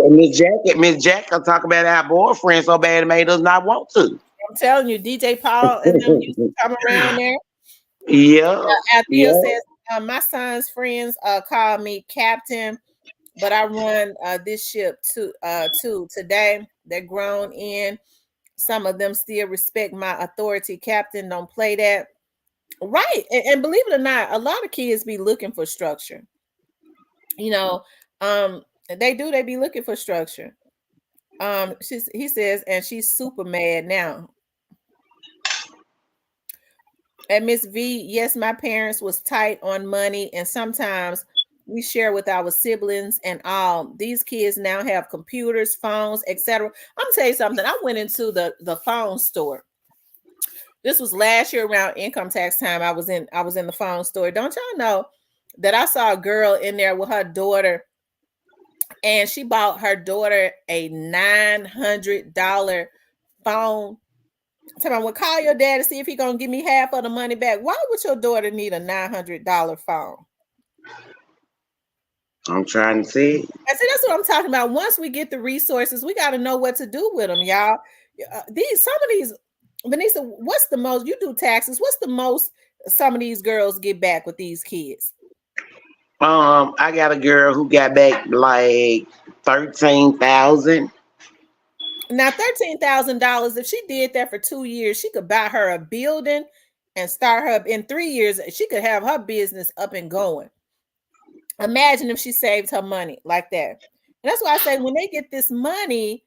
Miss Jack will talk about our boyfriend so bad it made us not want to. I'm telling you, DJ Paul and them used to come around there. Yeah, Althea yeah. says, my son's friends call me captain, but I run this ship too. Today, they're grown in. Some of them still respect my authority. Captain, don't play that. Right. And believe it or not, a lot of kids be looking for structure. You know, they do, they be looking for structure. He says, and she's super mad now. And Miss V, yes, my parents was tight on money, and sometimes we share with our siblings and all. These kids now have computers, phones, etc. I'm gonna tell you something. I went into the phone store. This was last year around income tax time. I was in the phone store. Don't y'all know that I saw a girl in there with her daughter, and she bought her daughter a $900 phone. Tell me, well, call your dad to see if he gonna give me half of the money back. Why would your daughter need a $900 phone? I'm trying to see. I see, that's what I'm talking about. Once we get the resources, we got to know what to do with them, y'all. Some of these, Vanessa, what's the most you do taxes? What's the most some of these girls get back with these kids? I got a girl who got back like 13,000. Now, $13,000. If she did that for 2 years, she could buy her a building and start her up in 3 years. She could have her business up and going. Imagine if she saved her money like that. And that's why I say when they get this money,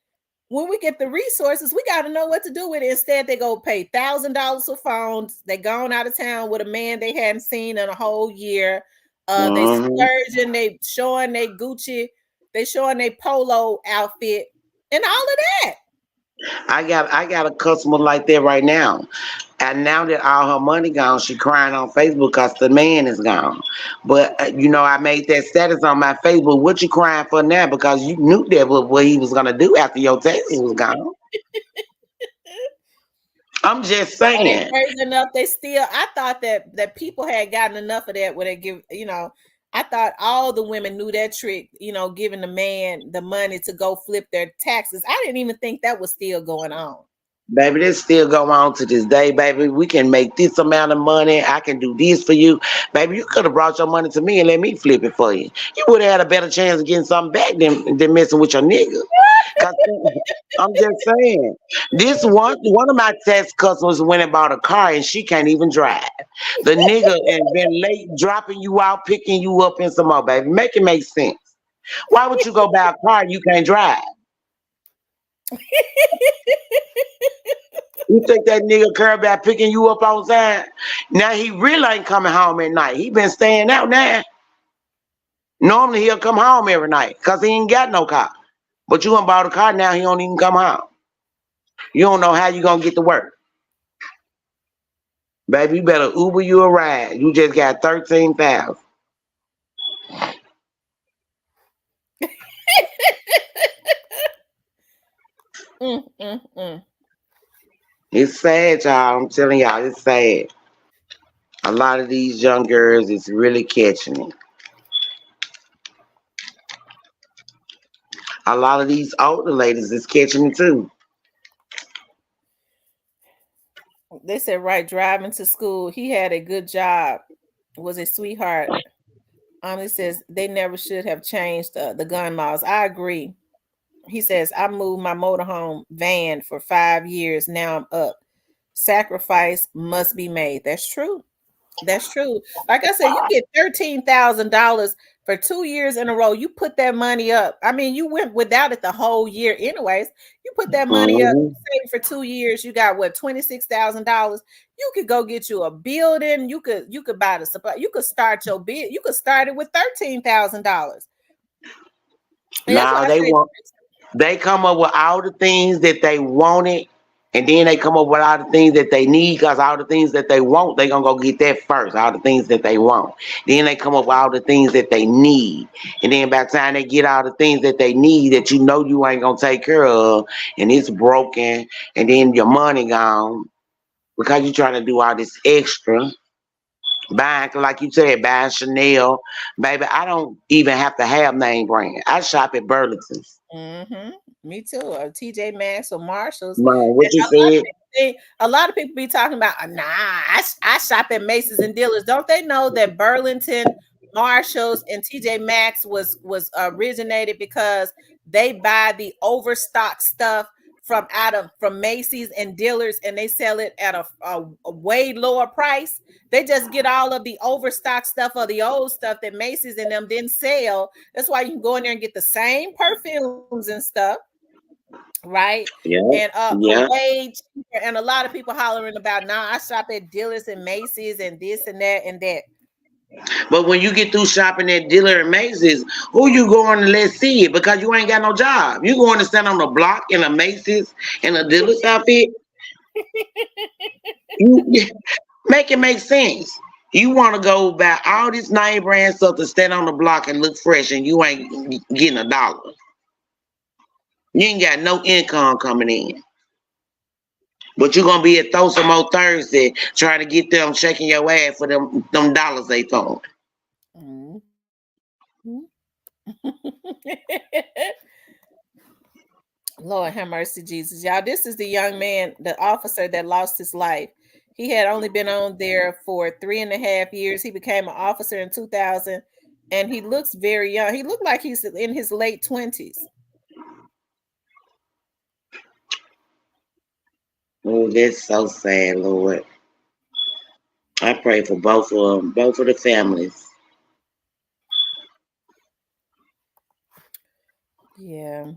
when we get the resources, we got to know what to do with it. Instead, they go pay $1,000 for phones. They gone out of town with a man they hadn't seen in a whole year. They splurging, they showing they Gucci, they showing they polo outfit, and all of that. I got a customer like that right now. And now that all her money gone, she crying on Facebook because the man is gone. But I made that status on my Facebook. What you crying for now? Because you knew that was what he was gonna do after your taxes was gone. I'm just Are they saying. crazy enough? They still. I thought that people had gotten enough of that where they give. I thought all the women knew that trick. Giving the man the money to go flip their taxes. I didn't even think that was still going on. Baby, this still go on to this day, baby. We can make this amount of money. I can do this for you. Baby, you could have brought your money to me and let me flip it for you. You would have had a better chance of getting something back than messing with your nigga. Cause I'm just saying. This one of my tax customers went and bought a car and she can't even drive. The nigga has been late dropping you out, picking you up and some more, baby. Make it make sense. Why would you go buy a car you can't drive? You think that nigga care about picking you up on time? Now he really ain't coming home at night. He been staying out now. Normally he'll come home every night because he ain't got no car. But you done bought a car now, he don't even come home. You don't know how you gonna get to work. Baby, you better Uber you a ride. You just got 13,000. It's sad, y'all. I'm telling y'all, it's sad. A lot of these young girls is really catching it. A lot of these older ladies is catching it too. They said, right, driving to school. He had a good job. Was a sweetheart. It says they never should have changed the gun laws. I agree. He says, I moved my motorhome van for 5 years. Now I'm up. Sacrifice must be made. That's true. That's true. Like I said, you get $13,000 for 2 years in a row. You put that money up. I mean, you went without it the whole year, anyways. You put that money up, save for 2 years. You got what, $26,000. You could go get you a building. You could buy the supply. You could start your bid. You could start it with $13,000. Now they come up with all the things that they wanted, and then they come up with all the things that they need, because all the things that they want, they gonna go get that first. All the things that they want. Then they come up with all the things that they need. And then by the time they get all the things that they need that you ain't gonna take care of, and it's broken, and then your money gone, because you're trying to do all this extra. Buying, like you said, buying Chanel. Baby, I don't even have to have name brand. I shop at Burlington's. Me too. Or TJ Maxx or Marshalls. Man, what you said? A lot of people be talking about, I shop at Macy's and Dealers. Don't they know that Burlington, Marshalls, and TJ Maxx was originated because they buy the overstock stuff from Macy's and Dealers, and they sell it at a way lower price. They just get all of the overstock stuff or the old stuff that Macy's and them didn't sell. That's why you can go in there and get the same perfumes and stuff, right? Yeah. For way cheaper. And a lot of people hollering about, I shop at Dealers and Macy's and this and that and that. But when you get through shopping at Dealer and Macy's, who you going to let see it? Because you ain't got no job. You going to stand on the block in a Macy's and a Dealer's outfit? Make it make sense. You want to go buy all this name brand stuff to stand on the block and look fresh, and you ain't getting $1. You ain't got no income coming in. But you're going to be at Throw Some More Thursday trying to get them shaking your ass for them dollars they throwing. Lord have mercy, Jesus. Y'all, this is the young man, the officer that lost his life. He had only been on there for 3.5 years. He became an officer in 2000, and he looks very young. He looked like he's in his late 20s. Oh, that's so sad, Lord. I pray for both of them, both of the families. Yeah.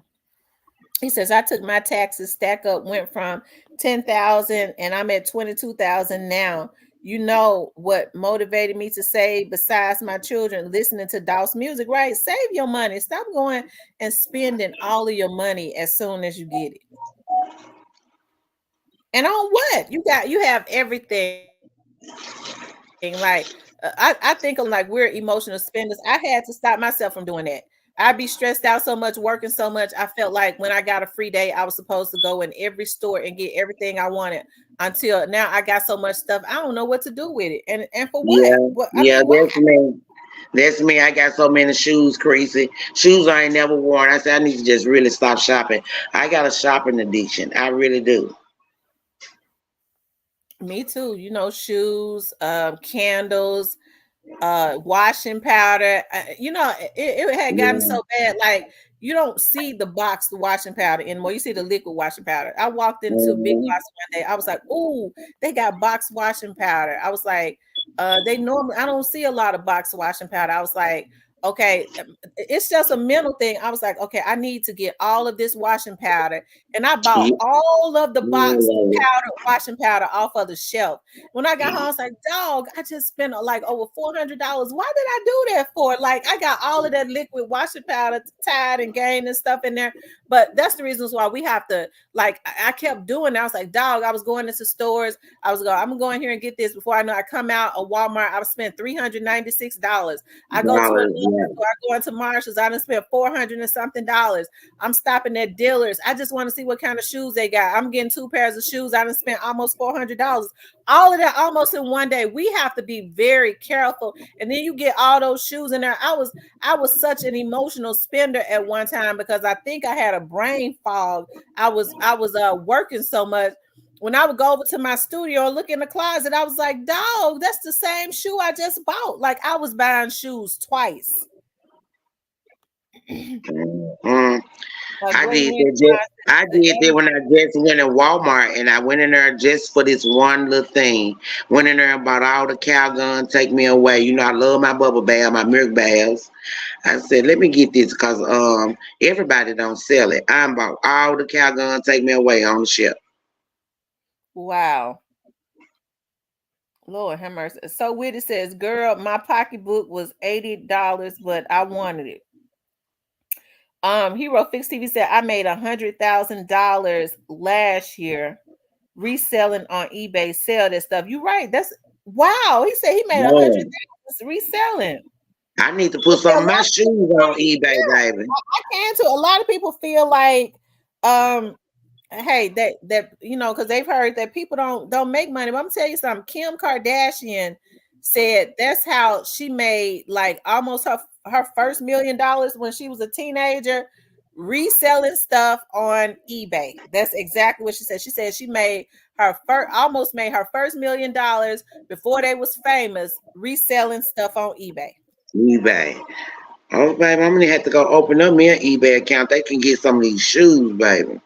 He says, I took my taxes stack up, went from 10,000 and I'm at 22,000 now. You know what motivated me to save besides my children listening to Doss music, right? Save your money. Stop going and spending all of your money as soon as you get it. And on what? You have everything. Like I think of like we're emotional spenders. I had to stop myself from doing that. I'd be stressed out so much, working so much. I felt like when I got a free day, I was supposed to go in every store and get everything I wanted. Until now, I got so much stuff, I don't know what to do with it. And for what? Yeah, What I yeah, mean, why? that's me. That's me. I got so many shoes, crazy shoes I ain't never worn. I said I need to just really stop shopping. I got a shopping addiction. I really do. Me too. You know, shoes, candles, washing powder. It had gotten Yeah. so bad, like you don't see the boxed washing powder anymore. You see the liquid washing powder. I walked into Big Mhm. Lots one day. I was like, "Ooh, they got boxed washing powder." I was like, they normally, I don't see a lot of boxed washing powder. I was like, okay, it's just a mental thing. I was like, okay, I need to get all of this washing powder, and I bought Yeah, all of the I boxed love it. powder washing powder off of the shelf. When I got home, I was like, dog, I just spent like over $400. Why did I do that for? Like, I got all of that liquid washing powder, Tide and Gain and stuff in there. But that's the reasons why we have to, like, I kept doing that. I was like, dog, I was going into stores. I'm going to go in here and get this before I know I come out of Walmart. I spent $396. I go to another Yeah. store, I go into Marshalls, I done spent 400 and something dollars. I'm stopping at dealers. I just want to see what kind of shoes they got. I'm getting 2 pairs of shoes. I done spent almost $400. All of that almost in one day. We have to be very careful. And then you get all those shoes in there. I was such an emotional spender at one time because I think I had a brain fog. I was working so much. When I would go over to my studio and look in the closet, I was like, dog, that's the same shoe I just bought. Like I was buying shoes twice. Mhm. I Great did men that. I the did that when I just went in Walmart, and I went in there just for this one little thing. Went in there and bought all the Calgon, Take Me Away. You know, I love my bubble bath, my milk baths. I said, let me get this because everybody don't sell it. I bought all the Calgon, Take Me Away on the shelf. wow. Lord have mercy. So Witty says, girl, my pocketbook was $80, but I wanted it. Hero Fix TV said I made $100,000 last year reselling on eBay. Sell that stuff. You right. That's wow. He said he made Man, 100,000 reselling. I need to But put see, a some of lot my of people shoes on think, eBay, yeah, baby. I can too. A lot of people feel like um hey, that because they've heard that people don't make money. But I'm gonna tell you something. Kim Kardashian said that's how she made like almost her first $1 million when she was a teenager, reselling stuff on eBay. That's exactly what she said. She said she made almost made her first $1 million before they was famous reselling stuff on eBay. eBay. Oh, baby, I'm gonna have to go open up me an eBay account. They can get some of these shoes, baby.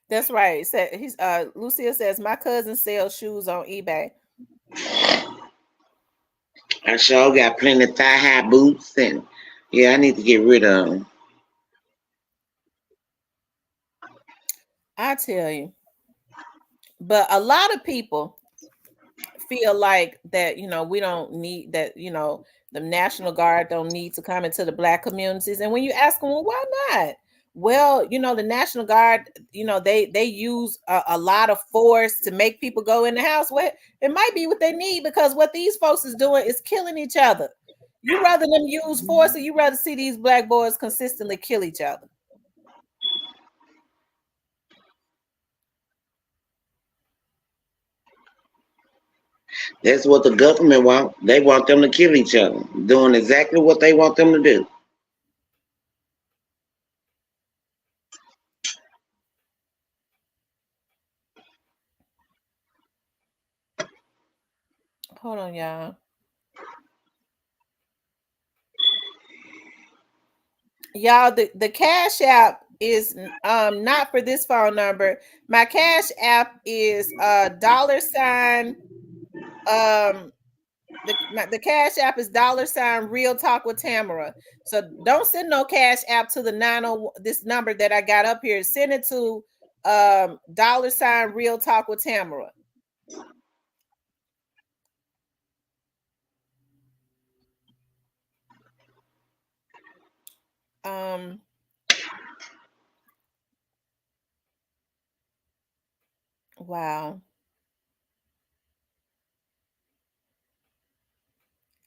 That's right. He's Lucia says my cousin sells shoes on eBay. I sure got plenty of thigh high boots, and yeah, I need to get rid of them. I tell you. But a lot of people feel like that, we don't need that, the National Guard don't need to come into the black communities. And when you ask them, well, why not? Well, the National Guard, they use a lot of force to make people go in the house. Well, it might be what they need because what these folks is doing is killing each other. You rather them use force, or you rather see these black boys consistently kill each other? That's what the government want. They want them to kill each other, doing exactly what they want them to do. Hold on, y'all. Y'all, the Cash App is not for this phone number. My Cash App is $, the Cash App is $ Real Talk with Tamara. So don't send no Cash App to the 901, this number that I got up here. Send it to $ Real Talk with Tamara. Wow.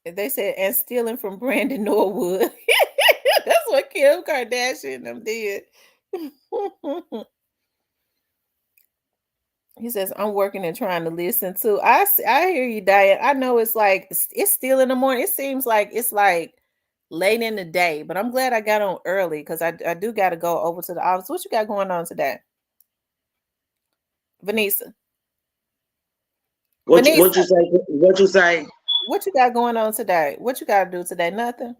They said, and stealing from Brandon Norwood. That's what Kim Kardashian them did. He says, I'm working and trying to listen too. I hear you, Diane. I know it's like it's still in the morning. It seems like it's like late in the day, but I'm glad I got on early because I do got to go over to the office. What you got going on today, Vanessa? What you say? What you say? What you got going on today? What you got to do today? Nothing.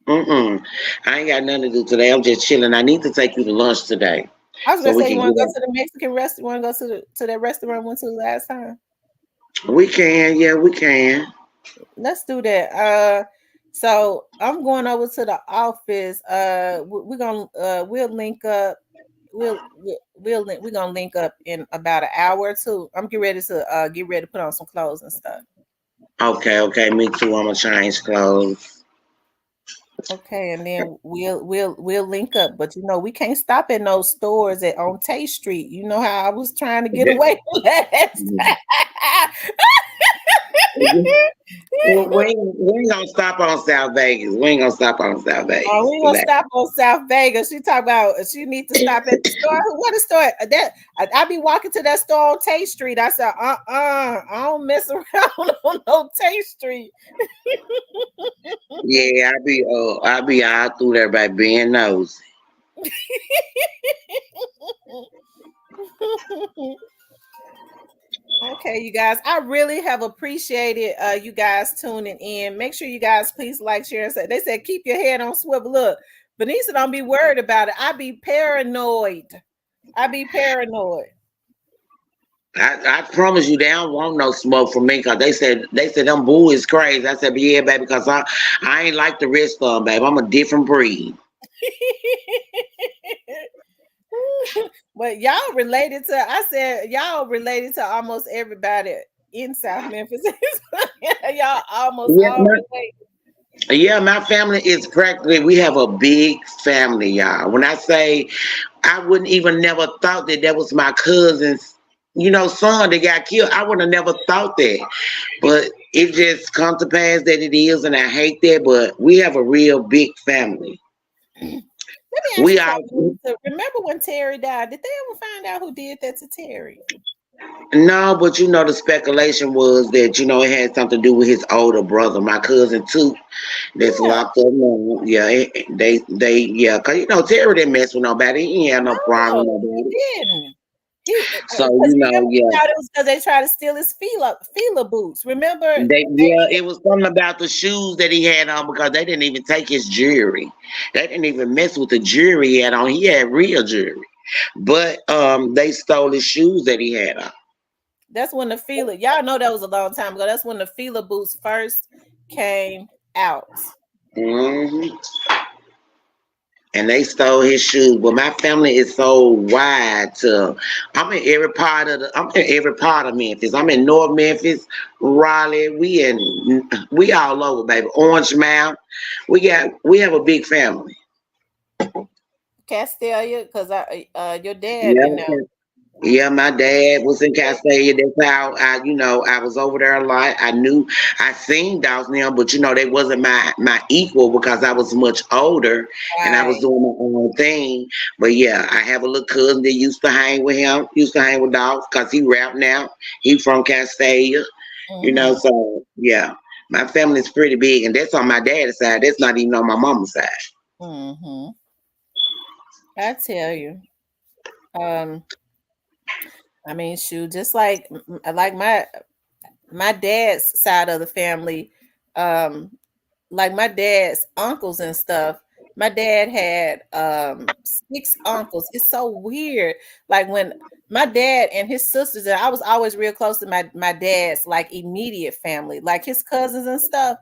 I ain't got nothing to do today. I'm just chilling. I need to take you to lunch today. I was so gonna we say, you can want to get go to the Mexican restaurant? You want to go to that restaurant we went to last time? We can, yeah, we can. Let's do that. So I'm going over to the office. We're gonna we'll link up. We're gonna link up in about an hour or two. I'm getting ready to put on some clothes and stuff. Okay, me too. I'm gonna change clothes. Okay, and then we'll link up. But we can't stop at no stores on Tay Street. You know how I was trying to get away last time. We ain't gonna stop on South Vegas. We ain't gonna stop on South Vegas. Oh, we ain't gonna stop on South Vegas. She talk about she need to stop at the store. What a store that I be walking to that store on Tay Street. I said, I don't mess around on no Tay Street. Yeah, I be out through there by being nosy. Okay, you guys, I really have appreciated you guys tuning in. Make sure you guys please like, share, and say. They said keep your head on swivel. Look, Vanessa, don't be worried about it. I be paranoid. I promise you, they don't want no smoke from me because they said them boo is crazy. I said, but yeah, baby, because I ain't like the rest of them, baby. I'm a different breed. But y'all related to almost everybody in South Memphis. Y'all almost all related. Yeah, my family is practically, we have a big family, y'all. When I say I wouldn't even never thought that was my cousin's, son that got killed. I would have never thought that. But it just come to pass that it is, and I hate that, but we have a real big family. Let me ask you something. Remember when Terry died? Did they ever find out who did that to Terry? No, but the speculation was that it had something to do with his older brother, my cousin too, that's locked up now. Yeah, cause Terry didn't mess with nobody. He ain't had no problem with nobody. He didn't. So thought it was because they tried to steal his feeler boots. Remember? It was something about the shoes that he had on because they didn't even take his jewelry. They didn't even mess with the jewelry he had on. He had real jewelry, but they stole his shoes that he had on. That's when the feeler. Y'all know that was a long time ago. That's when the feeler boots first came out. Mm-hmm. And they stole his shoes. But my family is so wide. I'm in every part of Memphis. I'm in North Memphis, Raleigh. We all over, baby. Orange Mound. We have a big family. Castelia, because your dad, Yeah, my dad was in Castelia. That's how I was over there a lot. I seen Dawson now, but they wasn't my equal because I was much older and I was doing my own thing. But yeah, I have a little cousin that used to hang with him, used to hang with Dawson because he rap now. He from Castelia, so yeah. My family's pretty big, and that's on my dad's side. That's not even on my mama's side. Mm-hmm. I tell you. I mean, shoot, just like my dad's side of the family, like my dad's uncles and stuff, My dad had 6 uncles. It's so weird. Like when my dad and his sisters, and I was always real close to my dad's like immediate family, like his cousins and stuff.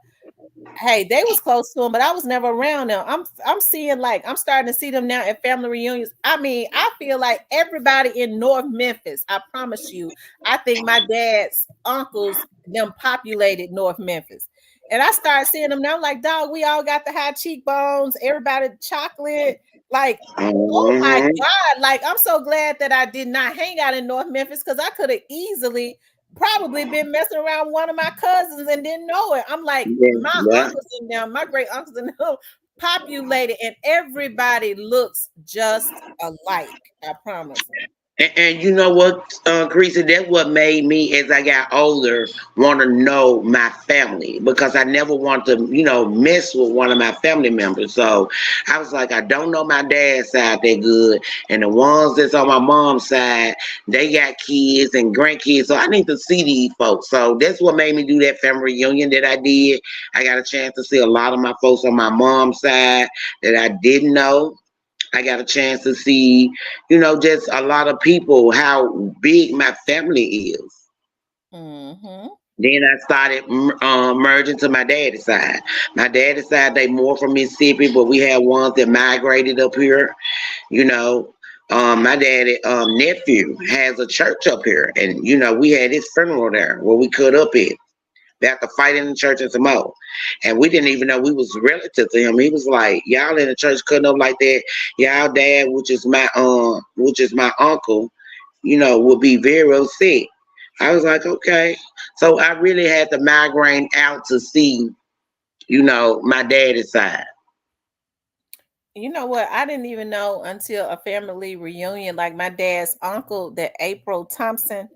Hey, they was close to him, but I was never around them. I'm seeing like I'm starting to see them now at family reunions. I mean, I feel like everybody in North Memphis. I promise you, I think my dad's uncles them populated North Memphis. And I started seeing them now. I'm like, dog, we all got the high cheekbones, everybody chocolate. Like, oh my Mhm. God. Like, I'm so glad that I did not hang out in North Memphis because I could have easily probably been messing around one of my cousins and didn't know it. I'm like, Yeah, my yeah. uncles and them, my great uncles and them populated, and everybody looks just alike. I promise. And you know what, Creasy, that's what made me, as I got older, want to know my family because I never want to, mess with one of my family members. So I was like, I don't know my dad's side that good. And the ones that's on my mom's side, they got kids and grandkids. So I need to see these folks. So that's what made me do that family reunion that I did. I got a chance to see a lot of my folks on my mom's side that I didn't know. I got a chance to see, just a lot of people, how big my family is. Mm-hmm. Then I started merging to my daddy's side. My daddy's side, they more from Mississippi, but we had ones that migrated up here. You know, my daddy nephew has a church up here, and we had his funeral there where we cut up it. After fighting in the church and some more. And we didn't even know we was relative to him. He was like, y'all in the church cutting up like that. Y'all dad, which is my uncle, would be very upset. I was like, okay. So I really had to migraine out to see, my daddy's side. You know what? I didn't even know until a family reunion. Like my dad's uncle, that April Thompson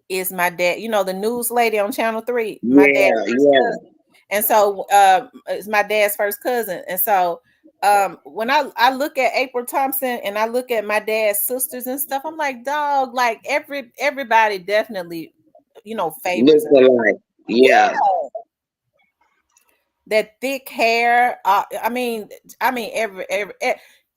is my dad. You know, the news lady on Channel 3, my dad's Yeah, first yeah. cousin. And so it's my dad's first cousin. And so when I look at April Thompson and I look at my dad's sisters and stuff, I'm like, dog, like everybody definitely, favors Looks him. alike. Yeah, Yeah. that thick hair. I mean,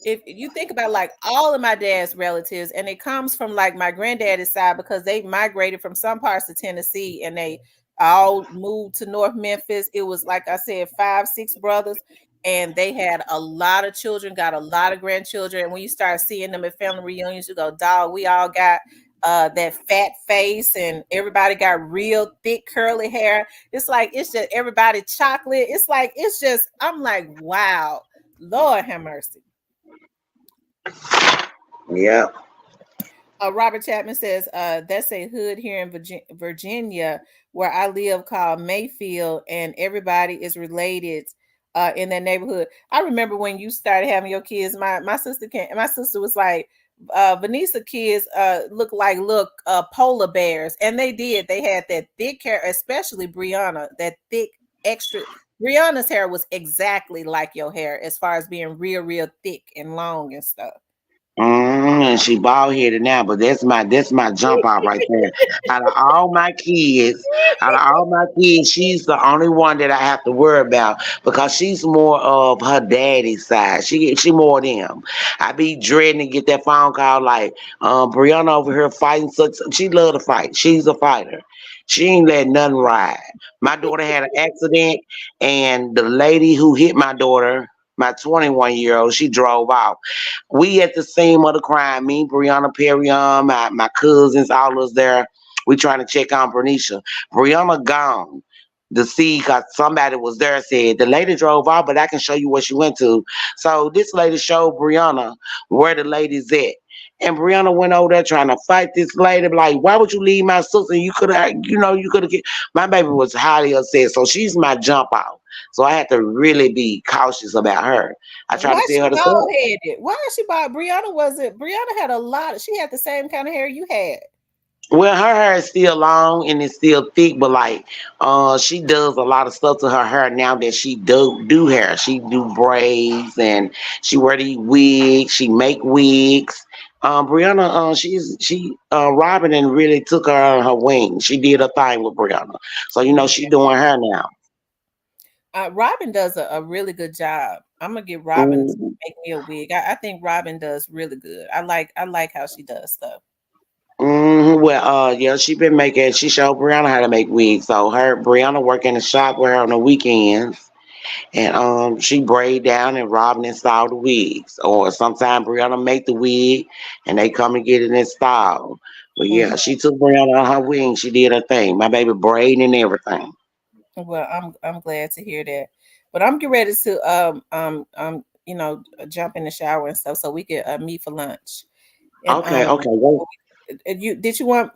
if you think about like all of my dad's relatives, and it comes from like my granddaddy's side because they migrated from some parts of Tennessee and they all moved to North Memphis. It was like I said, 5, 6 brothers, and they had a lot of children, got a lot of grandchildren. And when you start seeing them at family reunions, you go, dog, we all got that fat face, and everybody got real thick curly hair. It's like it's just everybody chocolate. It's like it's just I'm like, wow, Lord have mercy. Yeah. Robert Chapman says, that's a hood here in Virginia where I live called Mayfield, and everybody is related in that neighborhood. I remember when you started having your kids, my sister my sister was like, Vanessa kids look polar bears, and they did. They had that thick hair, especially Brianna, that thick extra. Brianna's hair was exactly like your hair as far as being real, real thick and long and stuff. And she bald headed now, but that's my jump out right there. Out of all my kids, she's the only one that I have to worry about because she's more of her daddy's side. She more them. I be dreading to get that phone call like, Brianna over here fighting. Such she love to fight. She's a fighter. She ain't let nothing ride. My daughter had an accident, and the lady who hit my daughter, my 21-year-old, she drove off. We at the scene of the crime. Me, Brianna Perry, my cousins, all of us there. We trying to check on Bernicia. Brianna gone to see because somebody was there. Said the lady drove off, but I can show you where she went to. So this lady showed Brianna where the lady's at. And Brianna went over there trying to fight this lady. Like, why would you leave my sister? You could have, you could have. My baby was highly upset. So she's my jump out. So I had to really be cautious about her. I tried to Why tell she her to bald stop. headed? Why is she bald? Brianna had a lot. She had the same kind of hair you had. Well, her hair is still long and it's still thick, but like, she does a lot of stuff to her hair now that she do hair. She do braids and she wear these wigs. She make wigs. Brianna, Robin and really took her on her wing. She did a thing with Brianna, so she Yeah. doing her now. Robin does a really good job. I'm gonna get Robin to make me a wig. I think Robin does really good. I like how she does stuff. Well, yeah, she showed Brianna how to make wigs. So Brianna work in the shop with her on the weekends, and she braid down and Robin install the wigs. Or sometimes Brianna make the wig, and they come and get it installed. But yeah, she took Brianna on her wig. She did her thing. My baby braiding and everything. Well, I'm glad to hear that. But I'm getting ready to jump in the shower and stuff so we can meet for lunch. And Okay, okay. Well, you want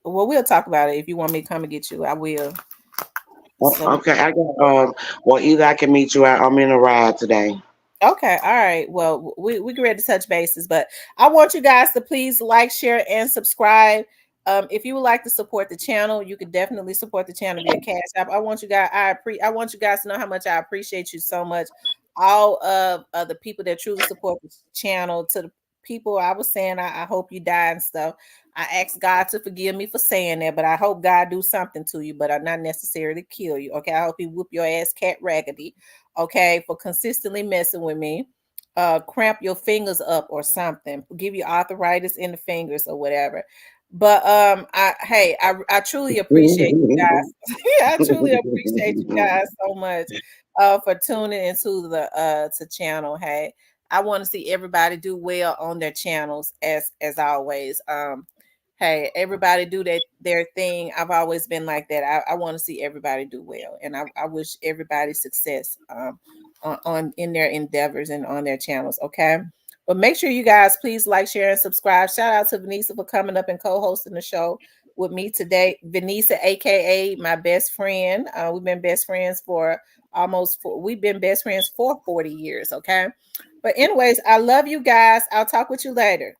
we'll talk about it. If you want me to come and get you, I will. So okay, I got well, either I can meet you out. I'm in a ride today. okay, all right. Well, we get ready to touch bases, but I want you guys to please like, share, and subscribe. If you would like to support the channel, you can definitely support the channel via Cash App. I want you guys, I want you guys to know how much I appreciate you so much. All of the people that truly support the channel, to the people I was saying, I hope you die and stuff. I ask God to forgive me for saying that, but I hope God do something to you, but I not necessarily kill you. Okay, I hope He whoop your ass cat raggedy. Okay, for consistently messing with me, cramp your fingers up or something, give you arthritis in the fingers or whatever. But I truly appreciate you guys. I truly appreciate you guys so much for tuning into the to channel. Hey, I want to see everybody do well on their channels as always. Hey, everybody do their thing. I've always been like that. I want to see everybody do well, and I wish everybody success on in their endeavors and on their channels. Okay, but make sure you guys please like, share, and subscribe. Shout out to Vanessa for coming up and co-hosting the show with me today. Vanessa, aka my best friend. We've been best friends for we've been best friends for 40 years. Okay, but anyways, I love you guys. I'll talk with you later.